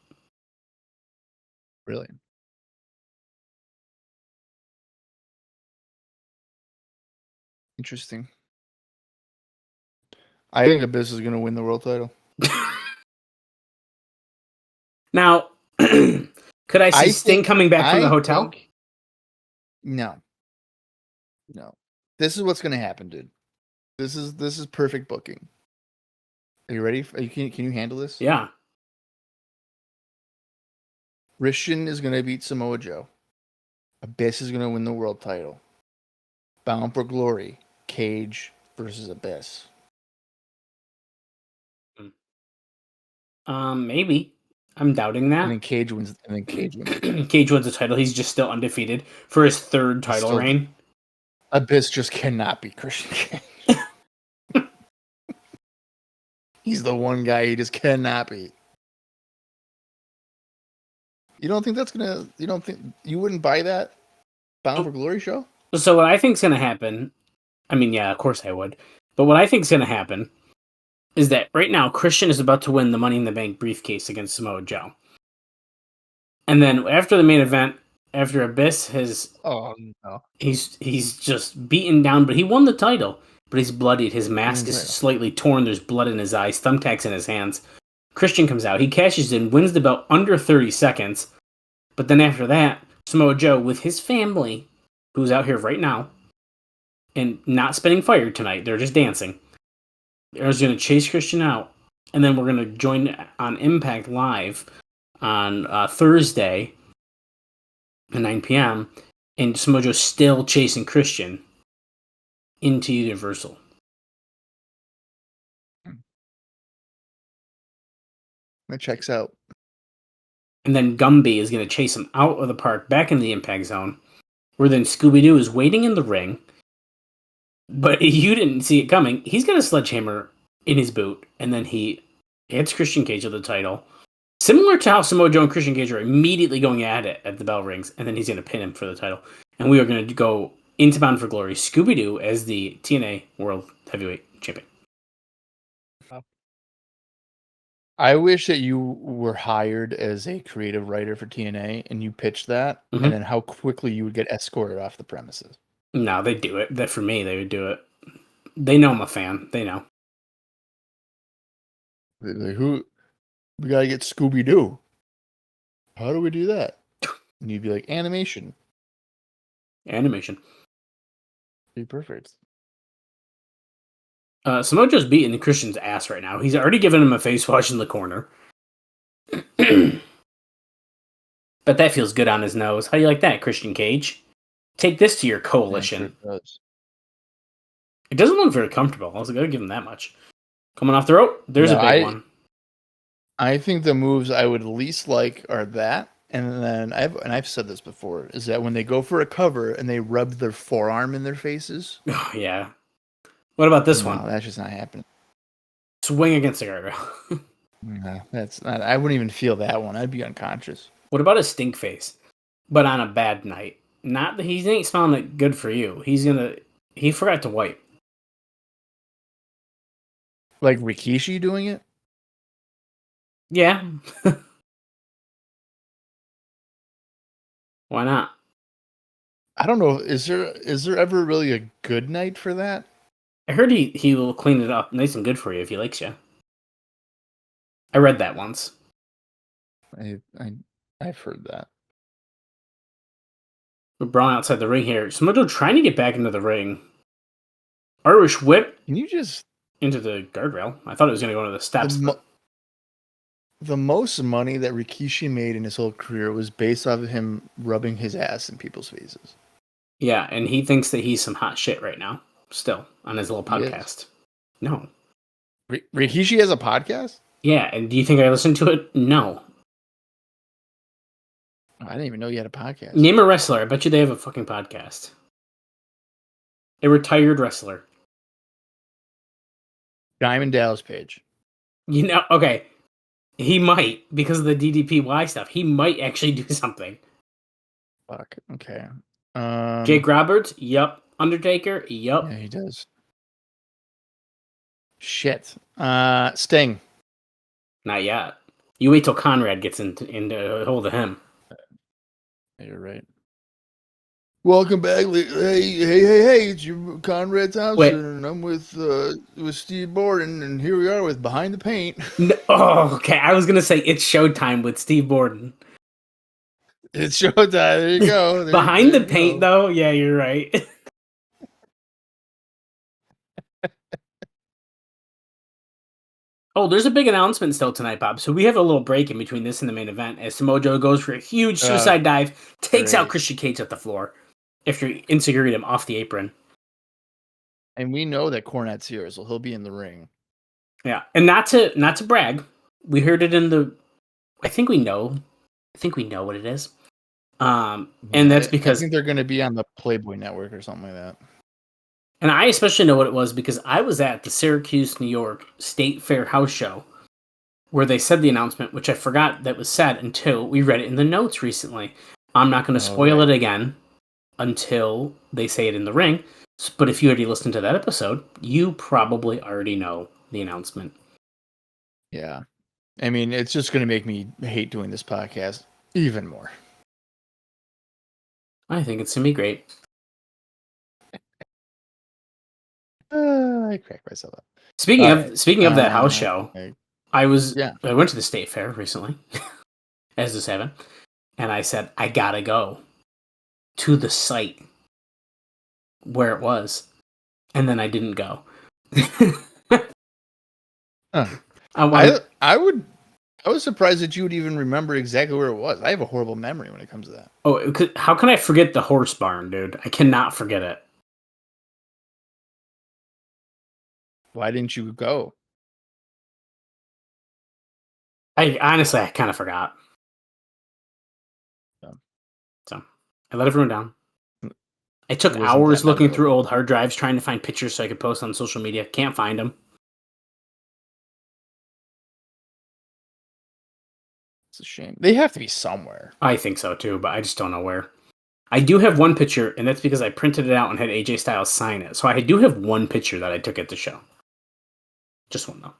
S3: Really? Interesting. I think Abyss is going to win the world title.
S4: Now, could I see Sting coming back from the hotel?
S3: No. This is what's going to happen, dude. This is perfect booking. Are you ready? Can you handle this?
S4: Yeah.
S3: Christian is going to beat Samoa Joe. Abyss is going to win the world title. Bound for Glory. Cage versus Abyss.
S4: Maybe. I'm doubting that.
S3: And then Cage wins.
S4: Cage wins the title. He's just still undefeated for his third title reign.
S3: Abyss just cannot be Christian Cage. He's the one guy he just cannot be. You don't think that's gonna? You don't think you wouldn't buy that Bound for Glory show?
S4: So what I think is gonna happen? I mean, yeah, of course I would. But what I think is gonna happen is that right now Christian is about to win the Money in the Bank briefcase against Samoa Joe, and then after the main event, after Abyss has, he's just beaten down, but he won the title. But he's bloodied. His mask is slightly torn. There's blood in his eyes. Thumbtacks in his hands. Christian comes out. He cashes in, wins the belt under 30 seconds. But then after that, Samoa Joe, with his family, who's out here right now, and not spitting fire tonight, they're just dancing, is going to chase Christian out. And then we're going to join on Impact Live on Thursday at 9 p.m. And Samoa Joe's still chasing Christian into Universal.
S3: That checks out.
S4: And then Gumby is going to chase him out of the park, back in the Impact Zone, where then Scooby-Doo is waiting in the ring. But you didn't see it coming. He's got a sledgehammer in his boot, and then he hits Christian Cage with the title. Similar to how Samoa Joe and Christian Cage are immediately going at it at the bell rings, and then he's going to pin him for the title. And we are going to go into Bound for Glory, Scooby-Doo as the TNA World Heavyweight Champion.
S3: I wish that you were hired as a creative writer for TNA and you pitched that, and then how quickly you would get escorted off the premises.
S4: No, they do it. That for me, they would do it. They know I'm a fan. They know.
S3: Like, who? We gotta get Scooby-Doo. How do we do that? And you'd be like, animation.
S4: Animation.
S3: Be perfect.
S4: Samoa Joe's beating Christian's ass right now. He's already given him a face wash in the corner. But that feels good on his nose. How do you like that, Christian Cage? Take this to your coalition.
S3: Yeah, sure
S4: it doesn't look very comfortable. I was going to give him that much. Coming off the rope, there's a big one.
S3: I think the moves I would least like are that, and then I've said this before, is that when they go for a cover and they rub their forearm in their faces.
S4: Oh, yeah. What about this one?
S3: That's just not happening.
S4: Swing against the guardrail.
S3: No, that's not. I wouldn't even feel that one. I'd be unconscious.
S4: What about a stink face, but on a bad night? Not that he ain't smelling it good for you. He forgot to wipe.
S3: Like Rikishi doing it?
S4: Yeah. Why not?
S3: I don't know. Is there ever really a good night for that?
S4: I heard he will clean it up nice and good for you if he likes you. I read that once.
S3: I've heard that.
S4: We're Braun outside the ring here. Samoa Joe trying to get back into the ring. Irish whip.
S3: Can you just
S4: into the guardrail? I thought it was going to go into the steps.
S3: The most money that Rikishi made in his whole career was based off of him rubbing his ass in people's faces.
S4: Yeah, and he thinks that he's some hot shit right now. Still on his little podcast. No.
S3: Rikishi has a podcast?
S4: Yeah, and do you think I listened to it? No.
S3: I didn't even know you had a podcast.
S4: Name a wrestler. I bet you they have a fucking podcast. A retired wrestler.
S3: Diamond Dallas Page.
S4: You know, okay. He might, because of the DDPY stuff. He might actually do something.
S3: Fuck. Okay.
S4: Jake Roberts? Yup. Undertaker? Yup.
S3: Yeah, he does. Shit. Sting.
S4: Not yet. You wait till Conrad gets into hold of him.
S3: You're right. Welcome back. Hey, it's your Conrad Thompson, and I'm with Steve Borden, and here we are with Behind the Paint.
S4: No, okay. I was gonna say it's Showtime with Steve Borden.
S3: It's Showtime. There you go.
S4: Behind the Paint, though. Yeah, you're right. Oh, there's a big announcement still tonight, Bob. So we have a little break in between this and the main event as Samoa Joe goes for a huge suicide dive, takes out Christian Cage at the floor after he insecuried him off the apron.
S3: And we know that Cornette's here, so he'll be in the ring.
S4: Yeah, and not to brag, we heard it in the I think we know. I think we know what it is. And that's
S3: I
S4: because,
S3: think they're going to be on the Playboy Network or something like that.
S4: and I especially know what it was because I was at the Syracuse, New York State Fair house show where they said the announcement, which I forgot that was said until we read it in the notes recently. I'm not going to spoil it again until they say it in the ring. But if you already listened to that episode, you probably already know the announcement.
S3: Yeah. I mean, it's just going to make me hate doing this podcast even more.
S4: I think it's going to be great.
S3: I cracked myself up.
S4: Speaking of that house show, I went to the state fair recently, as this happened, and I said I gotta go to the site where it was, and then I didn't go.
S3: I was surprised that you would even remember exactly where it was. I have a horrible memory when it comes to that.
S4: Oh, how can I forget the horse barn, dude? I cannot forget it.
S3: Why didn't you go?
S4: I honestly kind of forgot. So I let everyone down. I took hours looking through old hard drives trying to find pictures so I could post on social media. Can't find them.
S3: It's a shame. They have to be somewhere.
S4: I think so too, but I just don't know where. I do have one picture, and that's because I printed it out and had AJ Styles sign it. So I do have one picture that I took at the show. Just one, though.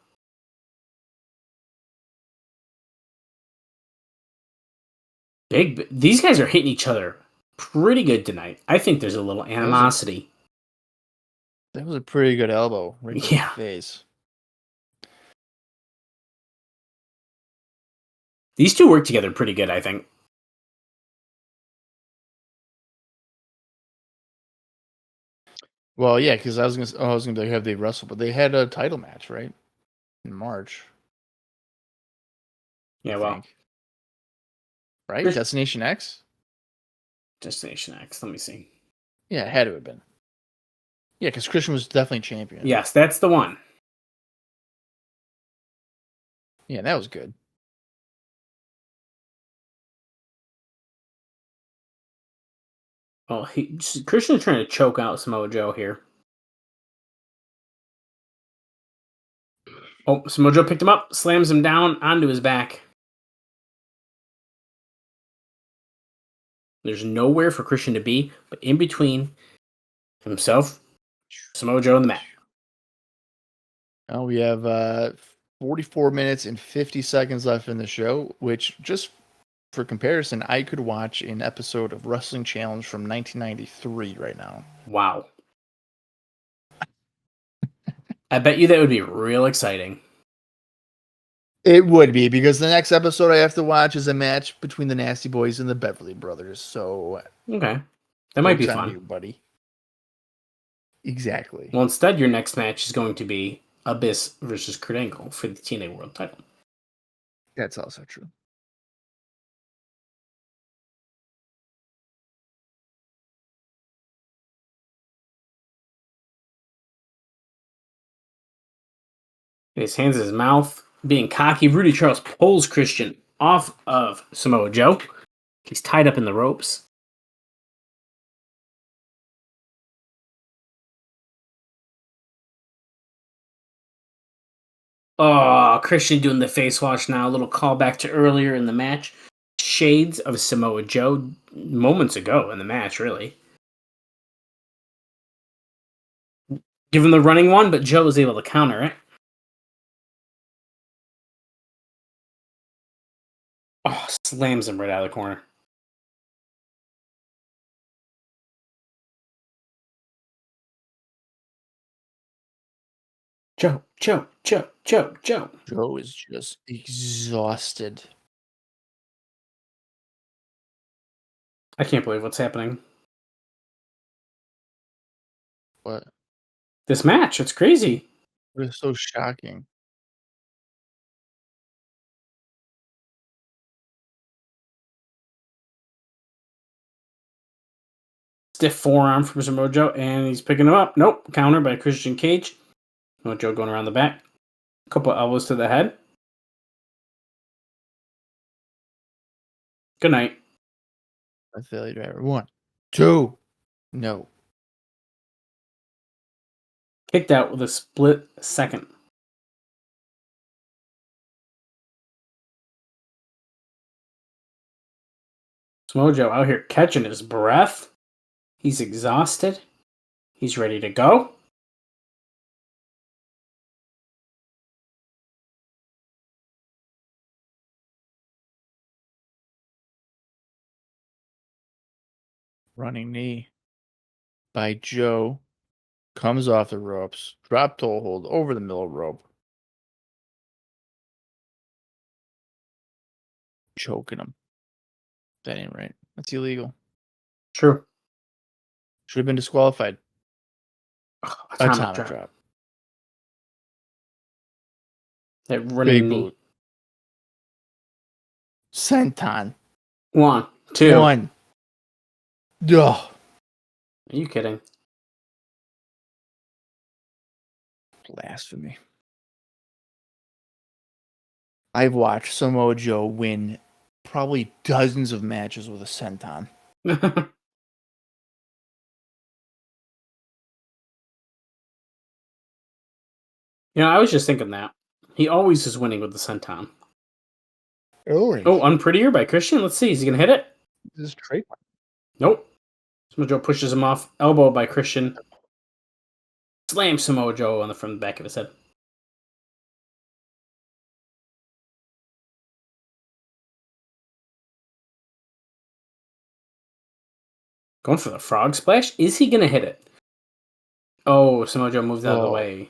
S4: These guys are hitting each other pretty good tonight. I think there's a little animosity.
S3: That was a pretty good elbow. Right in the face.
S4: These two work together pretty good, I think.
S3: Well, yeah, because I was gonna be like, have they wrestled, but they had a title match, right? In March.
S4: Yeah, well.
S3: Right? Destination X?
S4: Destination X, let me see.
S3: Yeah, it had to have been. Yeah, because Christian was definitely champion.
S4: Yes, that's the one.
S3: Yeah, that was good.
S4: Oh, Christian's trying to choke out Samoa Joe here. Oh, Samoa Joe picked him up, slams him down onto his back. There's nowhere for Christian to be, but in between himself, Samoa Joe, and the mat.
S3: Now we have 44 minutes and 50 seconds left in the show, which, just for comparison, I could watch an episode of Wrestling Challenge from 1993 right now.
S4: Wow. I bet you that would be real exciting.
S3: It would be, because the next episode I have to watch is a match between the Nasty Boys and the Beverly Brothers. So
S4: okay, that might be fun,
S3: you, buddy. Exactly.
S4: Well, instead, your next match is going to be Abyss versus Kurt Angle for the TNA World Title.
S3: That's also true.
S4: His hands in his mouth, being cocky. Rudy Charles pulls Christian off of Samoa Joe. He's tied up in the ropes. Oh, Christian doing the face wash now. A little callback to earlier in the match. Shades of Samoa Joe moments ago in the match, really. Give him the running one, but Joe was able to counter it. Oh, slams him right out of the corner. Joe.
S3: Joe is just exhausted.
S4: I can't believe what's happening.
S3: What?
S4: This match, it's crazy.
S3: It's so shocking.
S4: Stiff forearm from Samoa Joe, and he's picking him up. Nope, counter by Christian Cage. Samoa Joe going around the back. A couple elbows to the head. Good night.
S3: A failure driver. 1, 2. No.
S4: Kicked out with a split second. Samoa Joe out here catching his breath. He's exhausted. He's ready to go.
S3: Running knee by Joe. Comes off the ropes. Drop toe hold over the middle rope. Choking him. That ain't right. That's illegal.
S4: True.
S3: Should have been disqualified.
S4: Atomic drop. That
S3: Big
S4: running knee.
S3: boot. Senton.
S4: 1, 2.
S3: 1. Ugh.
S4: Are you kidding?
S3: Blasphemy. I've watched Samoa Joe win probably dozens of matches with a senton.
S4: I was just thinking that. He always is winning with the senton.
S3: Always.
S4: Oh, unprettier by Christian. Let's see. Is he going to hit it?
S3: This is trademark.
S4: Nope. Samoa Joe pushes him off. Elbow by Christian. Slams Samoa Joe from the back of his head. Going for the frog splash. Is he going to hit it? Oh, Samoa Joe moves out of the way.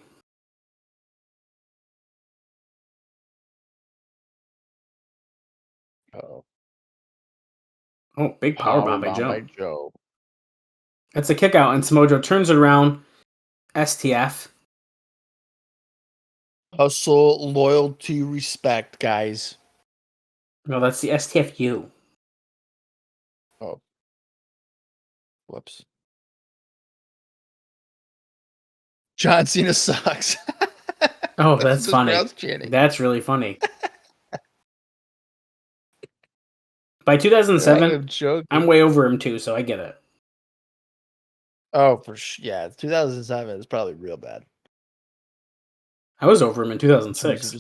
S4: Oh, big powerbomb by Joe. That's a kick out, and Samoa Joe turns it around. STF.
S3: Hustle, loyalty, respect, guys.
S4: No, that's the STFU.
S3: Oh. Whoops. John Cena sucks.
S4: Oh, that's funny.
S3: Chanting.
S4: That's really funny. By 2007, I'm way over him too, so I get it.
S3: Oh, for sure. Yeah, 2007 is probably real bad.
S4: I was over him in 2006.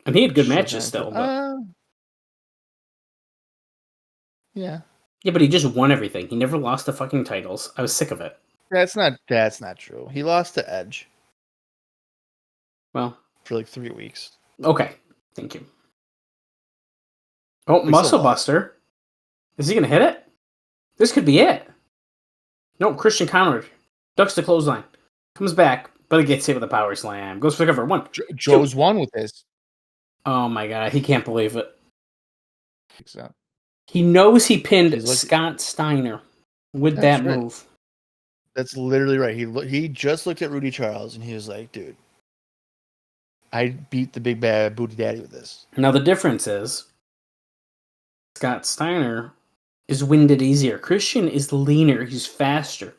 S4: And he had good matches still. But...
S3: yeah.
S4: Yeah, but he just won everything. He never lost the fucking titles. I was sick of it.
S3: That's not true. He lost to Edge.
S4: Well.
S3: For like 3 weeks.
S4: Okay. Thank you. Oh, Muscle Buster. Is he going to hit it? This could be it. No, Christian countered. Ducks the clothesline. Comes back, but he gets hit with a power slam. Goes for the cover. 1.
S3: Joe's won with this.
S4: Oh my god, he can't believe it.
S3: I think so.
S4: He knows he pinned Scott Steiner with that move.
S3: That's literally right. He just looked at Rudy Charles and he was like, dude, I beat the big bad booty daddy with this.
S4: Now the difference is Scott Steiner is winded easier. Christian is leaner. He's faster.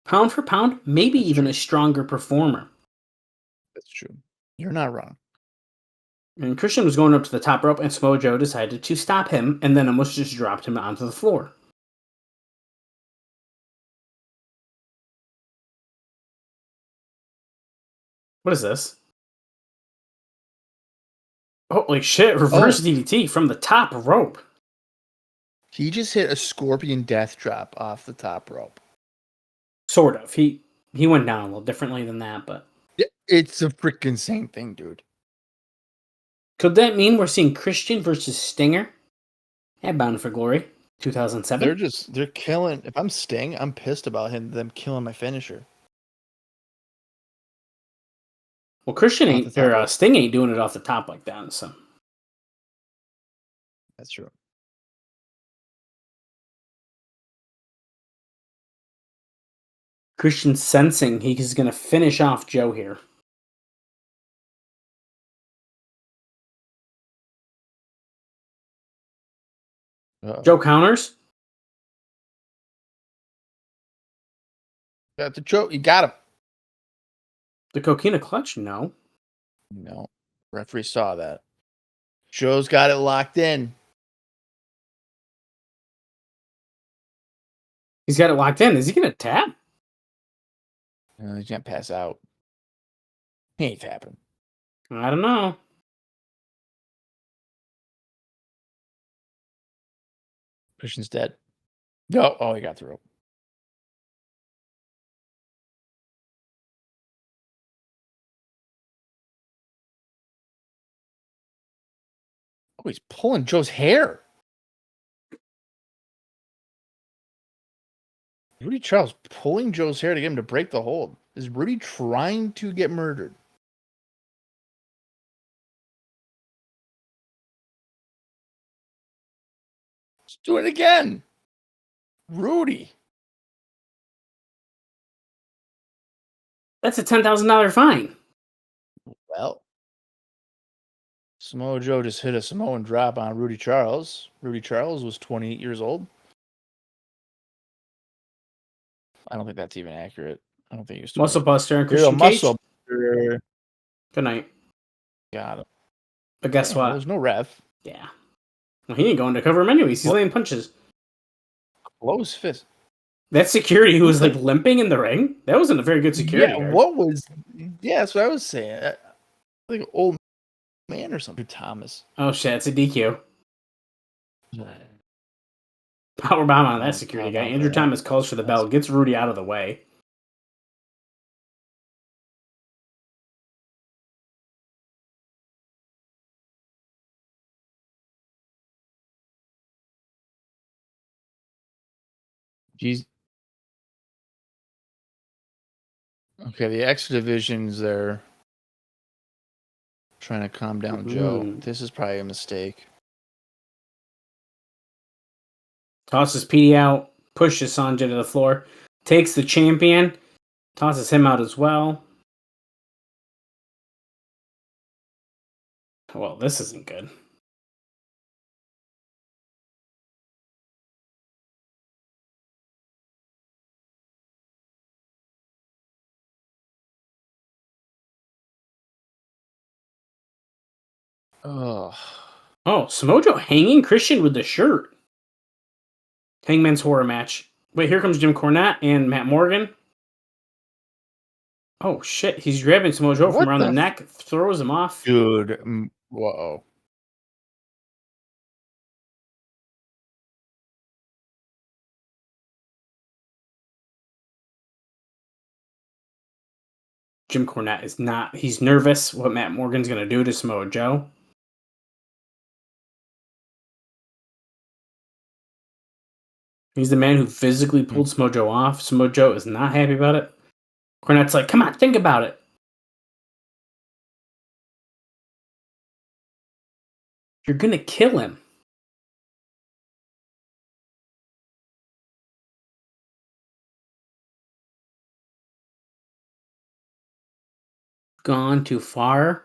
S4: Pound for pound, maybe even a stronger performer.
S3: That's true. You're not wrong.
S4: And Christian was going up to the top rope, and Samoa Joe decided to stop him, and then almost just dropped him onto the floor. What is this? Holy shit, reverse DDT from the top rope.
S3: He just hit a scorpion death drop off the top rope.
S4: Sort of. He went down a little differently than that, but...
S3: It's a freaking same thing, dude.
S4: Could that mean we're seeing Christian versus Stinger at Bound for Glory 2007?
S3: They're killing. If I'm Sting, I'm pissed about them killing my finisher.
S4: Well, Sting ain't doing it off the top like that, so.
S3: That's true.
S4: Christian sensing he's going to finish off Joe here.
S3: Uh-oh.
S4: Joe counters.
S3: Got the choke. You got him.
S4: The Coquina clutch? No.
S3: No. Referee saw that. Joe's got it locked in.
S4: He's got it locked in. Is he going to tap?
S3: He can't pass out. He ain't tapping.
S4: I don't know.
S3: Christian's dead. No. Oh, he got the rope. Oh, he's pulling Joe's hair. Rudy Charles pulling Joe's hair to get him to break the hold. Is Rudy trying to get murdered? Let's do it again. Rudy.
S4: That's a $10,000 fine.
S3: Well, Samoa Joe just hit a Samoan drop on Rudy Charles. Rudy Charles was 28 years old. I don't think that's even accurate. I don't think he was
S4: Muscle Buster and
S3: You're a
S4: Christian Cage.
S3: muscle buster.
S4: Good night.
S3: Got him.
S4: But guess what?
S3: There's no ref.
S4: Yeah. Well, he ain't going to cover him anyways. He's
S3: What?
S4: laying punches.
S3: Close fist.
S4: That security who was like limping in the ring, that wasn't a very good security guard.
S3: What was... Yeah, that's what I was saying. Like an old man or something. Thomas.
S4: Oh shit, it's a DQ. Powerbomb on that security guy. Andrew Thomas calls for the bell, gets Rudy out of the way.
S3: Jeez. Okay, the X division's there. Trying to calm down Joe. This is probably a mistake.
S4: Tosses Petey out, pushes Sanjay to the floor, takes the champion, tosses him out as well. Well, this isn't good.
S3: Oh,
S4: Samoa Joe hanging Christian with the shirt. Hangman's Horror match. Wait, here comes Jim Cornette and Matt Morgan. Oh shit, he's grabbing Samoa Joe from around the neck, throws him off.
S3: dude. Whoa.
S4: Jim Cornette is not, he's nervous what Matt Morgan's going to do to Samoa Joe. He's the man who physically pulled Samoa Joe off. Samoa Joe is not happy about it. Cornette's like, come on, think about it. You're going to kill him. Gone too far.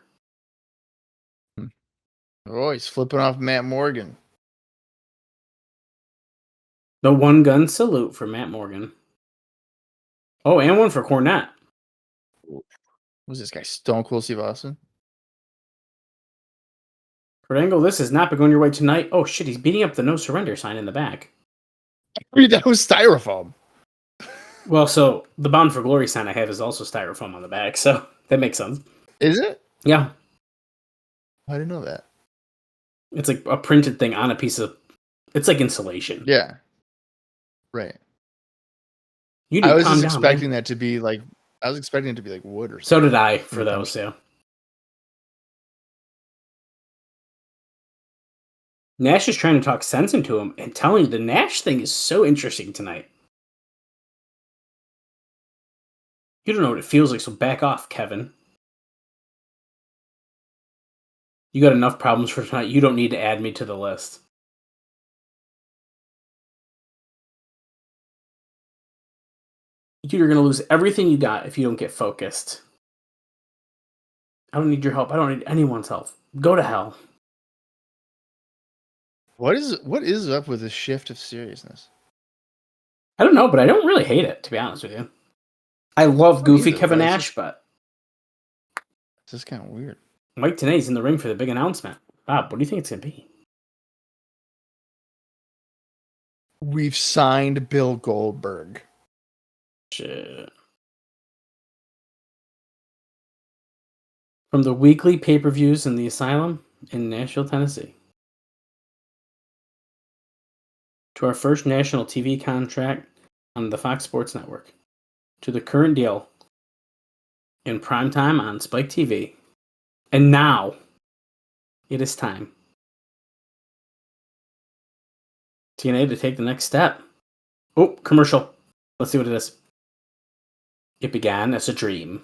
S3: Oh, he's flipping off Matt Morgan.
S4: The one gun salute for Matt Morgan. Oh, and one for Cornette.
S3: Who's this guy? Stone Cold Steve Austin?
S4: Kurt Angle, this has not been going your way tonight. Oh shit, he's beating up the no surrender sign in the back.
S3: That was styrofoam.
S4: Well, so the Bound for Glory sign I have is also styrofoam on the back, so that makes sense.
S3: Is it?
S4: Yeah.
S3: I didn't know that.
S4: It's like a printed thing on a piece of... It's like insulation.
S3: Yeah. Right.
S4: You need
S3: I was
S4: to calm
S3: just
S4: down,
S3: expecting
S4: man.
S3: that to be like... I was expecting it to be like wood or something.
S4: So did I for those two. Nash is trying to talk sense into him and telling you the Nash thing is so interesting tonight. You don't know what it feels like, so back off, Kevin. You got enough problems for tonight. You don't need to add me to the list. You're going to lose everything you got if you don't get focused. I don't need your help. I don't need anyone's help. Go to hell.
S3: What is up with this shift of seriousness?
S4: I don't know, but I don't really hate it, to be honest with you. I love goofy Kevin Nash, but...
S3: This is kind of weird.
S4: Mike Tenay's in the ring for the big announcement. Bob, what do you think it's going to be?
S3: We've signed Bill Goldberg.
S4: Shit. From the weekly pay-per-views in the Asylum in Nashville, Tennessee, to our first national TV contract on the Fox Sports Network, to the current deal in primetime on Spike TV. And now, it is time. TNA to take the next step. Oh, commercial. Let's see what it is. It began as a dream.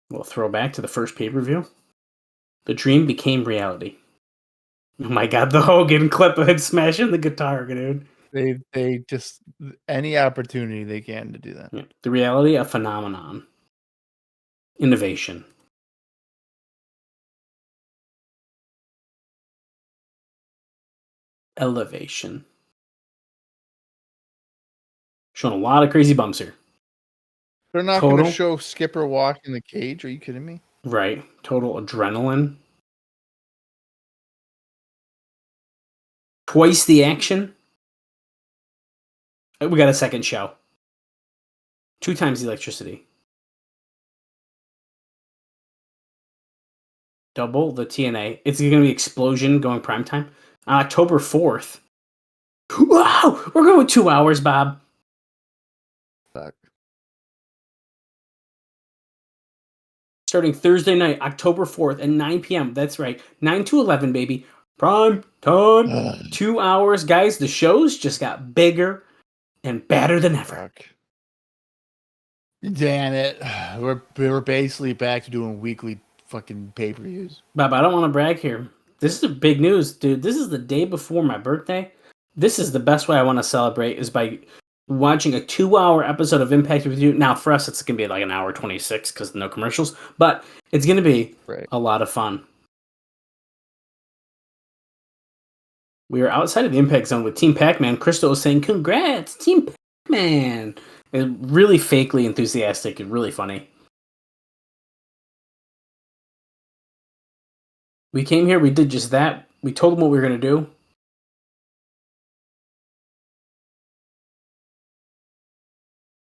S4: We'll throw back to the first pay-per-view. The dream became reality. Oh my god, the Hogan clip of him smashing the guitar, dude.
S3: They just any opportunity they can to do that.
S4: Yeah. The reality, a phenomenon. Innovation. Elevation. Showing a lot of crazy bumps here.
S3: They're not going to
S4: Total?
S3: show Skipper walk in the cage. Are you kidding me?
S4: Right. Total adrenaline. Twice the action. We got a second show. 2 times the electricity. Double the TNA. It's going to be explosion going primetime. On October 4th. Wow! We're going 2 hours, Bob.
S3: Fuck.
S4: Starting Thursday night, October 4th at 9 p.m. That's right. 9 to 11, baby. Prime time. 2 hours. Guys, the shows just got bigger and badder than ever.
S3: Fuck. Damn it. We're basically back to doing weekly fucking pay-per-views.
S4: Bob, I don't want to brag here. This is big news, dude. This is the day before my birthday. This is the best way I want to celebrate is by watching a 2-hour episode of Impact with you. Now, for us, it's going to be like an hour 26 because no commercials, but it's going to be a lot of fun. We are outside of the Impact Zone with Team Pacman. Crystal is saying, congrats, Team Pacman. It's really fakely enthusiastic and really funny. We came here, we did just that. We told them what we were going to do.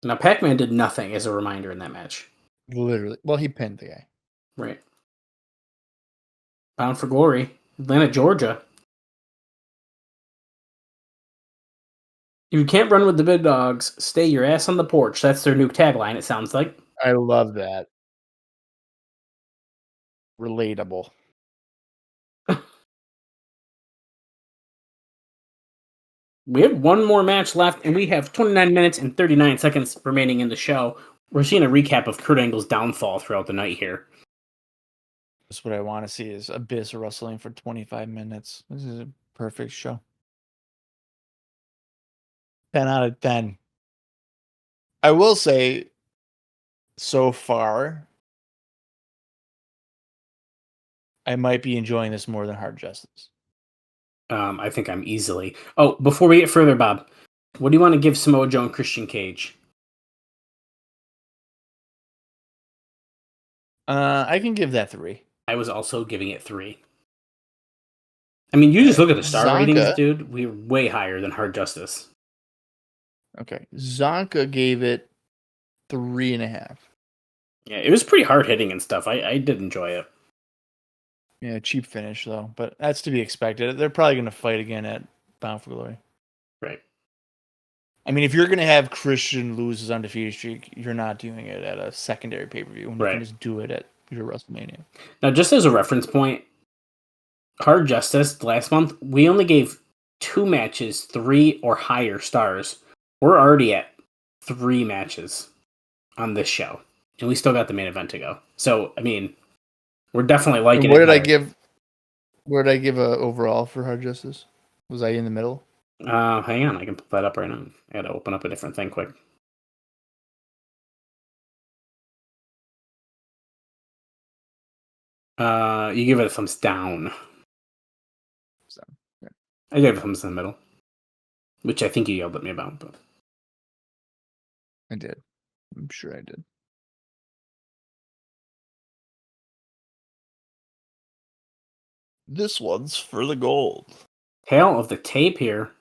S4: Now, Pac-Man did nothing as a reminder in that match.
S3: Literally. Well, he pinned the guy.
S4: Right. Bound for Glory. Atlanta, Georgia. If you can't run with the big dogs, stay your ass on the porch. That's their new tagline, it sounds like.
S3: I love that. Relatable.
S4: We have one more match left, and we have 29 minutes and 39 seconds remaining in the show. We're seeing a recap of Kurt Angle's downfall throughout the night here.
S3: That's what I want to see is Abyss wrestling for 25 minutes. This is a perfect show. 10 out of 10. I will say, so far, I might be enjoying this more than Hard Justice.
S4: I think I'm easily. Oh, before we get further, Bob, what do you want to give Samoa Joe and Christian Cage?
S3: I can give that 3.
S4: I was also giving it 3. I mean, you just look at the star ratings, dude. We're way higher than Hard Justice.
S3: Okay. Zonka gave it 3.5.
S4: Yeah, it was pretty hard hitting and stuff. I did enjoy it.
S3: Yeah, cheap finish though, but that's to be expected. They're probably going to fight again at Bound for Glory.
S4: Right.
S3: I mean, if you're going to have Christian lose his undefeated streak, you're not doing it at a secondary pay-per-view. You can just do it at your WrestleMania.
S4: Now, just as a reference point, Hard Justice last month, we only gave 2 matches 3 or higher stars. We're already at 3 matches on this show, and we still got the main event to go. So, I mean, we're definitely liking it.
S3: What did I give? Where did I give a overall for Hard Justice? Was I in the middle?
S4: Hang on, I can pull that up right now. I gotta open up a different thing quick. You give it a thumbs down.
S3: So, yeah.
S4: I gave it a thumbs in the middle, which I think you yelled at me about. But
S3: I did. I'm sure I did. This one's for the gold.
S4: Tail of the tape here.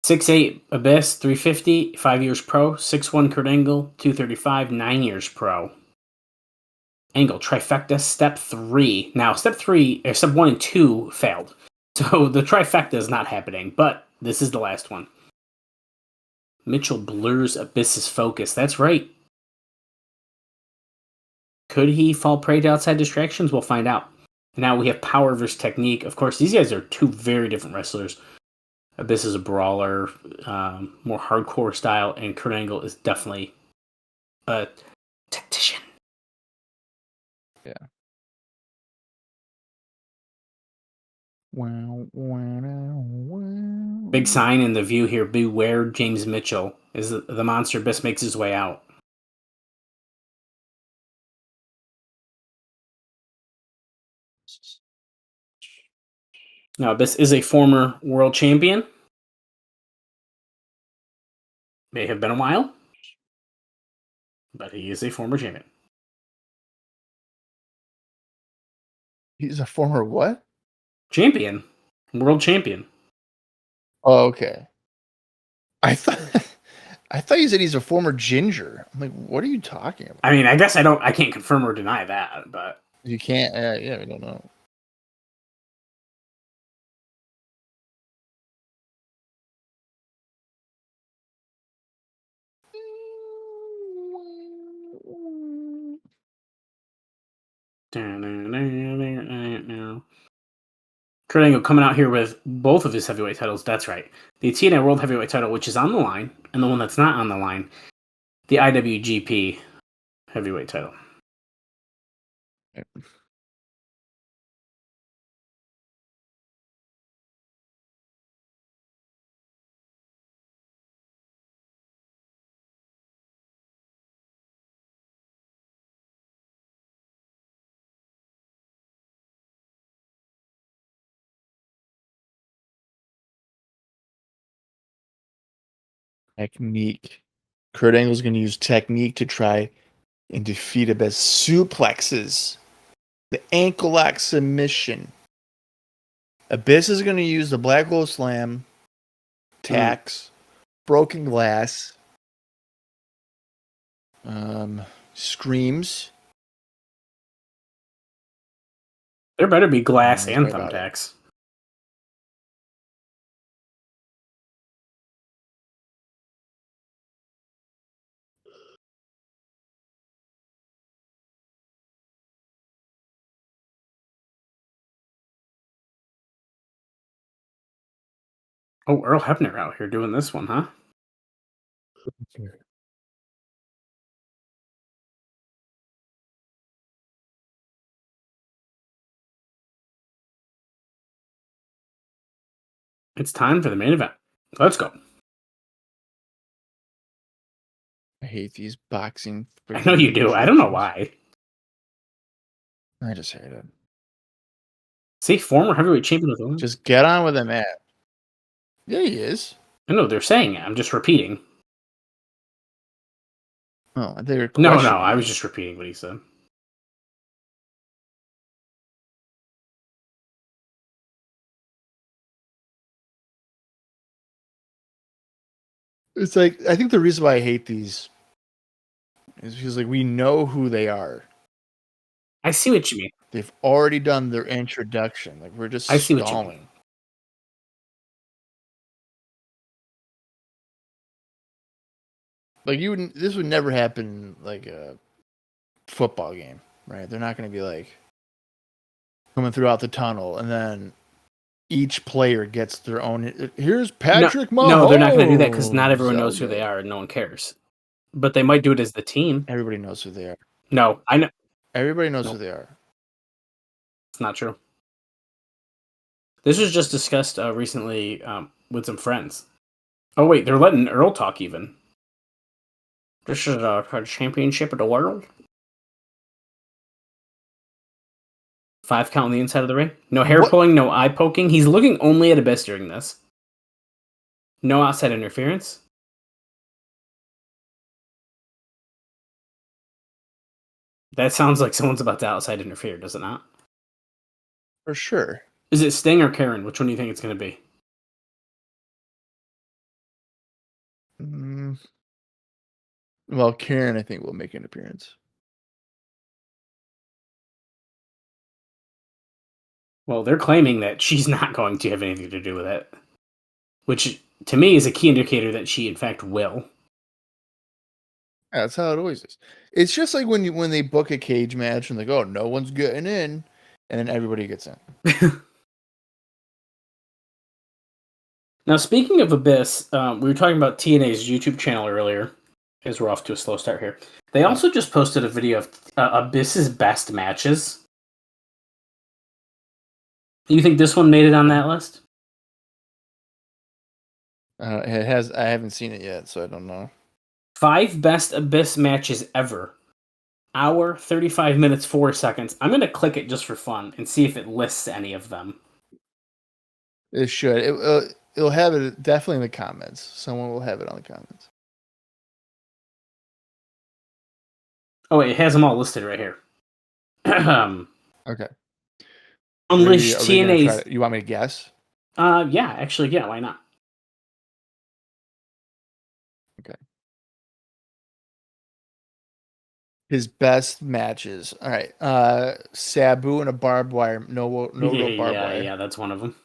S4: 6'8" Abyss, 350, 5 years pro. 6'1" Kurt Angle, 235, 9 years pro. Angle, trifecta, step 3. Now, step 1 and 2 failed. So the trifecta is not happening, but this is the last one. Mitchell blurs Abyss's focus. That's right. Could he fall prey to outside distractions? We'll find out. Now we have power versus technique. Of course, these guys are two very different wrestlers. Abyss is a brawler, more hardcore style, and Kurt Angle is definitely a tactician.
S3: Yeah. Wow, wow, wow.
S4: Big sign in the view here. Beware James Mitchell as the monster Abyss makes his way out. Now, Abyss is a former world champion. May have been a while, but he is a former champion.
S3: He's a former what?
S4: Champion. World champion.
S3: Oh, okay. I thought you said he's a former ginger. I'm like, what are you talking about?
S4: I mean, I guess I can't confirm or deny that, but
S3: You can't. Yeah, we don't know.
S4: Kurt Angle coming out here with both of his heavyweight titles. That's right. The TNA World Heavyweight title, which is on the line, and the one that's not on the line, the IWGP Heavyweight title.
S3: Technique. Kurt Angle's going to use technique to try and defeat Abyss. Suplexes. The ankle lock submission. Abyss is going to use the Black Hole Slam. Tacks. Broken glass. Screams.
S4: There better be glass
S3: That's
S4: and
S3: right about it.
S4: thumbtacks. Oh, Earl Hebner out here doing this one, huh? It's time for the main event. Let's go.
S3: I hate these boxing.
S4: I know you do. I don't know why.
S3: I just hate it.
S4: See, former heavyweight champion of the world.
S3: Just get on with the match. Yeah, he is.
S4: I know they're saying it. I'm just repeating.
S3: Oh, they're
S4: No,
S3: questioning
S4: I was
S3: it.
S4: just repeating what he said.
S3: It's like, I think the reason why I hate these is because, like, we know who they are.
S4: I see what you mean.
S3: They've already done their introduction. Like, we're just
S4: I see what you
S3: stalling.
S4: mean.
S3: Like, this would never happen like a football game, right? They're not going to be like coming throughout the tunnel and then each player gets their own. Here's Patrick Mahomes.
S4: No, they're not going to do that because not everyone knows who
S3: Okay.
S4: they are and no one cares. But they might do it as the team.
S3: Everybody knows who they are.
S4: No, I know.
S3: Everybody knows
S4: Nope.
S3: who they are.
S4: It's not true. This was just discussed recently with some friends. Oh, wait, they're letting Earl talk even. This is a championship of the world. 5 count on the inside of the ring. No hair pulling, no eye poking. He's looking only at Abyss during this. No outside interference. That sounds like someone's about to outside interfere, does it not?
S3: For sure.
S4: Is it Sting or Karen? Which one do you think it's going to be?
S3: Well, Karen, I think, will make an appearance.
S4: Well, they're claiming that she's not going to have anything to do with it, which to me is a key indicator that she, in fact, will.
S3: Yeah, that's how it always is. It's just like when they book a cage match and they go, no one's getting in, and then everybody gets in.
S4: Now, speaking of Abyss, we were talking about TNA's YouTube channel earlier, as we're off to a slow start here. They also just posted a video of Abyss's best matches. You think this one made it on that list?
S3: It has. I haven't seen it yet, so I don't know.
S4: 5 best Abyss matches ever. Hour, 35 minutes, 4 seconds. I'm going to click it just for fun and see if it lists any of them.
S3: It should. It'll have it definitely in the comments. Someone will have it on the comments.
S4: Oh, wait, it has them all listed right here.
S3: Okay.
S4: Unleashed TNA's.
S3: You want me to guess?
S4: Yeah, actually, yeah, why not?
S3: Okay. His best matches. All right. Sabu and a barbed wire. No real barbed wire.
S4: Yeah, that's one of them.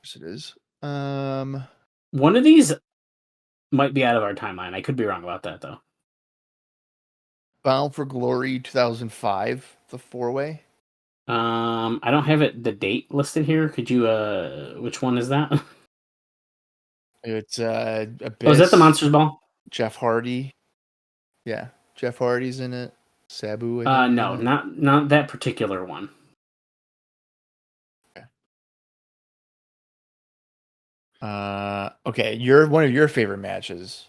S3: Yes, it is.
S4: One of these might be out of our timeline. I could be wrong about that, though.
S3: Bound for Glory 2005, the 4-way.
S4: I don't have the date listed here. Could you which one is that?
S3: It's Abyss,
S4: Oh, is that the Monsters Ball?
S3: Jeff Hardy. Yeah, Jeff Hardy's in it. Sabu.
S4: No, not that particular one.
S3: Okay, one of your favorite matches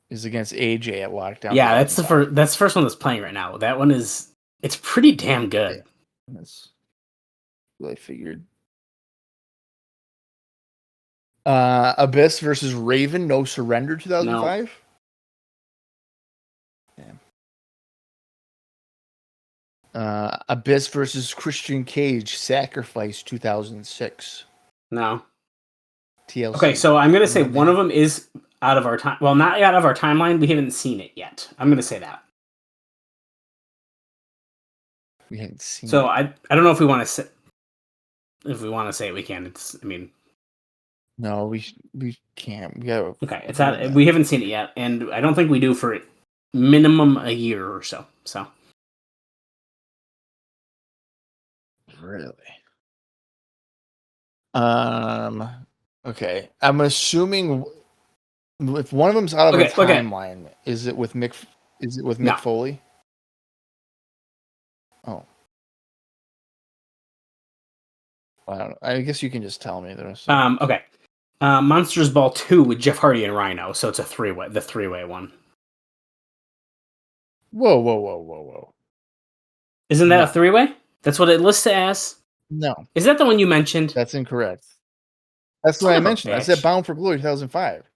S3: is against AJ at Lockdown.
S4: Yeah, that's the first one that's playing right now. That one it's pretty damn good.
S3: Yeah, that's what I figured. Abyss versus Raven, No Surrender 2005. Yeah. Abyss versus Christian Cage, Sacrifice 2006.
S4: No.
S3: TLC.
S4: Okay, so I'm gonna say one of them is out of our time. Well, not out of our timeline. We haven't seen it yet. I'm gonna say that.
S3: We haven't seen.
S4: So I don't know if we want to say. If we want to say it, we can.
S3: No, we can't. We gotta.
S4: Okay, it's out. We haven't seen it yet, and I don't think we do for minimum a year or so. So.
S3: Really? Okay. I'm assuming if one of them's out of the timeline, is it with Mick? Is it with Mick Foley? Oh. I don't know. I guess you can just tell me the rest.
S4: Okay. Monsters Ball 2 with Jeff Hardy and Rhino, so it's a 3-way, the 3-way one.
S3: Whoa.
S4: Isn't that a 3-way? That's what it lists as?
S3: No.
S4: Is that the one you mentioned?
S3: That's incorrect. That's what I mentioned. I said Bound for Glory 2005.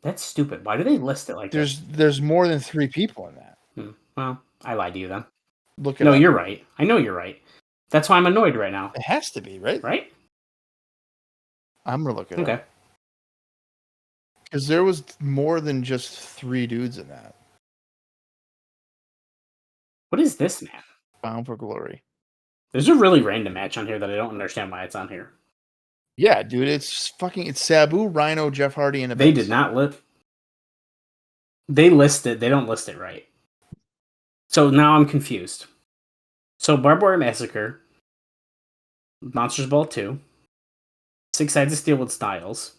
S4: That's stupid. Why do they list it like that?
S3: There's more than 3 people in that.
S4: Well, I lied to you then.
S3: Look it up.
S4: No, you're right. I know you're right. That's why I'm annoyed right now.
S3: It has to be, right?
S4: Right?
S3: I'm going to look it up.
S4: Okay.
S3: Because there was more than just 3 dudes in that.
S4: What is this, man?
S3: Bound for Glory.
S4: There's a really random match on here that I don't understand why it's on here.
S3: Yeah, dude, it's Sabu, Rhino, Jeff Hardy, and Abyss.
S4: They did not list. They list it. They don't list it right. So now I'm confused. So Barbed Wire Massacre, Monsters Ball 2, 6 Sides of Steel with Styles,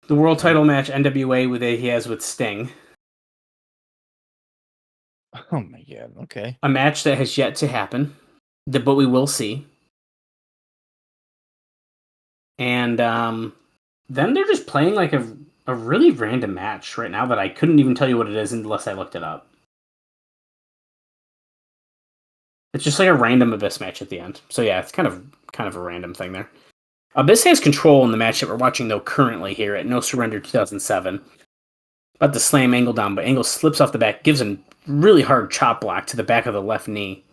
S4: the World Title match NWA he has with Sting.
S3: Oh my god! Okay.
S4: A match that has yet to happen, but we will see. And then they're just playing like a really random match right now that I couldn't even tell you what it is unless I looked it up. It's just like a random Abyss match at the end. So yeah, it's kind of a random thing there. Abyss has control in the match that we're watching though currently here at No Surrender 2007. About to slam Angle down, but Angle slips off the back, gives him really hard chop block to the back of the left knee.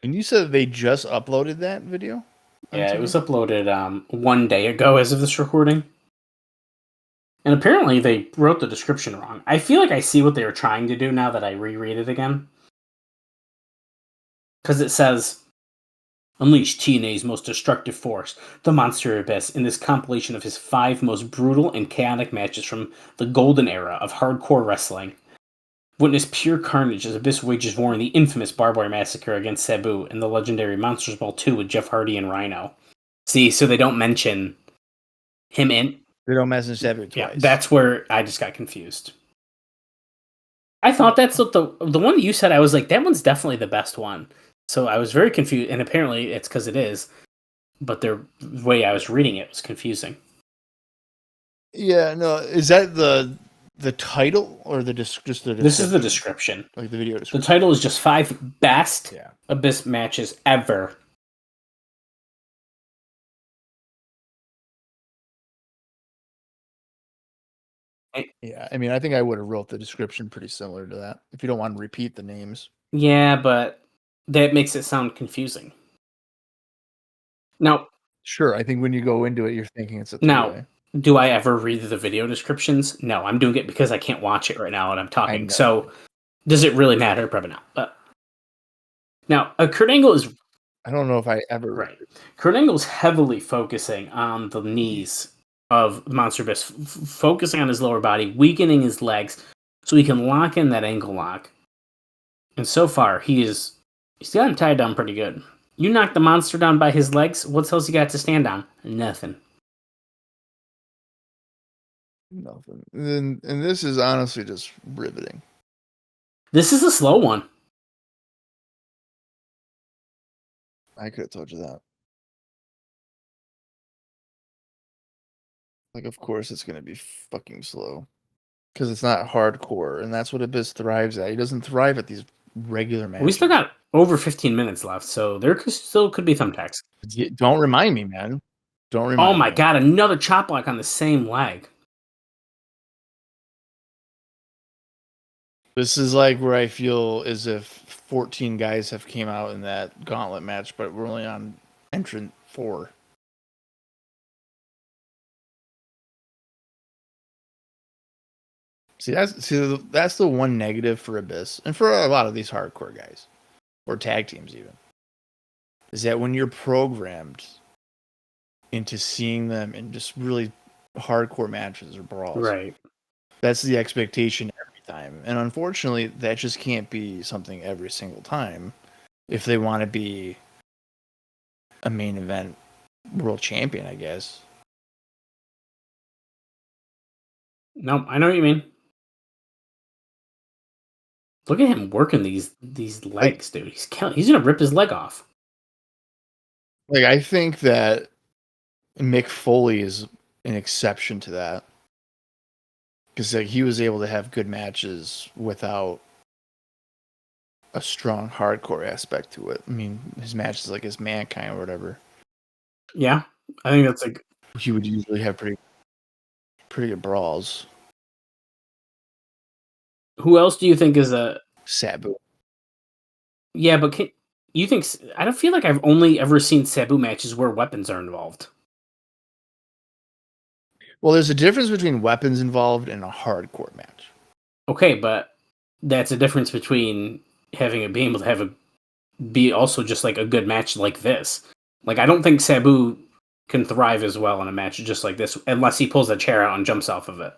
S3: And you said they just uploaded that video?
S4: Yeah, it was uploaded 1 day ago as of this recording. And apparently they wrote the description wrong. I feel like I see what they were trying to do now that I reread it again. Because it says, unleash TNA's most destructive force, the Monster Abyss, in this compilation of his 5 most brutal and chaotic matches from the golden era of hardcore wrestling. Witness pure carnage as Abyss wages war in the infamous Barbed Wire Massacre against Sabu and the legendary Monsters Ball 2 with Jeff Hardy and Rhino. See, so they don't mention him in...
S3: They don't mention Sabu twice.
S4: Yeah, that's where I just got confused. I thought that's what the one that you said, I was like, that one's definitely the best one. So I was very confused, and apparently it's because it is, but the way I was reading it was confusing.
S3: Yeah, no, is that the title or just the description?
S4: This is the description.
S3: Like the video description.
S4: The title is just 5 best Abyss matches ever.
S3: Yeah, I mean, I think I would have wrote the description pretty similar to that. If you don't want to repeat the names.
S4: Yeah, but that makes it sound confusing. Now,
S3: sure, I think when you go into it, you're thinking it's a
S4: now, do I ever read the video descriptions? No, I'm doing it because I can't watch it right now and I'm talking. So, does it really matter? Probably not. But now, Kurt Angle is...
S3: I don't know if I ever...
S4: Right. Kurt Angle's heavily focusing on the knees of Monster Abyss, focusing on his lower body, weakening his legs so he can lock in that ankle lock. And so far, he's got him tied down pretty good. You knock the monster down by his legs, what else he got to stand on? Nothing.
S3: Nothing. And this is honestly just riveting.
S4: This is a slow one.
S3: I could have told you that. Like, of course it's going to be fucking slow. Because it's not hardcore, and that's what Abyss thrives at. He doesn't thrive at these regular matches.
S4: We still got over 15 minutes left, so there still could be thumbtacks.
S3: Don't remind me, man. Don't remind me.
S4: Oh my god, another chop block on the same leg.
S3: This is like where I feel as if 14 guys have came out in that Gauntlet match, but we're only on entrant 4. See, that's the one negative for Abyss, and for a lot of these hardcore guys, or tag teams even, is that when you're programmed into seeing them in just really hardcore matches or brawls,
S4: right?
S3: That's the expectation every time, and unfortunately, that just can't be something every single time if they want to be a main event world champion, I guess.
S4: No, I know what you mean. Look at him working these legs, dude. He's gonna rip his leg off.
S3: Like, I think that Mick Foley is an exception to that, because like, he was able to have good matches without a strong hardcore aspect to it. I mean, his matches like his Mankind or whatever.
S4: Yeah, I think that's like
S3: he would usually have pretty good brawls.
S4: Who else do you think is a
S3: Sabu?
S4: Yeah, but you think... I don't feel like I've only ever seen Sabu matches where weapons are involved.
S3: Well, there's a difference between weapons involved and a hardcore match.
S4: Okay, but that's a difference between being able to be also just like a good match like this. Like, I don't think Sabu can thrive as well in a match just like this unless he pulls a chair out and jumps off of it.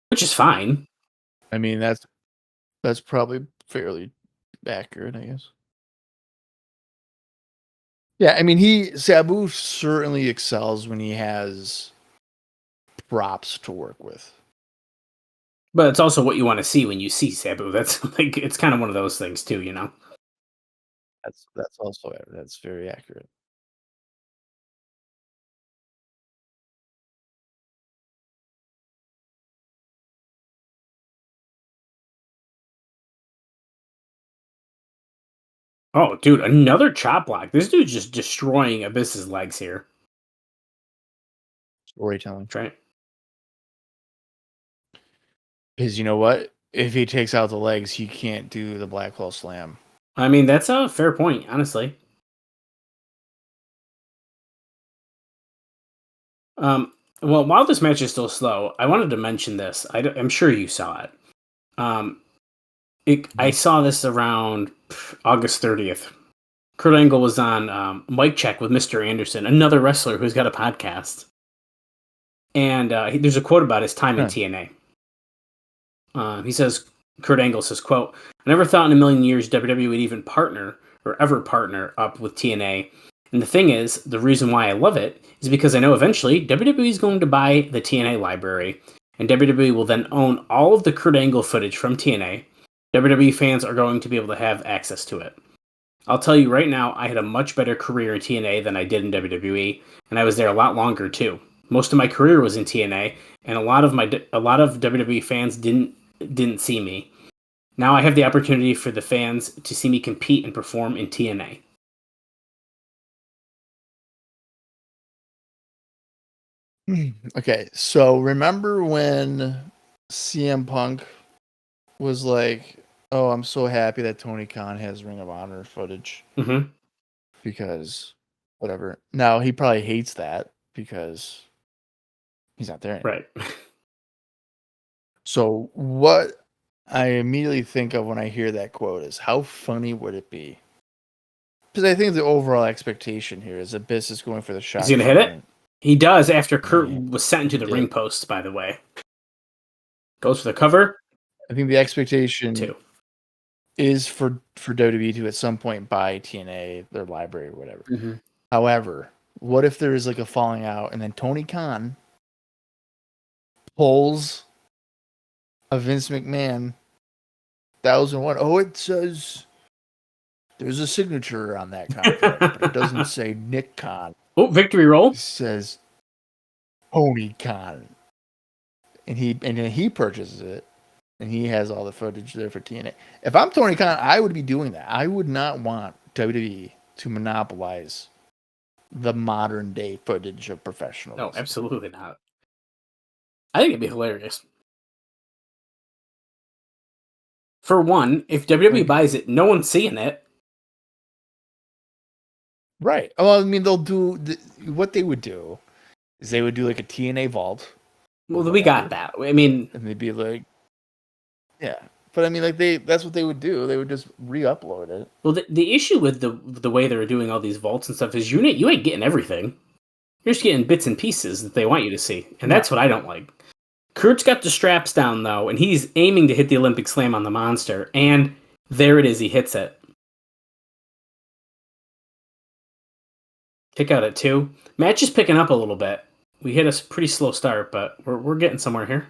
S4: Which is fine.
S3: I mean, that's probably fairly accurate, I guess. Yeah, I mean, Sabu certainly excels when he has props to work with.
S4: But it's also what you want to see when you see Sabu. That's like, it's kind of one of those things too, you know?
S3: That's very accurate.
S4: Oh, dude, another chop block. This dude's just destroying Abyss's legs here.
S3: storytelling.
S4: That's right.
S3: Because you know what? If he takes out the legs, he can't do the Black Hole Slam.
S4: I mean, that's a fair point, honestly. Well, while this match is still slow, I wanted to mention this. I'm sure you saw it. I saw this around August 30th. Kurt Angle was on Mic Check with Mr. Anderson, another wrestler who's got a podcast. And there's a quote about his time in TNA. He says, Kurt Angle says, quote, "I never thought in a million years WWE would even partner or ever partner up with TNA. And the thing is, the reason why I love it is because I know eventually WWE is going to buy the TNA library, and WWE will then own all of the Kurt Angle footage from TNA. WWE fans are going to be able to have access to it. I'll tell you right now, I had a much better career in TNA than I did in WWE, and I was there a lot longer too. Most of my career was in TNA, and a lot of WWE fans didn't see me. Now I have the opportunity for the fans to see me compete and perform in TNA."
S3: Okay, so remember when CM Punk was like, "Oh, I'm so happy that Tony Khan has Ring of Honor footage."
S4: Mm-hmm.
S3: Because whatever. Now he probably hates that because he's not there anymore.
S4: Right.
S3: So what I immediately think of when I hear that quote is, how funny would it be? Because I think the overall expectation here is Abyss is going for the shot.
S4: He's going to hit it? He does after Kurt
S3: Yeah,
S4: was sent into the
S3: did.
S4: ring posts, by the way. Goes for the cover.
S3: I think the expectation
S4: Two.
S3: is for WWE to at some point buy TNA, their library or whatever.
S4: Mm-hmm.
S3: However, what if there is like a falling out and then Tony Khan pulls a Vince McMahon 1001? Oh, it says there's a signature on that contract, but it doesn't say Nick Khan.
S4: Oh, victory roll.
S3: It says Tony Khan. And then he purchases it, and he has all the footage there for TNA. If I'm Tony Khan, I would be doing that. I would not want WWE to monopolize the modern day footage of professionals.
S4: No, absolutely not. I think it'd be hilarious. For one, if WWE buys it, no one's seeing it.
S3: Right. Well, I mean, they'll do what they would do is they would do like a TNA vault.
S4: Well, we got that. I mean,
S3: and they'd be like, yeah. But I mean, like that's what they would do. They would just re-upload it.
S4: Well, the issue with the way they're doing all these vaults and stuff is you ain't getting everything. You're just getting bits and pieces that they want you to see, and that's what I don't like. Kurt's got the straps down though, and he's aiming to hit the Olympic Slam on the monster, and there it is. He hits it. Kick out at 2. Match is picking up a little bit. We hit a pretty slow start, but we're getting somewhere here.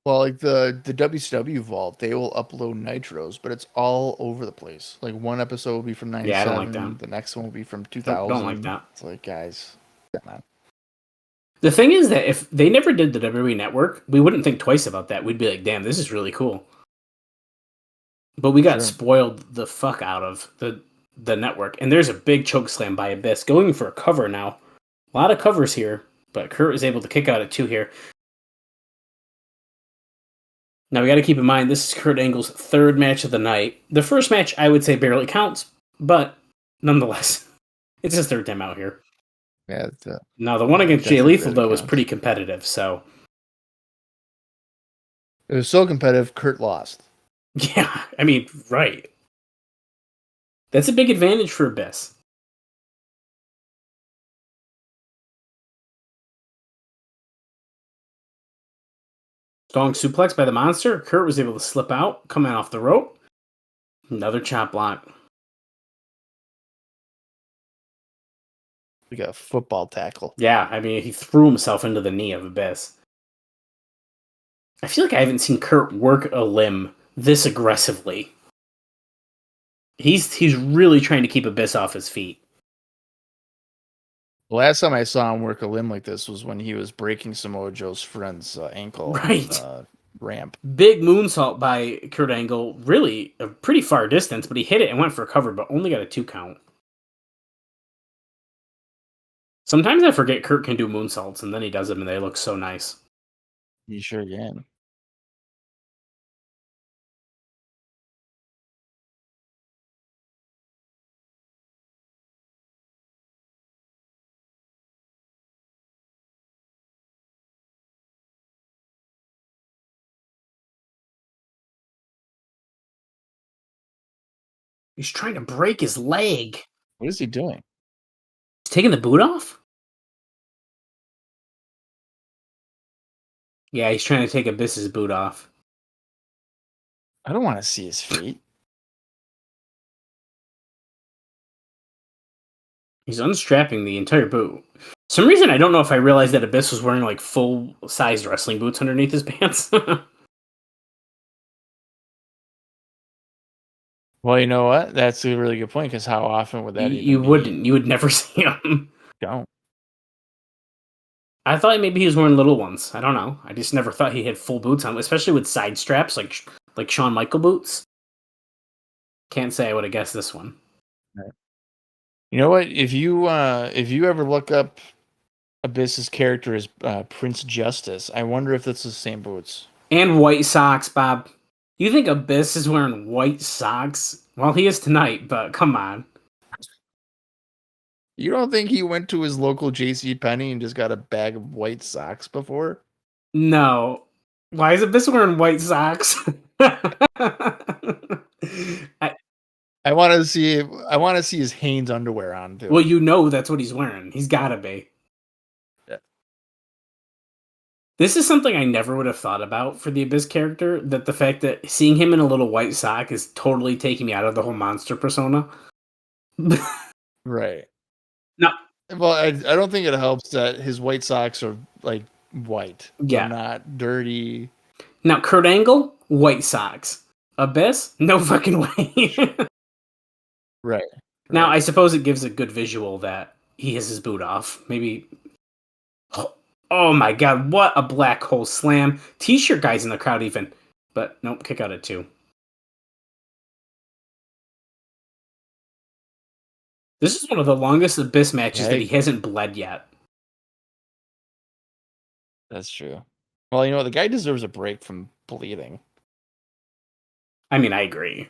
S3: Well, like the WCW vault, they will upload nitros, but it's all over the place. Like one episode will be from 97,
S4: yeah, I don't like that.
S3: The next one will be from 2000.
S4: Don't like that.
S3: It's like, guys, come on.
S4: The thing is that if they never did the WWE Network, we wouldn't think twice about that. We'd be like, damn, this is really cool. But we got spoiled the fuck out of the network. And there's a big choke slam by Abyss going for a cover now. A lot of covers here, but Kurt is able to kick out at 2 here. Now we got to keep in mind, this is Kurt Angle's 3rd match of the night. The first match, I would say, barely counts, but nonetheless, it's his 3rd time out here.
S3: Yeah.
S4: Now the one against Jay Lethal, though, was pretty competitive, so...
S3: It was so competitive, Kurt lost.
S4: Yeah, I mean, right. That's a big advantage for Abyss. Strong suplex by the monster. Kurt was able to slip out, coming off the rope. Another chop block.
S3: We got a football tackle.
S4: Yeah, I mean, he threw himself into the knee of Abyss. I feel like I haven't seen Kurt work a limb this aggressively. He's really trying to keep Abyss off his feet.
S3: The last time I saw him work a limb like this was when he was breaking Samoa Joe's friend's ankle.
S4: Right.
S3: Ramp.
S4: Big moonsault by Kurt Angle. Really a pretty far distance, but he hit it and went for a cover, but only got a 2 count. Sometimes I forget Kurt can do moonsaults, and then he does them, and they look so nice.
S3: You sure can.
S4: He's trying to break his leg.
S3: What is he doing?
S4: He's taking the boot off? Yeah, he's trying to take Abyss's boot off.
S3: I don't want to see his feet.
S4: He's unstrapping the entire boot. For some reason, I don't know if I realized that Abyss was wearing like full-sized wrestling boots underneath his pants.
S3: Well, you know what? That's a really good point, because how often would that
S4: You wouldn't. You would never see him.
S3: Don't.
S4: I thought maybe he was wearing little ones. I don't know. I just never thought he had full boots on, especially with side straps like Shawn Michael boots. Can't say I would have guessed this one.
S3: Right. You know what? If you ever look up Abyss's character as Prince Justice, I wonder if that's the same boots.
S4: And white socks, Bob. You think Abyss is wearing white socks? Well, he is tonight, but come on.
S3: You don't think he went to his local JCPenney and just got a bag of white socks before?
S4: No. Why is Abyss wearing white socks?
S3: I want to see his Hanes underwear on too.
S4: Well, you know that's what he's wearing. He's gotta be.
S3: Yeah.
S4: This is something I never would have thought about for the Abyss character, that the fact that seeing him in a little white sock is totally taking me out of the whole monster persona.
S3: Right.
S4: No.
S3: Well, I don't think it helps that his white socks are like white.
S4: Yeah.
S3: They're not dirty.
S4: Now, Kurt Angle, white socks. Abyss, no fucking way.
S3: Right.
S4: Now, I suppose it gives a good visual that he has his boot off. Maybe. Oh my god, what a black hole slam. T-shirt guys in the crowd even. But nope, kick out at 2. This is one of the longest Abyss matches that he hasn't bled yet.
S3: That's true. Well, you know what? The guy deserves a break from bleeding.
S4: I mean, I agree.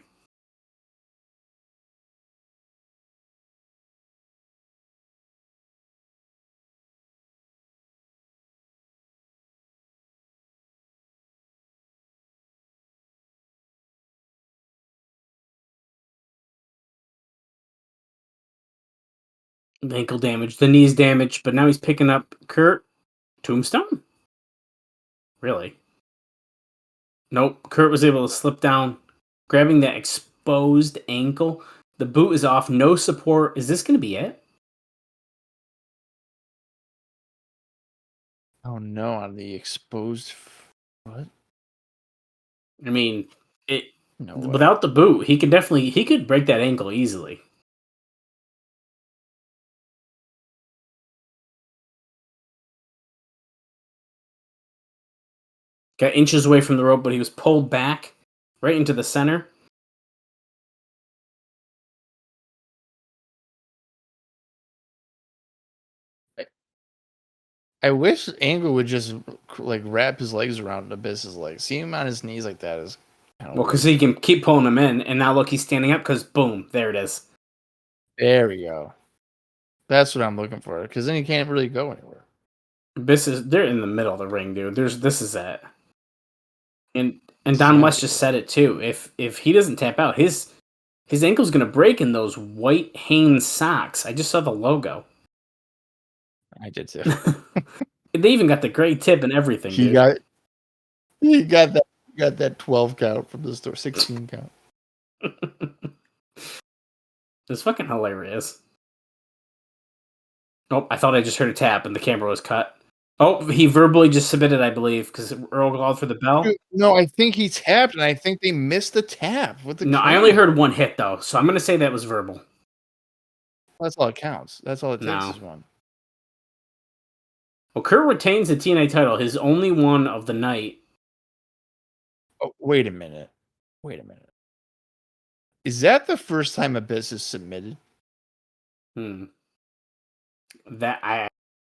S4: The ankle damage, the knee's damaged, but now he's picking up Kurt. Tombstone? Really? Nope. Kurt was able to slip down, grabbing that exposed ankle. The boot is off, no support. Is this going to be it?
S3: Oh no, on the exposed foot?
S4: I mean,
S3: No way.
S4: without the boot, he could break that ankle easily. Got inches away from the rope, but he was pulled back right into the center.
S3: I wish Angle would just like wrap his legs around Abyss's legs. See him on his knees like that is kind of
S4: Well, because he can keep pulling him in, and now look, he's standing up because boom, there it is.
S3: There we go. That's what I'm looking for, because then you can't really go anywhere.
S4: They're in the middle of the ring, dude. This is it. And Don West just said it too. If he doesn't tap out, his ankle's gonna break in those white Hanes socks. I just saw the logo.
S3: I did too.
S4: They even got the gray tip and everything.
S3: He
S4: dude.
S3: got that 12 count from the store, 16 count.
S4: It's fucking hilarious. Oh, I thought I just heard a tap and the camera was cut. Oh, he verbally just submitted, I believe, because Earl called for the bell.
S3: No, I think he tapped, and I think they missed the tap.
S4: No, I only heard one hit, though, so I'm going to say that was verbal.
S3: That's all it counts. That's all it takes is one.
S4: Well, Kurt retains the TNA title, his only one of the night.
S3: Oh, wait a minute. Is that the first time Abyss is submitted?
S4: That I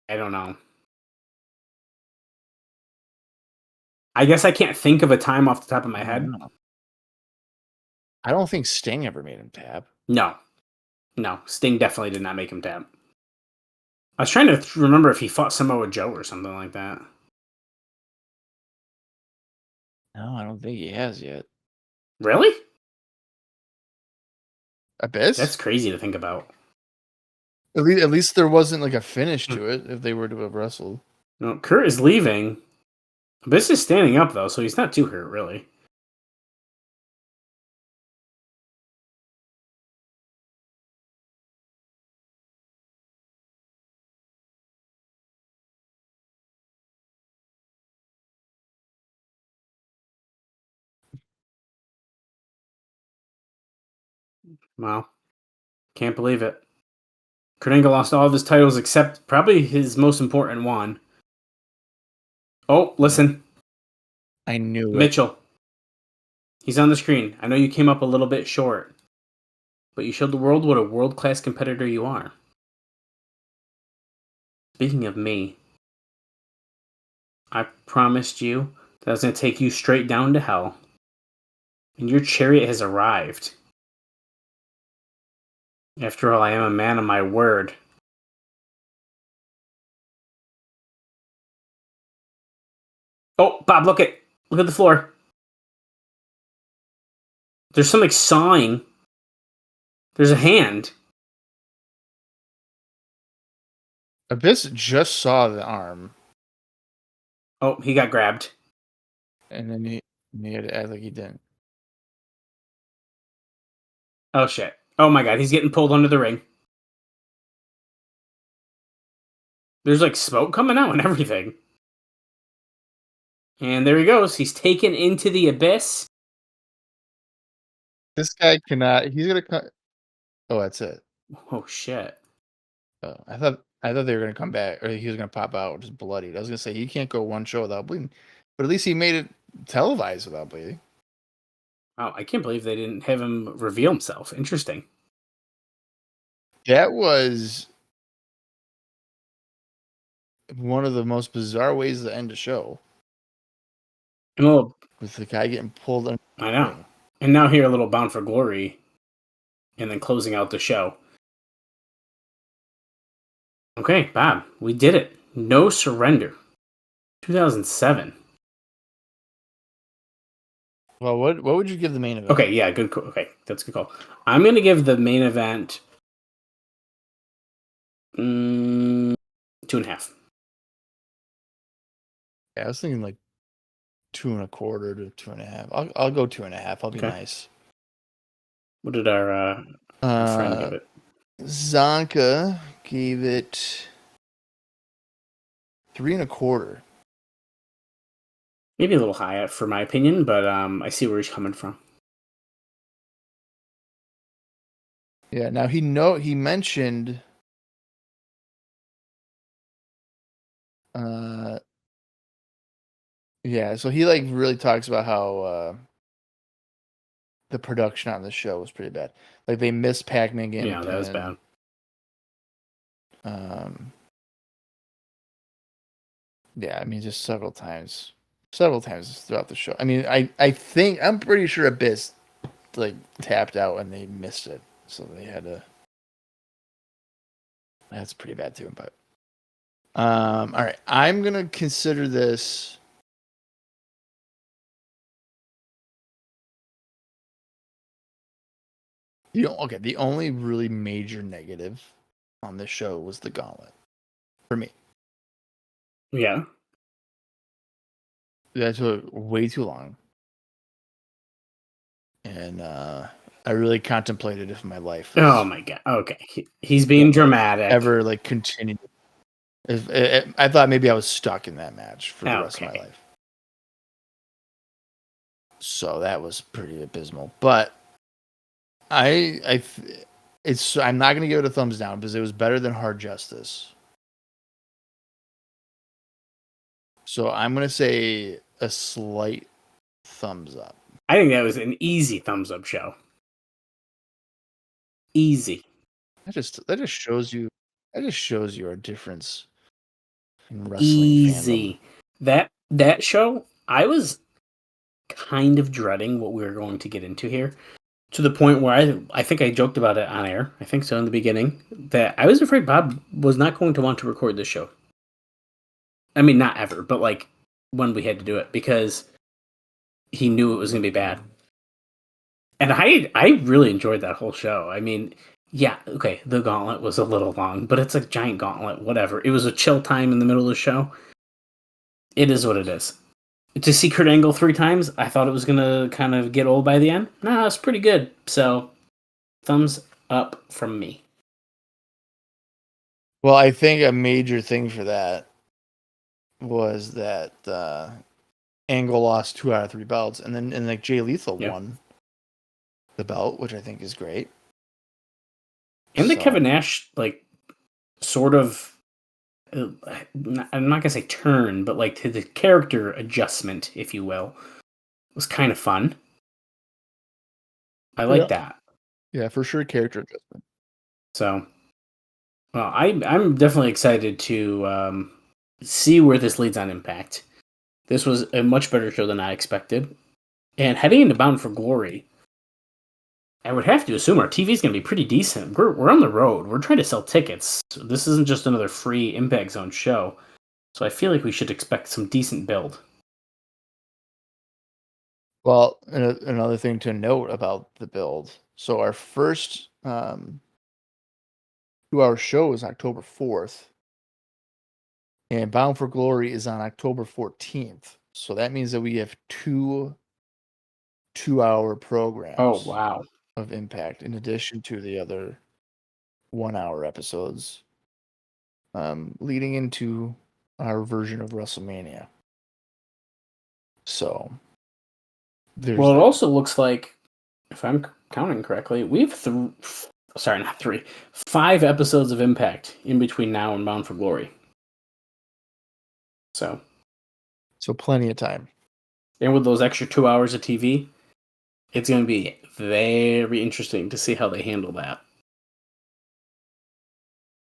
S4: I don't know. I guess I can't think of a time off the top of my head.
S3: I don't think Sting ever made him tap.
S4: No. Sting definitely did not make him tap. I was trying to remember if he fought Samoa Joe or something like that.
S3: No, I don't think he has yet.
S4: Really?
S3: Abyss?
S4: That's crazy to think about.
S3: At least there wasn't like a finish to it if they were to have wrestled.
S4: No, Kurt is leaving. Abyss is standing up though, so he's not too hurt, really. Wow. Can't believe it. Kurt Angle lost all of his titles except probably his most important one. Oh, listen.
S3: I knew it.
S4: Mitchell. He's on the screen. I know you came up a little bit short, but you showed the world what a world-class competitor you are. Speaking of me, I promised you that I was going to take you straight down to hell, and your chariot has arrived. After all, I am a man of my word. Oh, Bob, look at the floor. There's something sawing. There's a hand.
S3: Abyss just saw the arm,
S4: Oh, he got grabbed.
S3: and then he had to act like he didn't.
S4: Oh, shit. Oh, my God. He's getting pulled under the ring. There's, like, smoke coming out and everything. And there he goes. He's taken into the abyss.
S3: This guy cannot. He's gonna cut. Oh, that's it.
S4: Oh, shit.
S3: Oh, I thought they were gonna come back, or he was gonna pop out just bloodied. I was gonna say he can't go one show without bleeding, but at least he made it televised without bleeding.
S4: Wow, I can't believe they didn't have him reveal himself. Interesting.
S3: That was one of the most bizarre ways to end a show,
S4: And a little,
S3: with the guy getting pulled under
S4: I
S3: the
S4: know.
S3: ring.
S4: And now here, a little Bound for Glory, and then closing out the show. Okay, Bob, we did it. No Surrender. 2007.
S3: Well, what would you give the main event?
S4: Okay, yeah, good call. Okay, that's a good call. I'm going to give the main event 2.5.
S3: Yeah, I was thinking like 2.25 to 2.5. I'll go 2.5. I'll be
S4: Okay.
S3: nice.
S4: What did our friend give it?
S3: Zonka gave it 3.25.
S4: Maybe a little high for my opinion, but I see where he's coming from.
S3: Yeah. Now he mentioned. Yeah. So he like really talks about how the production on the show was pretty bad. Like they missed Pacman getting.
S4: Yeah, that was bad.
S3: Yeah, I mean, just several times throughout the show. I mean, I'm pretty sure Abyss like tapped out and they missed it, so they had to. That's pretty bad too, but. All right, I'm gonna consider this. The only really major negative on this show was the Gauntlet for me.
S4: Yeah.
S3: That took way too long. And I really contemplated if my life was
S4: Oh my god. Okay. He's being dramatic.
S3: ever like continued. I thought maybe I was stuck in that match for the rest of my life. So that was pretty abysmal. But I'm not going to give it a thumbs down because it was better than Hard Justice. So I'm going to say a slight thumbs up.
S4: I think that was an easy thumbs up show. Easy.
S3: That just shows you a difference in wrestling
S4: Easy.
S3: fandom.
S4: That show, I was kind of dreading what we were going to get into here, to the point where I think I joked about it on air. I think so in the beginning, that I was afraid Bob was not going to want to record this show. I mean, not ever, but like when we had to do it, because he knew it was going to be bad. And I really enjoyed that whole show. I mean, yeah, okay, the gauntlet was a little long, but it's a giant gauntlet, whatever. It was a chill time in the middle of the show. It is what it is. To see Kurt Angle 3 times, I thought it was going to kind of get old by the end. No, it's pretty good. So, thumbs up from me.
S3: Well, I think a major thing for that was that Angle lost 2 out of 3 belts, and like Jay Lethal won the belt, which I think is great.
S4: And the Kevin Nash, like, sort of, I'm not going to say turn, but like the character adjustment, if you will, was kind of fun. I like that.
S3: Yeah, for sure, character adjustment.
S4: So, well, I'm definitely excited to see where this leads on Impact. This was a much better show than I expected. And heading into Bound for Glory, I would have to assume our TV is going to be pretty decent. We're on the road. We're trying to sell tickets. So this isn't just another free Impact Zone show. So I feel like we should expect some decent build.
S3: Well, another thing to note about the build. So our first 2-hour show is October 4th. And Bound for Glory is on October 14th. So that means that we have 2 2-hour programs.
S4: Oh, wow.
S3: Of Impact, in addition to the other 1-hour episodes, leading into our version of WrestleMania. So,
S4: it also looks like, if I'm counting correctly, we have 5 episodes of Impact in between now and Bound for Glory. So
S3: plenty of time.
S4: And with those extra 2 hours of TV, it's going to be very interesting to see how they handle that.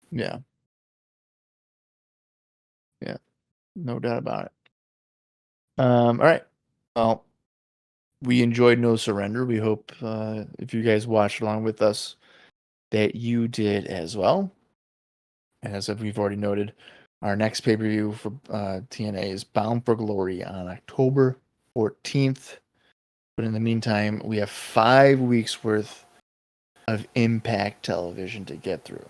S3: Yeah. Yeah. No doubt about it. All right. Well, we enjoyed No Surrender. We hope if you guys watched along with us that you did as well. As we've already noted, our next pay-per-view for TNA is Bound for Glory on October 14th. But in the meantime, we have 5 weeks worth of Impact television to get through.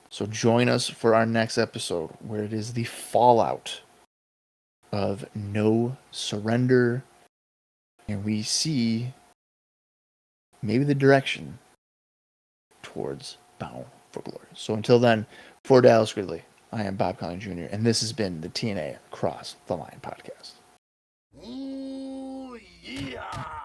S3: So join us for our next episode, where it is the fallout of No Surrender. And we see maybe the direction towards Bound for Glory. So until then, for Dallas Gridley, I am Bob Colling Jr., and this has been the TNA Cross the Line podcast.
S2: Ooh, yeah!